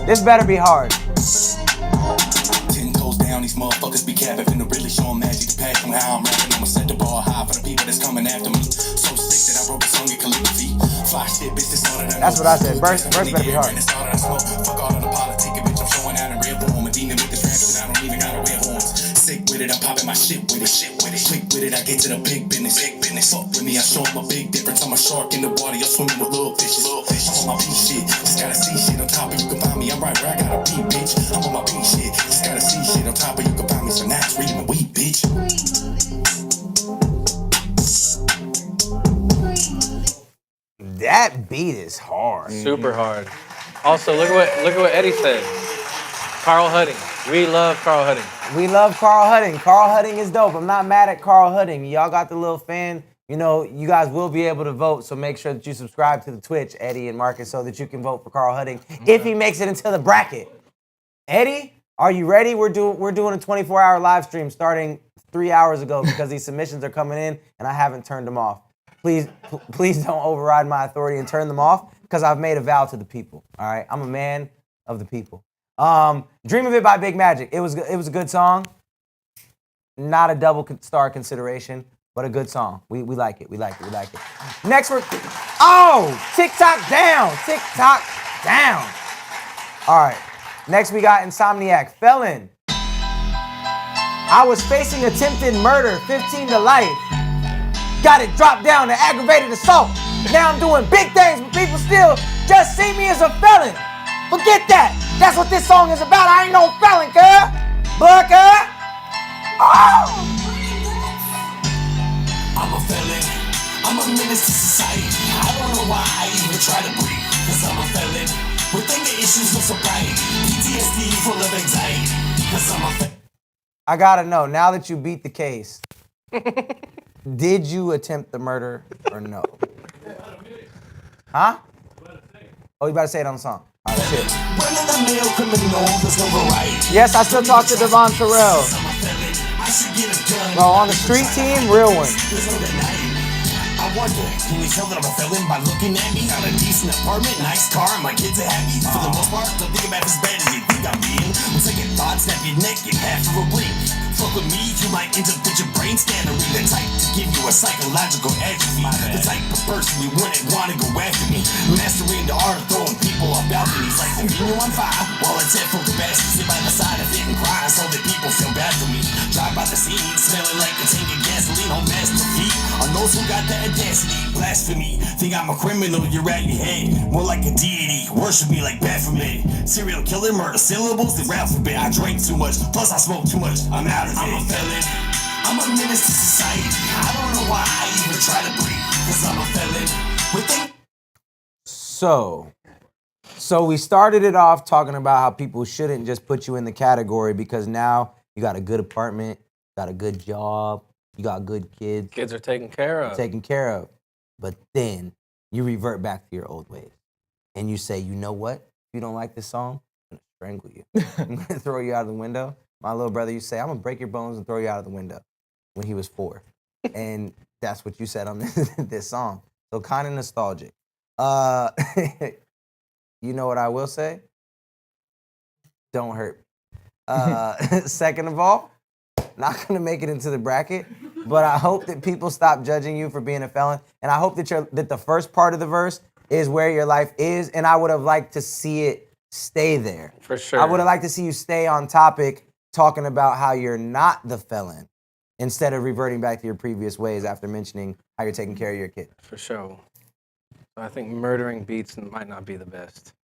This better be hard. 10 toes down, these motherfuckers be capping. Finna really show 'em magic to pack on how I'm rapping. I'ma set the bar high for the people that's coming after me. So sick that I wrote a song in calligraphy. Fly shit, bitch, this all that I know. That's what I said. Verse better be hard. Fuck all of the politic, bitch, I'm showing out in red form. A demon with this rap shit, I don't even gotta wear horns. Sick with it, I'm popping my shit with it. Quick with it, I get to the big business. Fuck with me, I show 'em a big difference. I'm a shark in the water, you're swimming with little fishes. I'm on my pink shit, just gotta see shit on top of you can find me. I'm right where I gotta be, bitch. I'm on my pink shit, just gotta see shit on top of you can find me. So now it's reading my weed, bitch. beat is hard. Super hard. Also, look at what Eddie said. Carl Hudding. We love Carl Hudding. We love Carl Hudding. Carl Hudding is dope. I'm not mad at Carl Hudding. Y'all got the little fan. You know, you guys will be able to vote, so make sure that you subscribe to the Twitch, Eddie and Marcus, so that you can vote for Carl Hudding if he makes it into the bracket. Eddie, are you ready? We're doing a 24-hour live stream starting 3 hours ago because these submissions are coming in and I haven't turned them off. Please don't override my authority and turn them off because I've made a vow to the people. All right, I'm a man of the people. Dream of It by Big Magic. It was a good song. Not a double star consideration, but a good song. We like it. We like it. Next TikTok down. TikTok down. All right. Next we got Insomniac. Felon. I was facing attempted murder, 15 to life. Got it dropped down to aggravated assault. Now I'm doing big things, but people still just see me as a felon. Forget that. That's what this song is about. I ain't no felon, girl. But girl. Oh! I'm a felon. I'm a menace to society. I don't know why I even try to breathe. Cause I'm a felon. With anger issues with sobriety. PTSD full of anxiety. Cause I'm a felon. I gotta know, now that you beat the case, did you attempt the murder or no? Huh? Oh, you better say it on the song. All right, shit. Yes, I still talk to Devon Terrell. Bro, on the street team, real one. I wonder, can you tell that I'm a felon by looking at me? Got a decent apartment, nice car, and my kids are happy. For the most part, don't think about as bad as you think I'm being. When second thoughts snap your neck in half of a blink. Fuck with me, you might end up with your brain scanner. The type to give you a psychological atrophy. The type of person you wouldn't want to go after me. Mastering the art of throwing people off balconies. Like the menu on fire, while it's at full capacity. Sit by the side of it and cry so that people feel bad for me. Drive by the scene, smelling like a tank of gasoline on master feet. On those who got the audacity, blasphemy. Think I'm a criminal, you're at your head. More like a deity, worship me like Baphomet. Serial killer, murder syllables, the alphabet. I drank too much, plus I smoke too much. I'm out of it. I'm a felon. I'm a menace to society. I don't know why I even try to breathe. Cause I'm a felon. So we started it off talking about how people shouldn't just put you in the category because now you got a good apartment, got a good job, you got good kids. Kids are taken care of. But then you revert back to your old ways. And you say, you know what? If you don't like this song, I'm going to strangle you. I'm going to throw you out of the window. My little brother used to say, I'm going to break your bones and throw you out of the window when he was 4. And that's what you said on this song. So kind of nostalgic. You know what I will say? Don't hurt me. Second of all, not going to make it into the bracket, but I hope that people stop judging you for being a felon. And I hope that the first part of the verse is where your life is, and I would have liked to see it stay there. For sure. I would have liked to see you stay on topic talking about how you're not the felon instead of reverting back to your previous ways after mentioning how you're taking care of your kid. For sure. I think murdering beats might not be the best.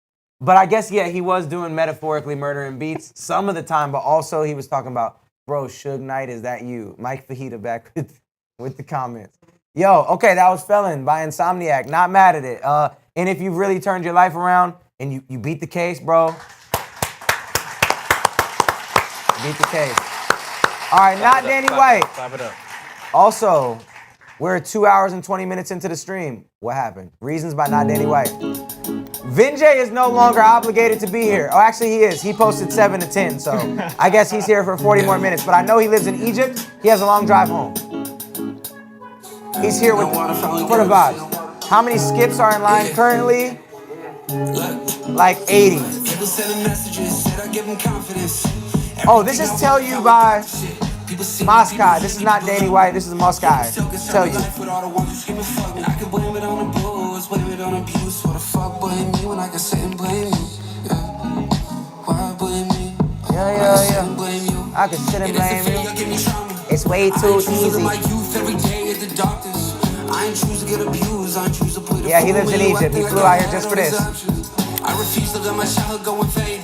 But I guess, yeah, he was doing metaphorically murdering beats some of the time, but also he was talking about, bro, Suge Knight, is that you? Mike Fajita back with the comments. Yo, okay, that was Felon by Insomniac. Not mad at it. And if you've really turned your life around and you beat the case, bro. Beat the case. All right, not Danny White. Clap it up. Also, we're 2 hours and 20 minutes into the stream. What happened? Reasons by Not Danny White. Vinjay is no longer obligated to be here. Oh, actually he is. He posted 7 to 10, so I guess he's here for 40 more minutes. But I know he lives in Egypt. He has a long drive home. He's here for the vibes. How many skips are in line currently? Like 80. Oh, this is Tell You by Moskai. This is not Danny White. This is Moskai. Tell You. Yeah. I can sit and blame you. It's way too easy. Yeah, he lives in Egypt. He flew out here just for this. I refuse to let my childhood go in vain.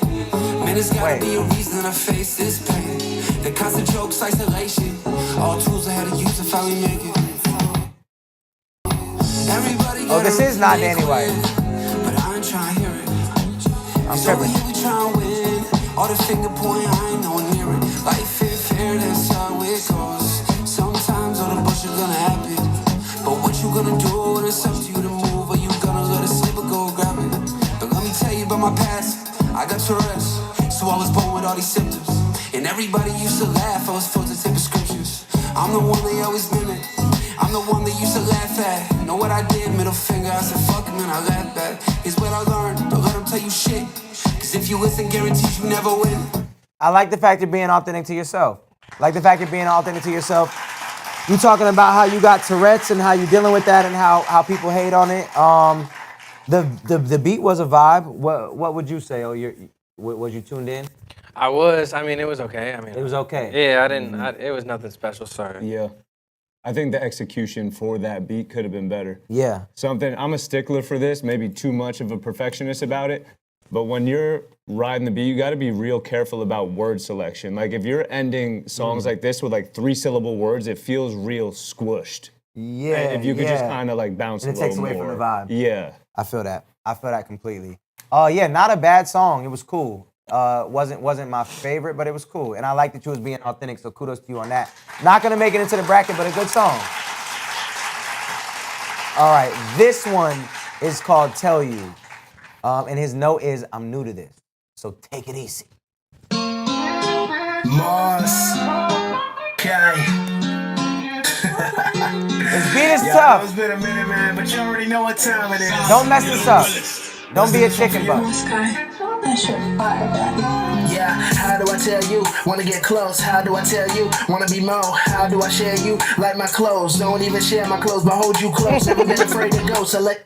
Man, there's gotta be a reason I face this pain. The constant jokes, isolation. All tools I had to use to finally make it. Everybody got this is not Danny White. But I ain't trying to hear it. I'm tripping. You trying to win. All the finger point, I ain't no near it. Life ain't fair, that's how it goes. Sometimes all the bullshit gonna happen. But what you gonna do when it's up to you to move? Or you gonna let it slip or go grab it? But let me tell you about my past. I got Tourette's, so I was born with all these symptoms. And everybody used to laugh, I was supposed to take prescriptions. I'm the one they always mimic. I'm the one they used to laugh at. Know what I did? Middle finger, I said fuck him and I laughed back. Here's what I learned, don't let them tell you shit. Cause if you listen, guarantees you never win. I like the fact you're being authentic to yourself. Like the fact you're being authentic to yourself. You talking about how you got Tourette's and how you dealing with that and how people hate on it. The beat was a vibe. What would you say? Oh, was you tuned in? I was. I mean, it was okay. I mean, it was okay. Yeah, I didn't. It was nothing special. Sorry. Yeah. I think the execution for that beat could have been better. Yeah. I'm a stickler for this, maybe too much of a perfectionist about it. But when you're riding the beat, you got to be real careful about word selection. Like if you're ending songs like this with like 3-syllable words, it feels real squished. Yeah. And if you could just kind of like bounce and a little more. it takes away from the vibe. Yeah. I feel that. I feel that completely. Yeah, not a bad song. It was cool. Wasn't my favorite, but it was cool. And I like that you was being authentic, so kudos to you on that. Not gonna make it into the bracket, but a good song. All right, this one is called Tell You. And his note is, I'm new to this, so take it easy. Mars. Okay. This beat is tough. It's been a minute, man, but you already know what time it is. Don't mess this up. Don't be a chicken butt. Yeah, how do I tell you? Wanna get close? How do I tell you? Wanna be more? How do I share you? Like my clothes, don't even share my clothes, but hold you close. Never been afraid to go, so let.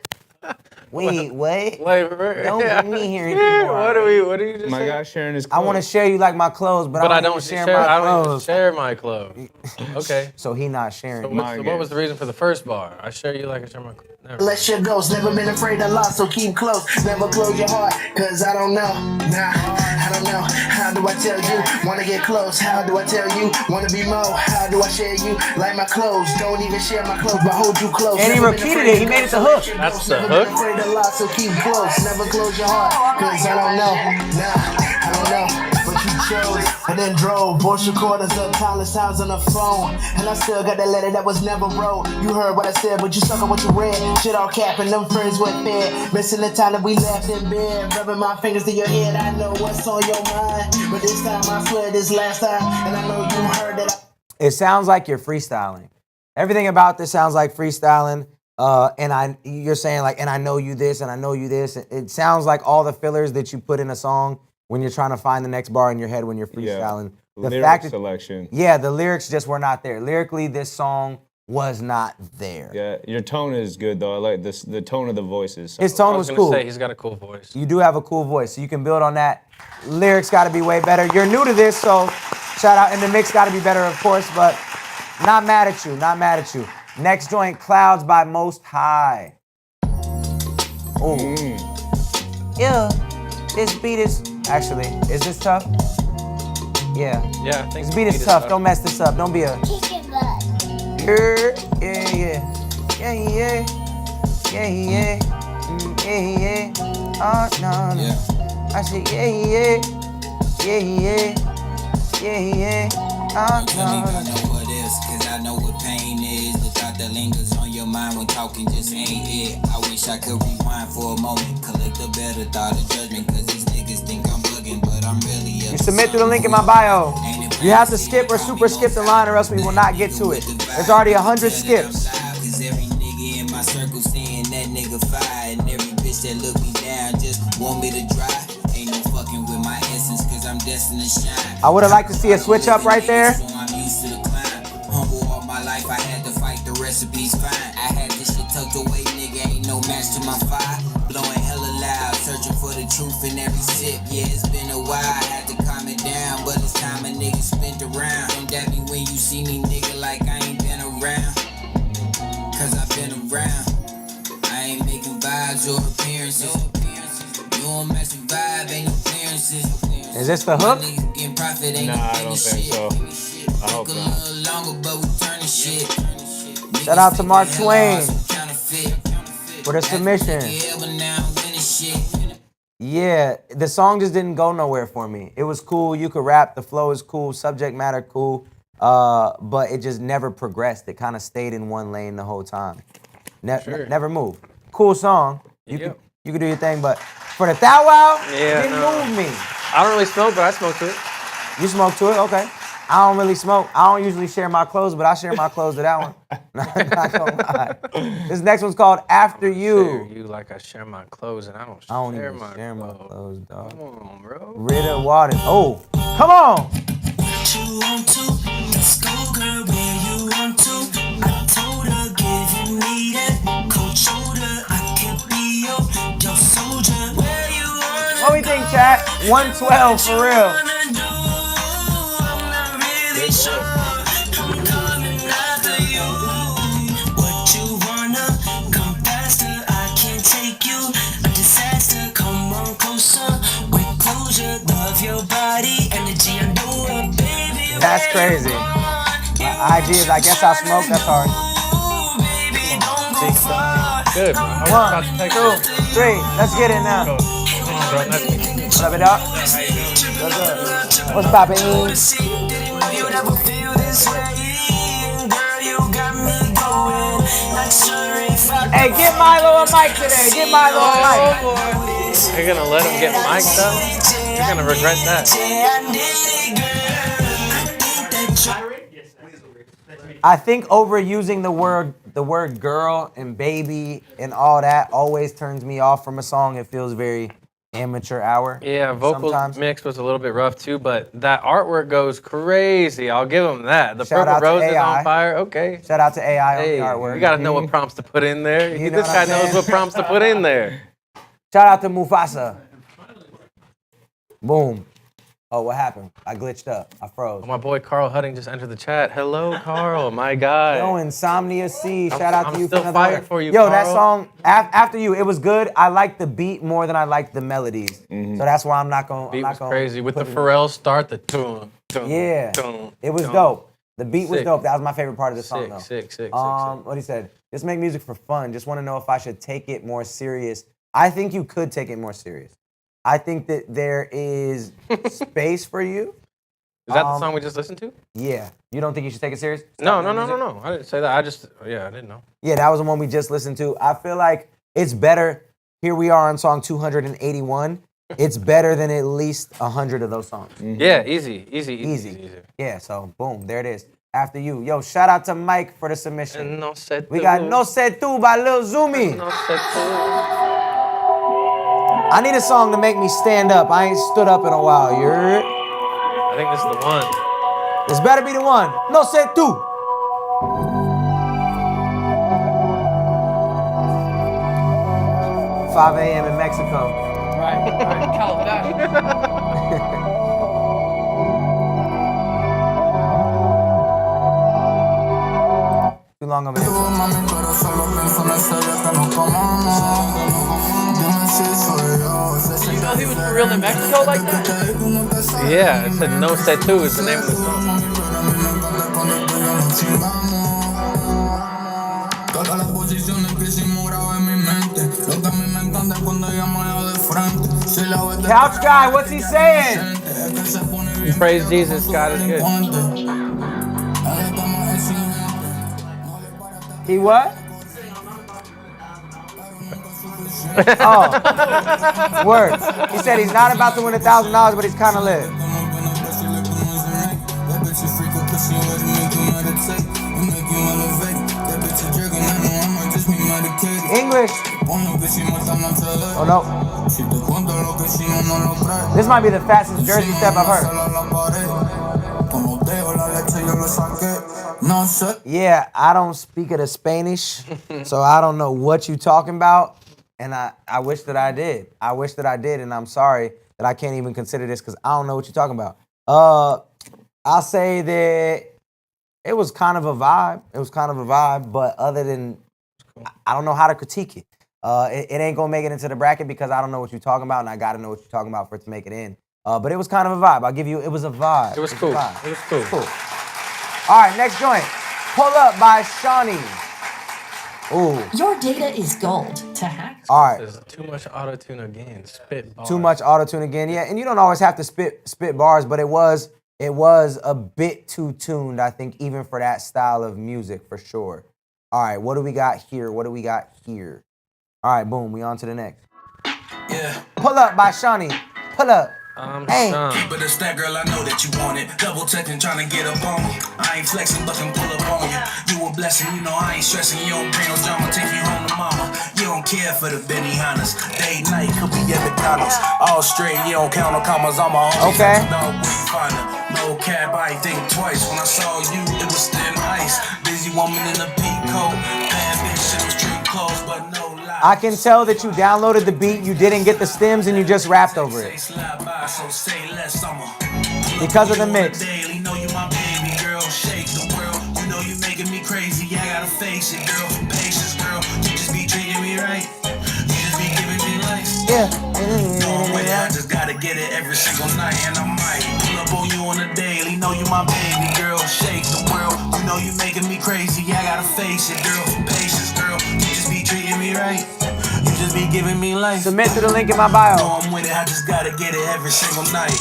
Wait, what? Wait, don't bring me here anymore. What are you just My saying? guy sharing his clothes. I want to share you like my clothes, but I don't share my I don't even clothes. share my clothes. Okay. So he not sharing. So what was the reason for the first bar? I share you like I share my clothes. Let your ghost, never been afraid of loss, so keep close. Never close your heart, cause I don't know. Nah, I don't know. How do I tell you? Wanna get close? How do I tell you? Wanna be more? How do I share you? Like my clothes, don't even share my clothes, but hold you close. And he repeated it, he made it the hook. That's the hook? Never been afraid of loss, so keep close. Never close your heart, cause I don't know. Nah, I don't know. But you chose, and then drove. Voice recorders up, countless times on the phone. And I still got that letter that was never wrote. You heard what I said, but you suck on what you read. Shit all capping, them friends went bad. Missing the time that we left in bed. Rubbing my fingers to your head, I know what's on your mind. But this time I swear this last time, and I know you heard that. It sounds like you're freestyling. Everything about this sounds like freestyling. You're saying like, and I know you this, and I know you this. It sounds like all the fillers that you put in a song when you're trying to find the next bar in your head when you're freestyling. The lyric selection. Yeah, the lyrics just were not there. Lyrically, this song was not there. Yeah, your tone is good though. I like this. The tone of the voices. His tone was cool. Say, he's got a cool voice. You do have a cool voice, so you can build on that. Lyrics got to be way better. You're new to this, so shout out. And the mix got to be better, of course, but not mad at you. Not mad at you. Next joint, Clouds by Most High. Oh. Yeah, this beat is, actually, is this tough? Yeah. Yeah, I think this beat is tough. Don't mess this up. Don't be a... Yeah. Oh, no. I said, yeah. Oh, Tell me I know what is, cause I know what pain is. The thought that lingers on your mind when talking just ain't it. I wish I could rewind for a moment, collect a better thought of judgment, cause these niggas think I'm bugging, but I'm really You submit through the link in my bio. You have to skip or super skip the line or else we will not get to it. There's already 100 skips. Cause every nigga in my circle saying that nigga fire, and every bitch that look me down just want me to dry. Ain't no fucking with my essence, cause I'm destined to shine. I would have liked to see a switch up right there. So I'm used to the climb. Humble all my life, I had to fight, the recipe's fine. I had this shit tucked away, nigga, ain't no match to my fire. Blowing hella loud, searching for the truth in every sip. Yeah, it's been a while, I had to calm it down, but it's time a nigga spent around. Don't dab me when you see me, nigga, like I ain't been around. Cause I've been around. I ain't making vibes or appearances. You don't match the vibe, ain't no clearances. Is this the hook? Nah, I don't think so. I hope not. Shout out to Mark Twain. for the submission. Yeah, the song just didn't go nowhere for me. It was cool. You could rap. The flow is cool. Subject matter cool. But it just never progressed. It kind of stayed in one lane the whole time. Never moved. Cool song. You could do your thing, but for the Thou Wow, it didn't move me. I don't really smoke, but I smoke to it. You smoke to it? Okay. I don't really smoke. I don't usually share my clothes, but I share my clothes to that one. Not gonna lie. This next one's called After You. You like I share my clothes and I don't share my clothes, dog. Come on, bro. Rita Waters. Oh, come on. What you want to? Let's go, girl, where you want to. I told her, giving me that cold shoulder. I can be your soldier. Where you wanna What we think, chat? 112 for real. That's crazy. My IG is, I guess I smoke, that's hard. Good. 1, 2, 3, let's get it now. What's up, dog? What's poppin'? Hey, get Milo a mic today. Get Milo a mic. You're gonna let him get mic'd up? You're gonna regret that. I think overusing the word girl and baby and all that always turns me off from a song. It feels very amateur hour. Yeah, vocal mix was a little bit rough too, but that artwork goes crazy. I'll give him that. The Shout purple out to rose is AI. on fire. Okay. Shout out to AI on the artwork. You gotta know what prompts to put in there. You know This what guy I'm knows saying? what prompts to put in there. Shout out to Mufasa. Boom. Oh, what happened? I glitched up. I froze. Oh, my boy Carl Hudding just entered the chat. Hello, Carl. My guy. Yo, Insomnia C. Shout out to you still for another fired one. for you, Yo, that Carl. song, After You, it was good. I like the beat more than I like the melodies. So that's why I'm not going to. Beat was crazy. With the Pharrell start, the tune. Yeah. It was dope. The beat was Sick. dope. That was my favorite part of the song, though. Sick. What he said. Just make music for fun. Just want to know if I should take it more serious. I think you could take it more serious. I think that there is space for you. Is that the song we just listened to? Yeah. You don't think you should take it serious? No. I didn't say that. I didn't know. Yeah, that was the one we just listened to. I feel like it's better. Here we are on song 281. It's better than at least 100 of those songs. Yeah, easy. Yeah, so boom, there it is. After You. Yo, shout out to Mike for the submission. No sé We tú. got No Sé Tú by Lil Zumi. No sé tú. I need a song to make me stand up. I ain't stood up in a while. You heard? I think this is the one. This better be the one. No Sé Tú. $5 a.m. in Mexico. Right. California. Too long of an intro. You know he was for real in Mexico like that? Yeah, it said No Sé Tú is the name of the song. Couch guy, what's he saying? Praise Jesus, God is good. He what? Oh, word. He said he's not about to win $1,000, but he's kind of lit. English. Oh no. This might be the fastest Jersey step I've heard. Yeah, I don't speak of the Spanish, so I don't know what you talking about. And I wish that I did. I wish that I did, and I'm sorry that I can't even consider this because I don't know what you're talking about. I'll say that it was kind of a vibe. But other than, I don't know how to critique it. It ain't gonna make it into the bracket because I don't know what you're talking about, and I gotta know what you're talking about for it to make it in. But it was kind of a vibe. I'll give you, it was a vibe. It was cool. Cool. All right, next joint. Pull Up by Shawnee. Ooh. Your data is gold to hack. All right. There's too much auto-tune again. Spit bars. Too much auto-tune again. Yeah, and you don't always have to spit bars, but it was a bit too tuned, I think, even for that style of music, for sure. All right, what do we got here? All right, boom, we on to the next. Yeah. Pull Up by Shawnee. Pull up. Hey. Keep it a stack, girl, I know that you want it. Double checking, trying to get up on me. I ain't flexing, but can pull up on you. You a blessing, you know I ain't stressing. You don't bring no drama, take you home to mama. You don't care for the Benihana's. Day, night, could be at McDonald's. All straight, you don't count no commas on my own. Okay. Dog, where you find her? No cap, I ain't think twice. When I saw you, it was thin ice. Busy woman in a pink coat. Bad bitch in them street clothes, but no lie. I can tell that you downloaded the beat, you didn't get the stems, and you just rapped over it. Because of the mix. Daily, know you my baby girl, shake the world. You know you making me crazy, I gotta face it, girl. Patience, girl. You just be treating me right. You just be giving me life. Yeah. Going with it, I just gotta get it every single night, and I might pull up on you on the daily. Know you my baby girl, shake the world. You know you making me crazy, I gotta face it, girl. Patience, girl. You just be treating me right. You just be giving me life. Submit to the link in my bio. Going with it, I just gotta get it every single night.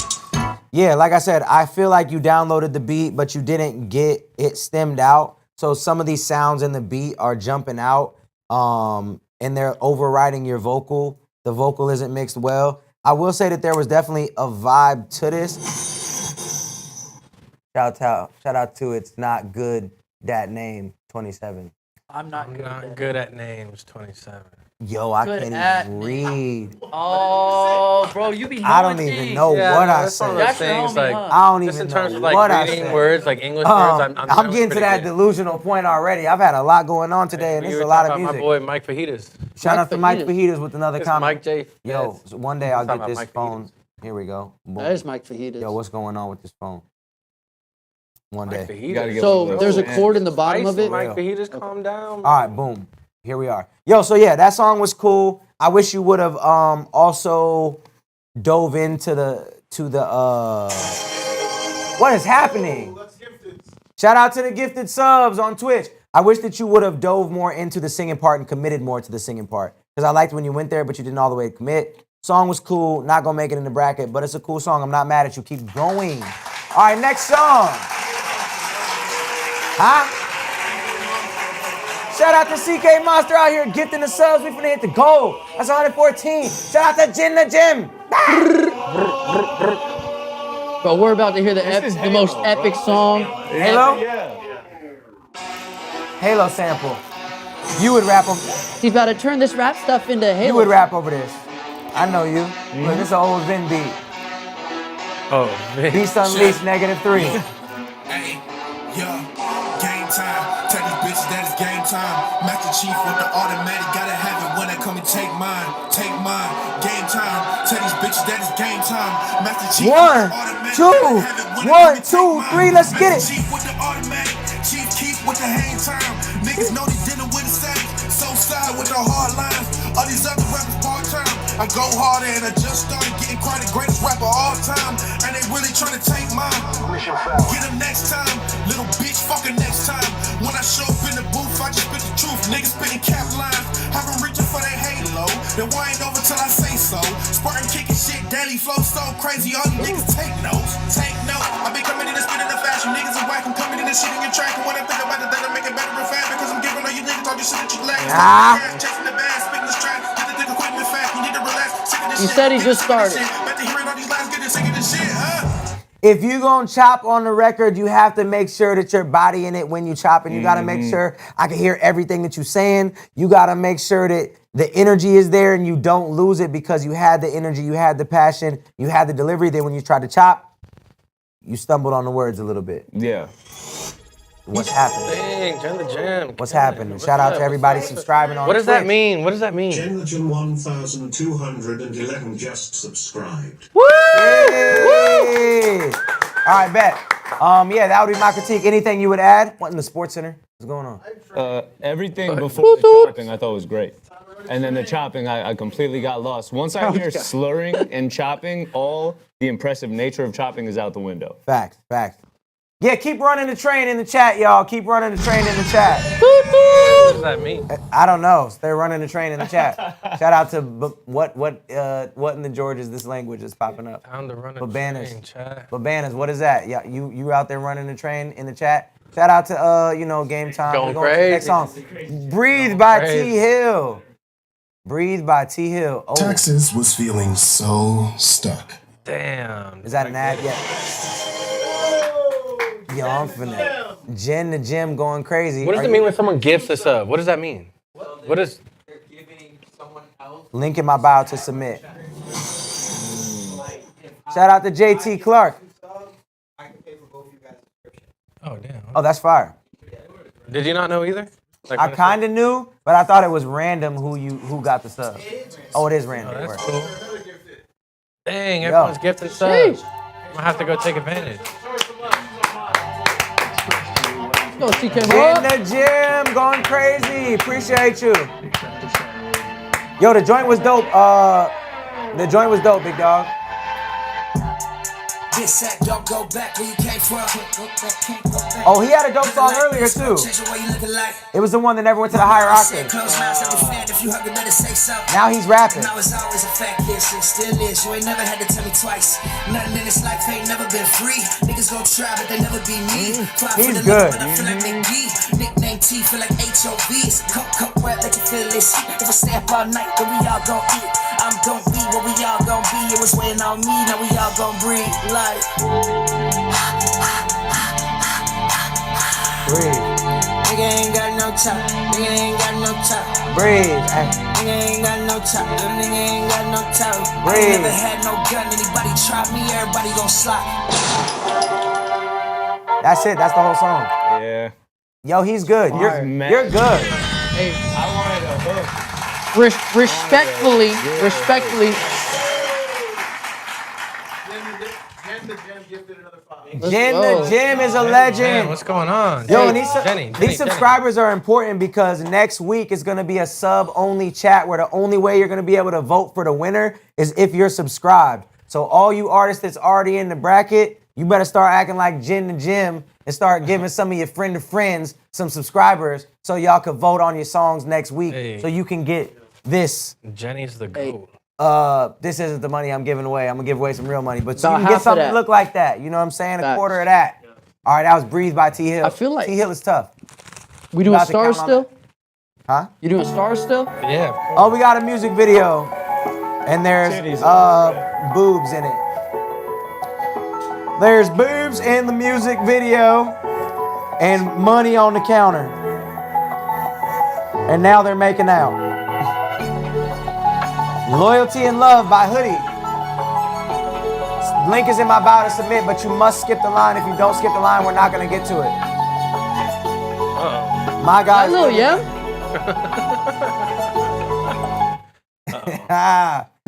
Yeah, like I said, I feel like you downloaded the beat, but you didn't get it stemmed out. So some of these sounds in the beat are jumping out, and they're overriding your vocal. The vocal isn't mixed well. I will say that there was definitely a vibe to this. Shout out to It's Not Good, That Name, 27. I'm not good at names, 27. Yo, I Good can't at even read. Oh, bro, you be I don't even know what I that's one said. of those things, like, I don't just even in terms know of like what I reading said. words, like English words, I'm getting to that delusional point already. I've had a lot going on today, and this is a lot of music. My boy Mike Fajitas. Shout out to Mike Fajitas with another It's comment. Mike J. Yo, so one day I'll Talking get about this Mike phone. Here we go. Boom. That is Mike Fajitas. Yo, what's going on with this phone? One day. So there's a chord in the bottom of it. Mike Fajitas, calm down. All right, boom. Here we are. Yo, so yeah, that song was cool. I wish you would have also dove into what is happening? Shout out to the gifted subs on Twitch. I wish that you would have dove more into the singing part and committed more to the singing part. Because I liked when you went there, but you didn't all the way commit. Song was cool. Not gonna make it in the bracket, but it's a cool song. I'm not mad at you. Keep going. All right, next song. Huh? Shout out to CK Monster out here gifting the subs. We finna hit the goal. That's 114. Shout out to Jin the Gym. Bro, we're about to hear the most epic song. Halo? Halo sample. You would rap over. He's about to turn this rap stuff into Halo. You would rap over this. I know you. Look, this is an old VIN beat. Oh, man. Beast Unleashed -3. Hey, yo, game time. Tell these bitches that it's game time. Master Chief with the automatic, gotta have it when I come and take mine. Take mine, game time. Tell these bitches that it's game time. Master Chief One, two, 1, 2, 3, let's get it. Chief with the automatic, Chief Keef with the hang time. Niggas know they dealing with the same. So side with the hard lines. All these other rappers part time. I go harder and I just started getting crowded, greatest rapper all time. And they really trying to take mine. Get them next time, little bitch fucking next time. When I show up in the booth, I just spit the truth. Niggas spitting cap lines, have them reaching for their halo. Then why ain't over till I say so? Spartan kicking shit, daily flow so crazy. All you niggas take notes, take note. I be coming in and spitting the fashion. Niggas are whack, I'm coming in and shit in your track. And when I think about it, then I make it better and fast. Because I'm giving all you niggas all this shit that you lack. Chasing the bag, spitting this track. Get the dick equipment fast, you need to relax. He said he just started. If you gonna chop on the record, you have to make sure that you're bodying it when you chop, and you gotta make sure I can hear everything that you're saying. You gotta make sure that the energy is there and you don't lose it because you had the energy, you had the passion, you had the delivery. Then when you tried to chop, you stumbled on the words a little bit. Yeah. What's happening? Dang, Jen the Gym. What's happening? Shout out to everybody subscribing on What does that Twitch. mean? What does that mean? Jen the Gym 1211 just subscribed. Woo! Yay! All right, bet. Yeah, that would be my critique. Anything you would add? What in the Sports Center? What's going on? Everything before the chopping I thought was great. And then the chopping, I completely got lost. Once I hear slurring and chopping, all the impressive nature of chopping is out the window. Fact. Yeah, keep running the train in the chat, y'all. Keep running the train in the chat. What does that mean? I don't know. They're running the train in the chat. Shout out to what in the George is this language that's popping up? Time to run a train, chat. Babanas, what is that? Yeah, you out there running the train in the chat? Shout out to Game Time. Going We're going to the next song. Breathe by T Hill. Breathe by T Hill. Oh. Texas was feeling so stuck. Damn. Is that an ad yet? Yo, I'm finna. Jen the Gym going crazy. What does it mean when someone gives a sub? What does that mean? What is? They're giving someone else. Link in my bio to submit. Shout out to JT Clark. I can pay for both of you guys' subscription. Oh damn. Oh, that's fire. Did you not know either? Like, I kind of knew, but I thought it was random who got the sub. Oh, it is random. Oh, that's cool. Dang, Yo. everyone's gifting subs. I'm gonna have to go take advantage. Go CK In the gym, going crazy. Appreciate you. Yo, the joint was dope. The joint was dope, big dog. This act don't go back where you came from. Oh, he had a dope song earlier too. It was the one that never went to the higher octave. Now he's rapping. Now it's always a fact, yes, it still is. You ain't never had to tell me twice. Nothing in this life ain't never been free. Niggas gon' try, but they never be me. He's good. I feel like McGee. Nickname T, feel like HOVs. Cup wet, let you feel this. If I stay up all night, then we all gon' eat. I'm gon' be what we all gon' be. It was waiting on me, now we all gon' breathe. Like, breathe. nigga ain't got no top. Nigga ain't got no top. Breathe. Nigga ain't got no top. Little nigga ain't got no top. I Breathe. never had no gun. Anybody try me, everybody gon' slide. That's it. That's the whole song. Yeah. Yo, he's good. You're good. Hey, I wanted a hook. respectfully. Jen the Gym is a legend. Man, what's going on? Yo, Hey, and these subscribers are important because next week is going to be a sub-only chat where the only way you're going to be able to vote for the winner is if you're subscribed. So all you artists that's already in the bracket, you better start acting like Jen the Gym and start giving some of your friend of friends some subscribers so y'all can vote on your songs next week so you can get this. Jenny's the GOAT. This isn't the money I'm giving away. I'm gonna give away some real money, but About you can half get of something that. to look like that. You know what I'm saying? A Facts. quarter of that. All right, that was Breathe by T Hill. I feel like T Hill is tough. We doing About to stars count on still? Huh? You doing stars still? Yeah. Of course. Oh, we got a music video, and there's boobs in it. There's boobs in the music video, and money on the counter. And now they're making out. Loyalty and Love by Hoodie. Link is in my bio to submit, but you must skip the line. If you don't skip the line, we're not going to get to it. Uh-oh. My guys. Hello, yeah.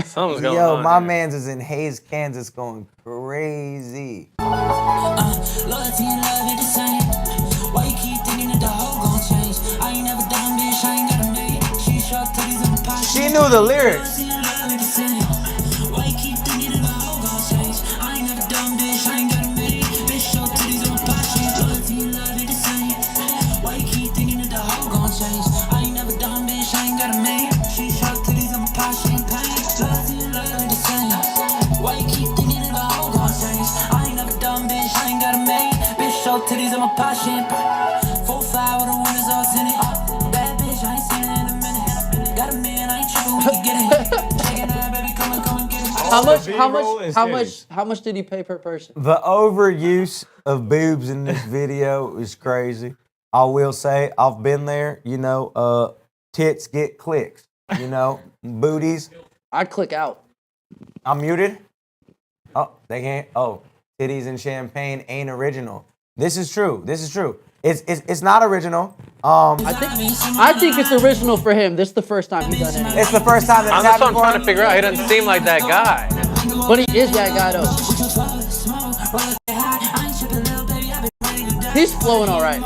Something's going Yo, on. my here. man's is in Hayes, Kansas going crazy. Loyalty and love ain't the same. Why you keep thinking that the whole gon' change? I ain't never done, bitch, I ain't got a maid. She short titties in the pocket. She knew the lyrics. Loyalty and love ain't the same. Why you keep thinking that the whole gon' change? I ain't never done, bitch, I ain't got a maid. Bitch, short titties in my pocket. Loyalty and love ain't the same. Why you keep thinking that the whole gon' change? I ain't never done, bitch, I ain't got a maid. She short titties in my pocket. Loyalty and love ain't the same. Why you keep thinking that the whole gon' change? I ain't never done, bitch, I ain't got a maid. Bitch, show titties in my pot champagne. 4-5 with the windows all tinted. Bad bitch, I ain't seen it in a minute. Got a man, I ain't tripping, we can get it. Checking out, baby, come and get it. How much did he pay per person? The overuse of boobs in this video is crazy. I will say, I've been there, you know, tits get clicks, you know, booties. I'd click out. I'm muted. Oh, they can't. Oh, titties and champagne ain't original. This is true. This is true. It's not original. I think it's original for him. This is the first time he's done it. It's the first time that it's That's what happened I'm for trying to figure out. He doesn't seem like that guy. But he is that guy though. He's flowing all right.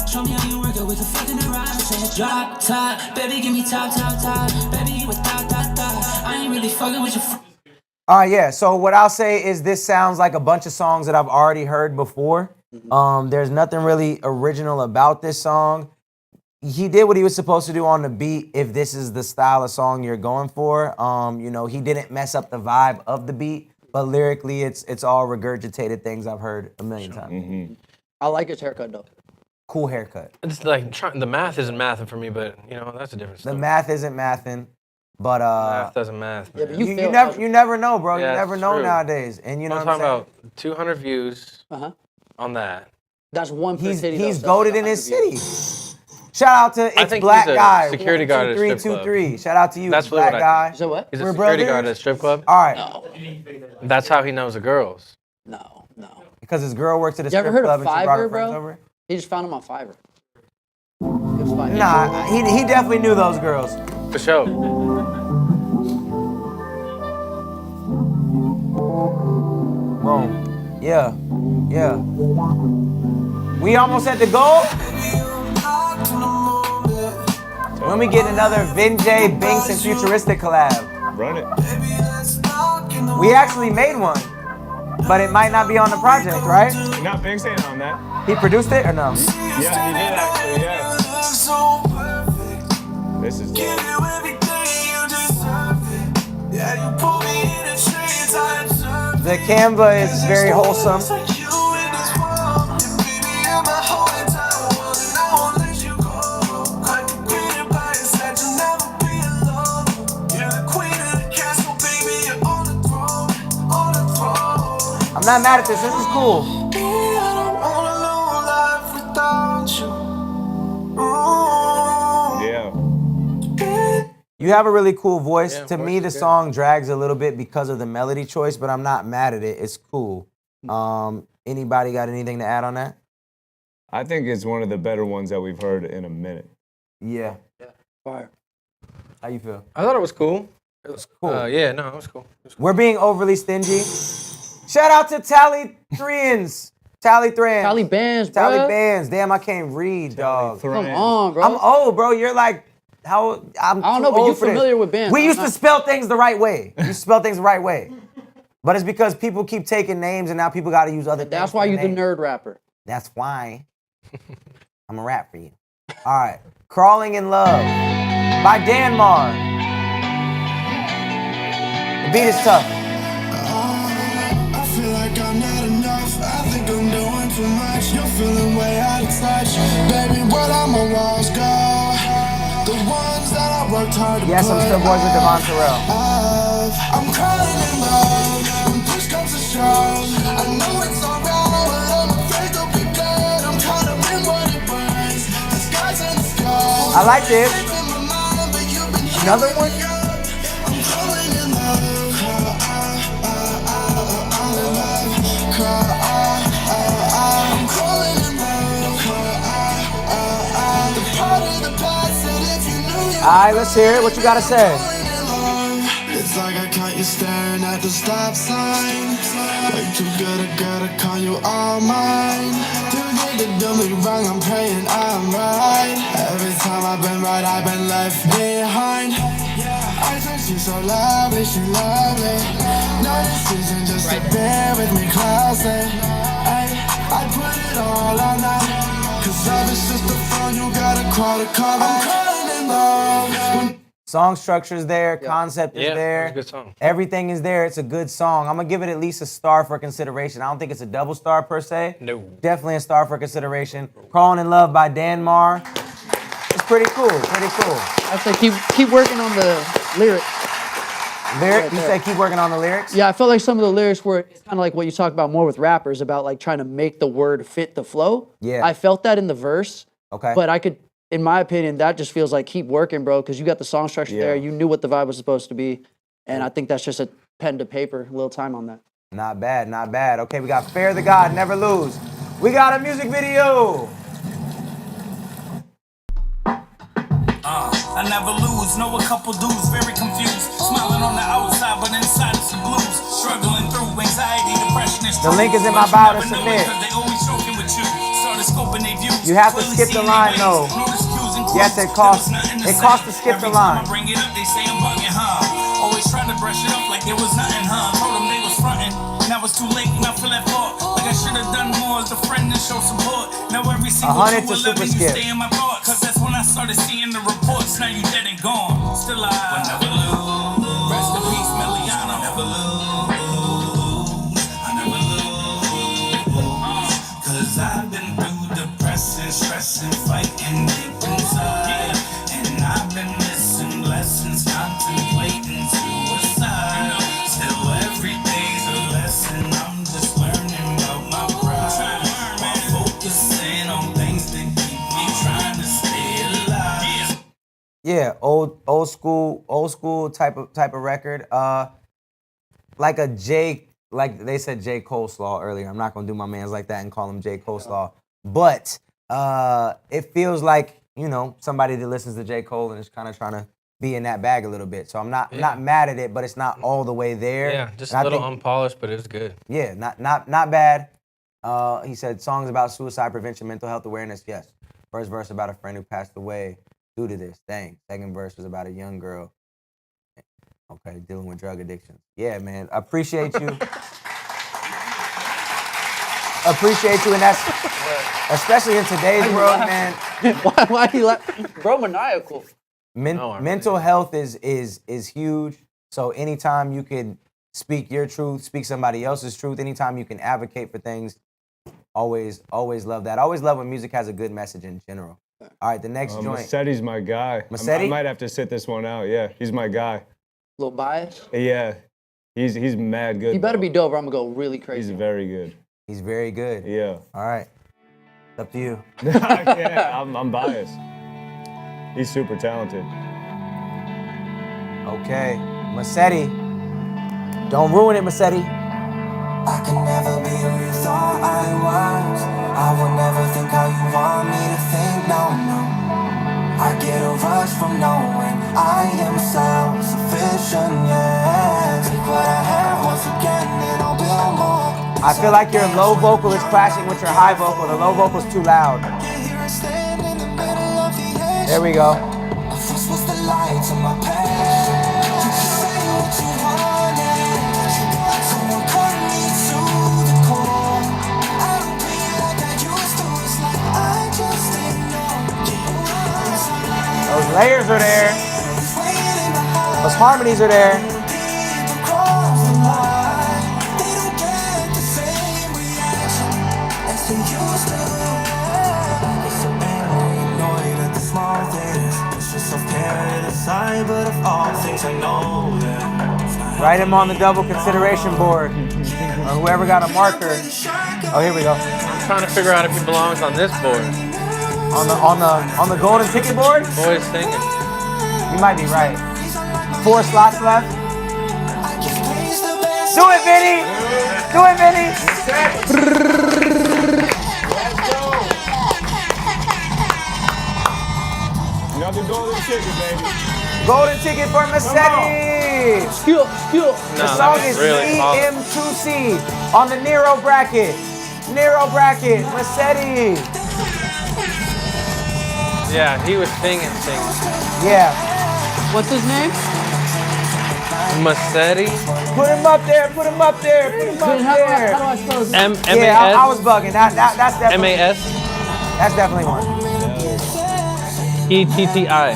Show me how you work it, we can fucking ride. Drop top, baby, give me top. Baby, you with top. I ain't really fucking with your. Yeah, so what I'll say is this sounds like a bunch of songs that I've already heard before. There's nothing really original about this song. He did what he was supposed to do on the beat if this is the style of song you're going for. You know, he didn't mess up the vibe of the beat, but lyrically it's all regurgitated things I've heard a million times. I like his haircut though. Cool haircut. It's like the math isn't mathing for me, but you know that's a different story. The math isn't mathing, but math doesn't math. Yeah, but you never know, bro. Yeah, you never it's know true. nowadays. And you know I'm what I'm talking saying? about 200 views on that. That's one per city. He's though, so goated that's in his 100 views. city. Shout out to I It's think Black he's a Guy. security guard at a strip club. 2323. Shout out to you, That's Black what I Guy. think. So what? He's a We're security guard brothers? at a strip club. All right. No. That's how he knows the girls. No. Because his girl works at a You ever strip heard club of and she brought her Fiverr, friends bro? over. He just found him on Fiverr. It was fine. Nah, he definitely knew those girls. For sure. Boom. Yeah. We almost at the goal. When we get another VIN, Binks, and Futuristic collab. Run it. We actually made one, but it might not be on the project, right? No, Binks ain't on that. He produced it or no? Yeah, he did actually, yeah. This is dope. The Canva is very wholesome. I'm not mad at this. This is cool. Yeah. You have a really cool voice. Yeah, To voice me, is the good. song drags a little bit because of the melody choice, but I'm not mad at it. It's cool. Anybody got anything to add on that? I think it's one of the better ones that we've heard in a minute. Yeah. Fire. How you feel? I thought it was cool. It was cool. Yeah, no, it was cool. We're being overly stingy. Shout out to Tally-Thrians. Tally-Thrians. Talibands, bro. Talibands. Damn, I can't read, dog. Come on, bro. I'm old, bro. You're like, how? I'm I don't too know, but old you for this. familiar with bands. We I'm used to not. spell things the right way. We used to spell things the right way. But it's because people keep taking names and now people got to use other things. That's why for you the names. nerd rapper. That's why I'm a rap for you. All right. Crawling in Love by Danmar. The beat is tough. I feel like I'm not enough. I think I'm doing too much. You're feeling way out of touch. Baby, where all my walls go? The ones that I worked hard to Yes, I'm still boys with Devon Terrell. I'm crawling in love. When push comes to shove, I know it's alright, but I'm afraid to be dead. I'm trying to win what it burns. The skies and the skies. I like this. Another one? I'm crawling in love. I'm crawling in love. The part of the past that if you knew you. All right, let's hear it. What you got to say? It's like I caught you staring at the stop sign. Way too good, I gotta call you all mine. Too good to do me wrong, I'm praying I'm right. Every time I've been right, I've been left behind. I think she's so lovely, she lovely. No decision, just to bear with me closely. I put it all on that. Cause love is just a phone, you gotta crawl to cover. I'm crawling in love. Song structure's there, concept is Yeah, there. it's a good song. Everything is there. It's a good song. I'm gonna give it at least a star for consideration. I don't think it's a double star per se. No. Definitely a star for consideration. Crawling in Love by Danmar. It's pretty cool. Pretty cool. I say keep working on the lyrics. You say keep working on the lyrics? Yeah, I felt like some of the lyrics were kind of like what you talk about more with rappers about like trying to make the word fit the flow. Yeah. I felt that in the verse. Okay. But I could, in my opinion, that just feels like keep working, bro, because you got the song structure there. You knew what the vibe was supposed to be. And I think that's just a pen to paper, a little time on that. Not bad, not bad. Okay, we got Fear the God, Never Lose. We got a music video. I never lose, know a couple dudes very confused. Smiling on the outside, but inside it's the blues. Struggling through anxiety, depression, and The link is in my bio to submit. You have to skip the line though. Yes, it costs to skip the line. Bring it up, they say I'm bugging, huh? Always trying to brush it up like it was nothing, huh? it's too late and I feel that fault. Like I should have done more as a friend and show support. Now every single 100 to 211 super you skip. stay in my thoughts. Cause that's when I started seeing the reports. Now you dead and gone. Still I will never lose. Rest in peace, Miliano. Never lose. I never lose. Cause I've been through depression, stressing, fighting deep inside. And I've been missing blessings, contemplating suicide. Still every day's a lesson. I'm just learning about my pride. While focusing on things that keep me trying to stay alive. Yeah, old school type of record. Like a J, like they said J Coleslaw earlier. I'm not gonna do my man's like that and call him J Coleslaw. But it feels like, you know, somebody that listens to J Cole and is kind of trying to be in that bag a little bit. So I'm not mad at it, but it's not all the way there. Yeah, just And a little I think, unpolished, but it's good. yeah, not bad. He said songs about suicide prevention, mental health awareness. Yes. First verse about a friend who passed away due to this. Dang. Second verse was about a young girl. Okay, dealing with drug addiction. Yeah, man. Appreciate you. Appreciate you, and that's especially in today's world, man. Why he laughing? Bro, maniacal. Mental health is huge. So anytime you can speak your truth, speak somebody else's truth, anytime you can advocate for things, always love that. I always love when music has a good message in general. All right, the next joint. Massetti's my guy. Massetti? I might have to sit this one out. Yeah, he's my guy. Little bias. Yeah, he's mad good. You better be dope or I'm gonna go really crazy. He's very good. He's very good. Yeah. All right. It's up to you. Yeah, I'm biased. He's super talented. Okay. Massetti. Don't ruin it, Massetti. I can never be who you thought I was. I will never think how you want me to think, no. I get a rush from knowing I am self-sufficient, yeah. Take what I have once again and I'll build more. I feel like your low vocal is clashing with your high vocal. The low vocal is too loud. There we go. This was the light to my path. You can say what you wanted. Someone cut me to the core. I don't be like I used to. It's like I just didn't know. Those layers are there. Those harmonies are there. Write him on the double consideration board. Or whoever got a marker. Oh, here we go. I'm trying to figure out if he belongs on this board. On the golden ticket board? Boys singing. You might be right. 4 slots left. Do it, Vinny! Do it, Vinny! Another golden ticket, baby. Golden ticket for Massetti! The song is CM2C on the Nero bracket. Massetti. Yeah, he was singing. Yeah. What's his name? Massetti. Put him up there. How do I spell his name? M-A-S? Yeah, I was bugging. That's definitely. M-A-S? That's definitely one. E-T-T-I.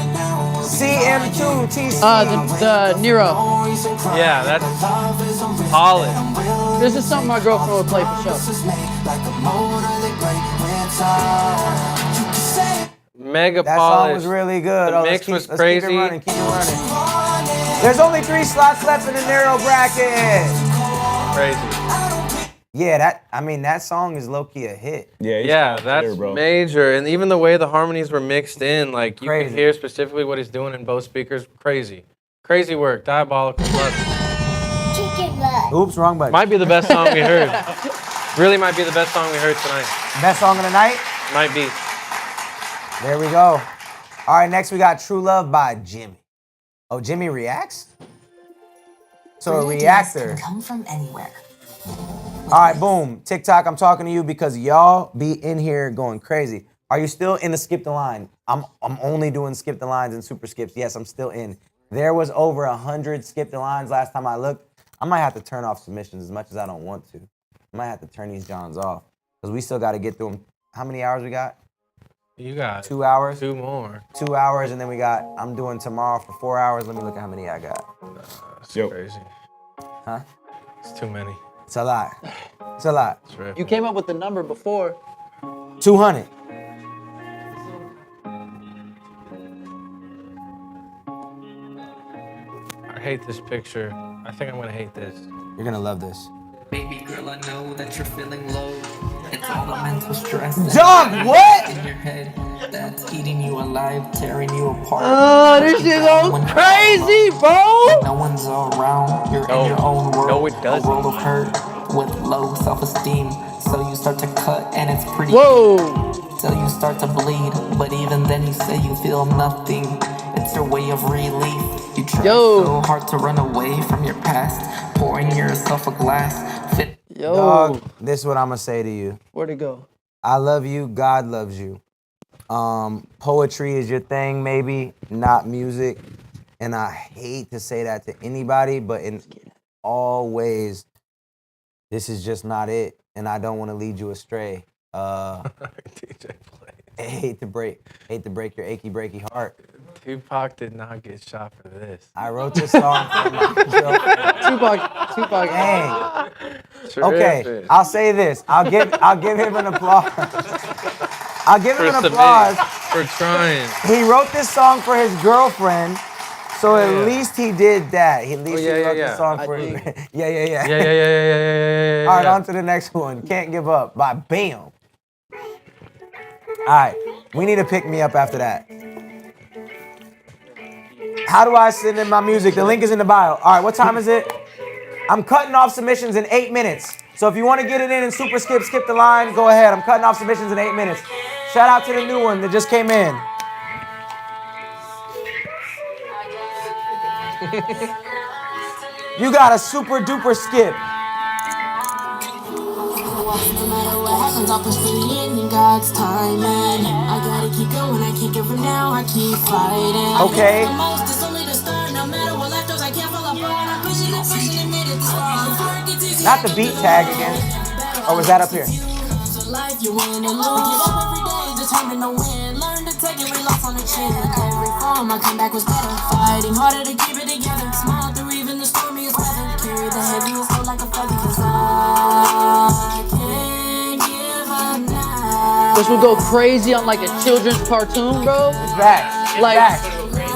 CM2TC. The Nero. Yeah, that's solid. This is something my girlfriend would play for sure. Mega That polished. song was really good. The mix was crazy. Keep it running. There's only 3 slots left in the Nero bracket. Crazy. Yeah, that song is low-key a hit. Yeah, that's major. And even the way the harmonies were mixed in, like you can hear specifically what he's doing in both speakers. Crazy. Crazy work. Diabolical. Love it. Oops, wrong button. Might be the best song we heard. Really might be the best song we heard tonight. Best song of the night? Might be. There we go. All right, next we got True Love by Jimmy. Oh, Jimmy reacts? So a reactor. Can come from anywhere. All right, boom. TikTok, I'm talking to you because y'all be in here going crazy. Are you still in the skip the line? I'm only doing skip the lines and super skips. Yes, I'm still in. There was over 100 skip the lines last time I looked. I might have to turn off submissions as much as I don't want to. I might have to turn these Johns off because we still got to get through them. How many hours we got? You got 2 hours. 2 more. 2 hours, and then we got. I'm doing tomorrow for 4 hours. Let me look at how many I got. That's crazy. Huh? It's too many. It's a lot. It's a lot. You came up with the number before. 200. I hate this picture. I think I'm gonna hate this. You're gonna love this. Baby girl, I know that you're feeling low. It's all the mental stress. Dog, what? In your head that's eating you alive, tearing you apart. Oh, this shit goes crazy, bro. No one's around. You're in your own world. No, it doesn't. A world of hurt with low self-esteem. So you start to cut, and it's pretty. Whoa. Till you start to bleed, but even then you say you feel nothing. It's your way of relief. You try so hard to run away from your past, pouring yourself a glass. Dog, this is what I'm gonna say to you. Where'd it go? I love you. God loves you. Poetry is your thing, maybe, not music. And I hate to say that to anybody, but in all ways, this is just not it. And I don't want to lead you astray. I hate to break your achy breaky heart. Tupac did not get shot for this. I wrote this song for my girlfriend. Tupac. Dang. Okay, I'll say this. I'll give him an applause. I'll give him an applause for trying. He wrote this song for his girlfriend, so at least he did that. At least he wrote the song for his Yeah. All right, on to the next one. Can't Give Up by Bam. All right, we need to pick me up after that. How do I send in my music? The link is in the bio. All right, what time is it? I'm cutting off submissions in 8 minutes. So if you want to get it in and super skip the line, go ahead. I'm cutting off submissions in 8 minutes. Shout out to the new one that just came in. You got a super duper skip. No matter what happens, I'll push through the end in God's timing. I gotta keep going, I can't give up now, I keep fighting. Okay. The most is only the start, no matter what life does, I can't fall apart. I'm pushing and made it this far. Not the beat tag again. Or was that up here? Life you win and lose. Get up every day, determined to win. Learn to take every loss on the chin. Every fall, my comeback was better. Fighting harder to keep it together. Smile through even the stormiest weather. Carry the heaviest load like a feather. 'Cause I can't give up now. This would go crazy on like a children's cartoon, bro. It's back. Like,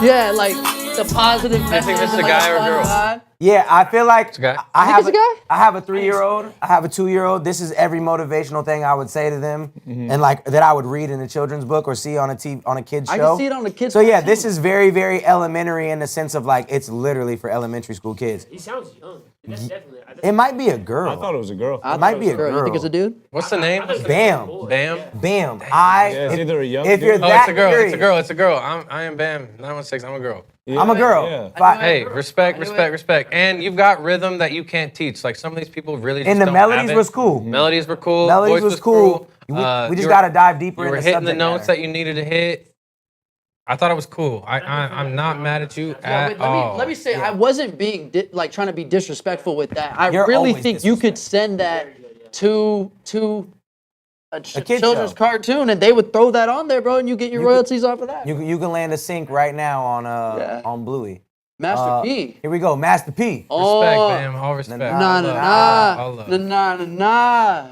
yeah, like the positive message. think this is and, a like, guy or a fun girl? vibe. Yeah, I feel like I have it's a guy? I have a 3-year-old. I have a 2-year-old. This is every motivational thing I would say to them, and like that I would read in a children's book or see on a kid's show. I can see it on a kid's So yeah, cartoon. this is very, very elementary in the sense of like it's literally for elementary school kids. He sounds young. That's definitely. It might be a girl. I thought it was a girl. It might be a girl. You think it's a dude? What's the name? Bam. Bam. Bam. It's either a young if dude. you're Oh, that it's a girl. curious, It's a girl. It's a girl. I am Bam. 916. I'm a girl. I'm a girl. Yeah. Hey, respect. And you've got rhythm that you can't teach. Like some of these people really just And the don't melodies have it. was cool. Melodies were cool. Melodies voice was cool. We you just were- gotta dive deeper You were into hitting the subject notes matter. that you needed to hit. I thought it was cool. I'm not mad at you Yeah, at wait, all. let me say, I wasn't being like trying to be disrespectful with that. I You're really always think you could send that to a kid children's show. cartoon, and they would throw that on there, bro, and you get your royalties off of that. You can land a sync right now on Bluey. Master P. Here we go, Master P. Respect, Bam. All respect. Nah.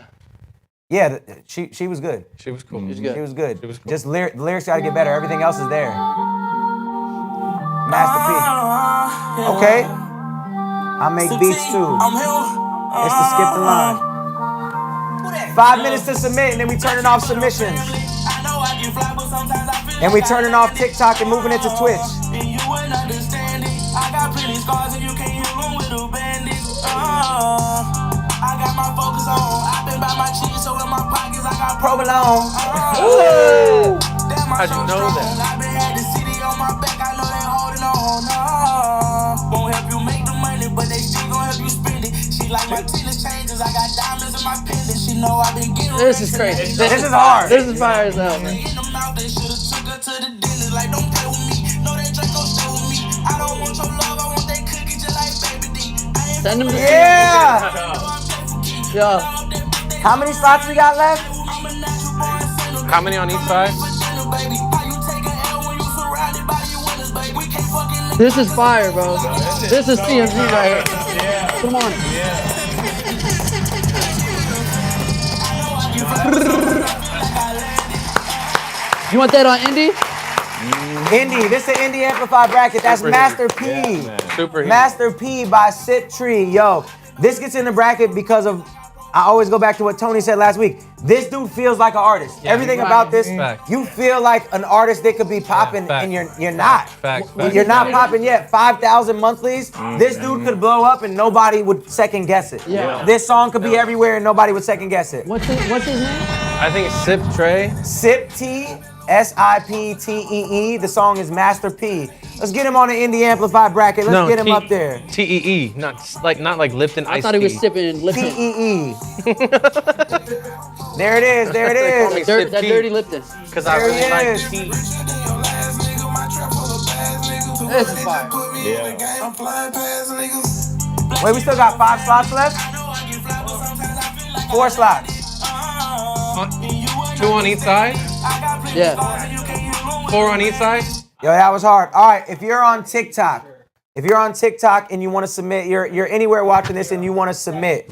Yeah, she was good. She was cool. She was good. Just the lyrics gotta get better. Everything else is there. Master P. Okay. I make beats too. It's to skip the line. 5 minutes to submit, and then we turning off submissions. And we turning off TikTok and moving it to Twitch. I got plenty scars and you can't heal them with a bandage. I got my focus on. I've been by my cheese, so in my pockets I got provolone. How'd you know that? I've been had the city on my back. I know they holding on. Won't help you make the money, but they still gon' help you spend it. She like my tennis changes. I got diamonds in my pendant. She know I've been getting. This is crazy. This is hard. This is fire as hell, man. In them mouth, they should've took her to the dentist. Like, don't play with me. Know that Draco stay with me. I don't want your love. I want that cookie just like Baby D. Send him to Yeah. Yo. How many slots we got left? How many on each side? This is fire, bro. This is CMG right here. Come on. You want that on indie? Indie. This is the Indie Amplify bracket. That's Super Master P. Super heat. Master P by Sip Tree. Yo, this gets in the bracket because of, I always go back to what Tony said last week. This dude feels like an artist. Yeah, Everything right. about this, Fact. you feel like an artist that could be popping, fact. and you're not. Fact. You're not popping yet. 5,000 monthlies. This dude could blow up and nobody would second guess it. Yeah. This song could be everywhere and nobody would second guess it. What's his name? I think it's Sip Trey. Sip T, SIPTEE. The song is Master P. Let's get him on the Indie Amplify bracket. Let's get him up there. TEE, not like Lipton I iced thought he was tea. sipping Lipton. TEE. There it is. There it is. That dirty Lipton. Because I There really he like is. tea. This is fire. Wait, we still got 5 slots left? 4 slots. 2 on each side? Yeah. 4 on each side? Yo, that was hard. All right, if you're on TikTok and you want to submit, you're anywhere watching this and you want to submit.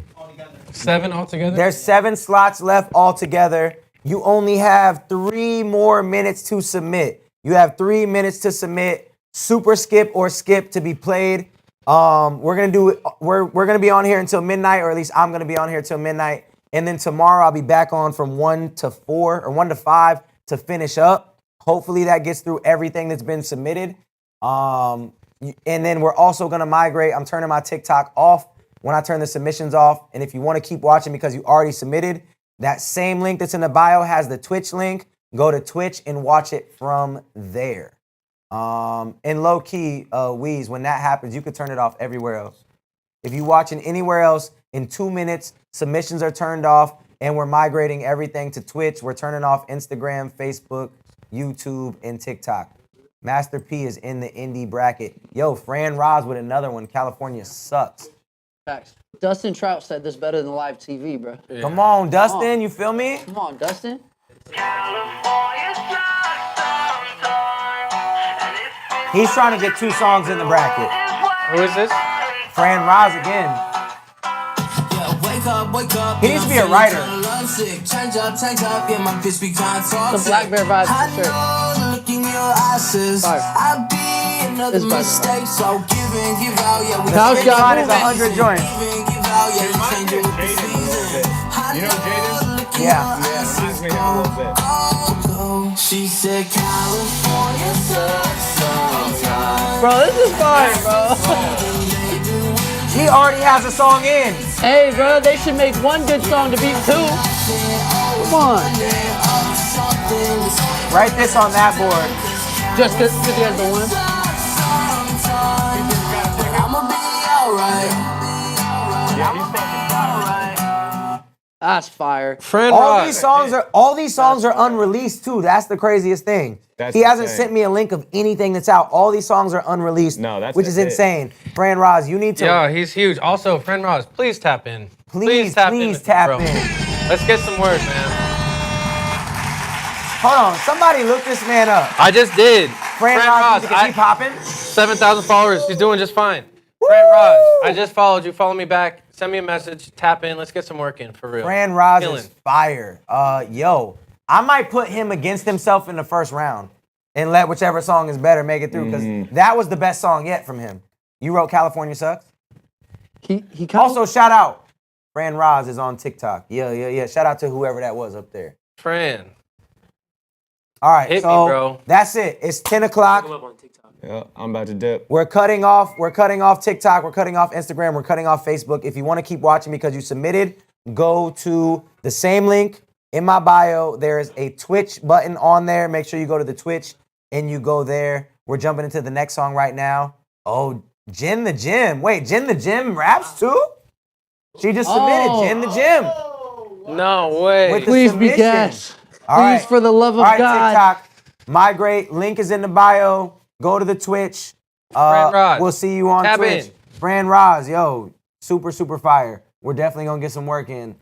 7 altogether? There's 7 slots left altogether. You only have 3 more minutes to submit. You have 3 minutes to submit. Super skip or skip to be played. We're gonna be on here until midnight, or at least I'm gonna be on here till midnight. And then tomorrow I'll be back on from 1 to 4 or 1 to 5 to finish up. Hopefully that gets through everything that's been submitted. And then we're also gonna migrate. I'm turning my TikTok off when I turn the submissions off. And if you wanna keep watching because you already submitted, that same link that's in the bio has the Twitch link. Go to Twitch and watch it from there. And low key, Weez, when that happens, you could turn it off everywhere else. If you're watching anywhere else, in 2 minutes, submissions are turned off and we're migrating everything to Twitch. We're turning off Instagram, Facebook, YouTube, and TikTok. Master P is in the indie bracket. Yo, Fran Roz with another one. California sucks. Facts. Dustin Trout said this better than live TV, bro. Yeah. Come on, Dustin, you feel me? Come on, Dustin. He's trying to get 2 songs in the bracket. Who is this? Fran Roz again. He needs to be a writer. Some Black Bear vibes for sure. Fire. This is fire. The skip line is 100 joints. You know Jaden? Yeah. Reminds me of him a little bit. She said California sucks sometimes. Bro, this is fire, bro. He already has a song in. Hey, bro, they should make 1 good song to beat 2. Come on. Write this on that board. Just because you guys don't win. I'ma be alright. Yeah, he's fucking fire. That's fire. Fran All Roz. these songs are unreleased too. That's the craziest thing. That's He hasn't insane. sent me a link of anything that's out. All these songs are unreleased, No, that's which is it. insane. Fran Roz, you need to Yeah, he's huge. Also, Fran Roz, please tap in. please tap tap bro. in. Let's get some work, man. Hold on, somebody look this man up. I just did. Fran Roz, is he popping? 7,000 followers. He's doing just fine. Fran Roz, I just followed you. Follow me back. Send me a message. Tap in. Let's get some work in for real. Fran Roz Killing. is fire. Yo, I might put him against himself in the first round and let whichever song is better make it through, because that was the best song yet from him. You wrote California Sucks? He Also, shout out. Fran Roz is on TikTok. Yeah. Shout out to whoever that was up there. Fran. All right, Hit me, so bro. that's it. It's 10 o'clock. Yeah, I'm about to dip. We're cutting off TikTok. We're cutting off Instagram. We're cutting off Facebook. If you want to keep watching because you submitted, go to the same link in my bio. There is a Twitch button on there. Make sure you go to the Twitch and you go there. We're jumping into the next song right now. Oh, Jen the Gym. Wait, Jen the Gym raps too? She just submitted Jen the Gym. No way. With the Please be submission. gas. All Please, right. for the love of All right, God. TikTok, migrate. Link is in the bio. Go to the Twitch. Fran Roz. We'll see you on Tap Twitch. in. Fran Roz, yo, super, super fire. We're definitely gonna get some work in.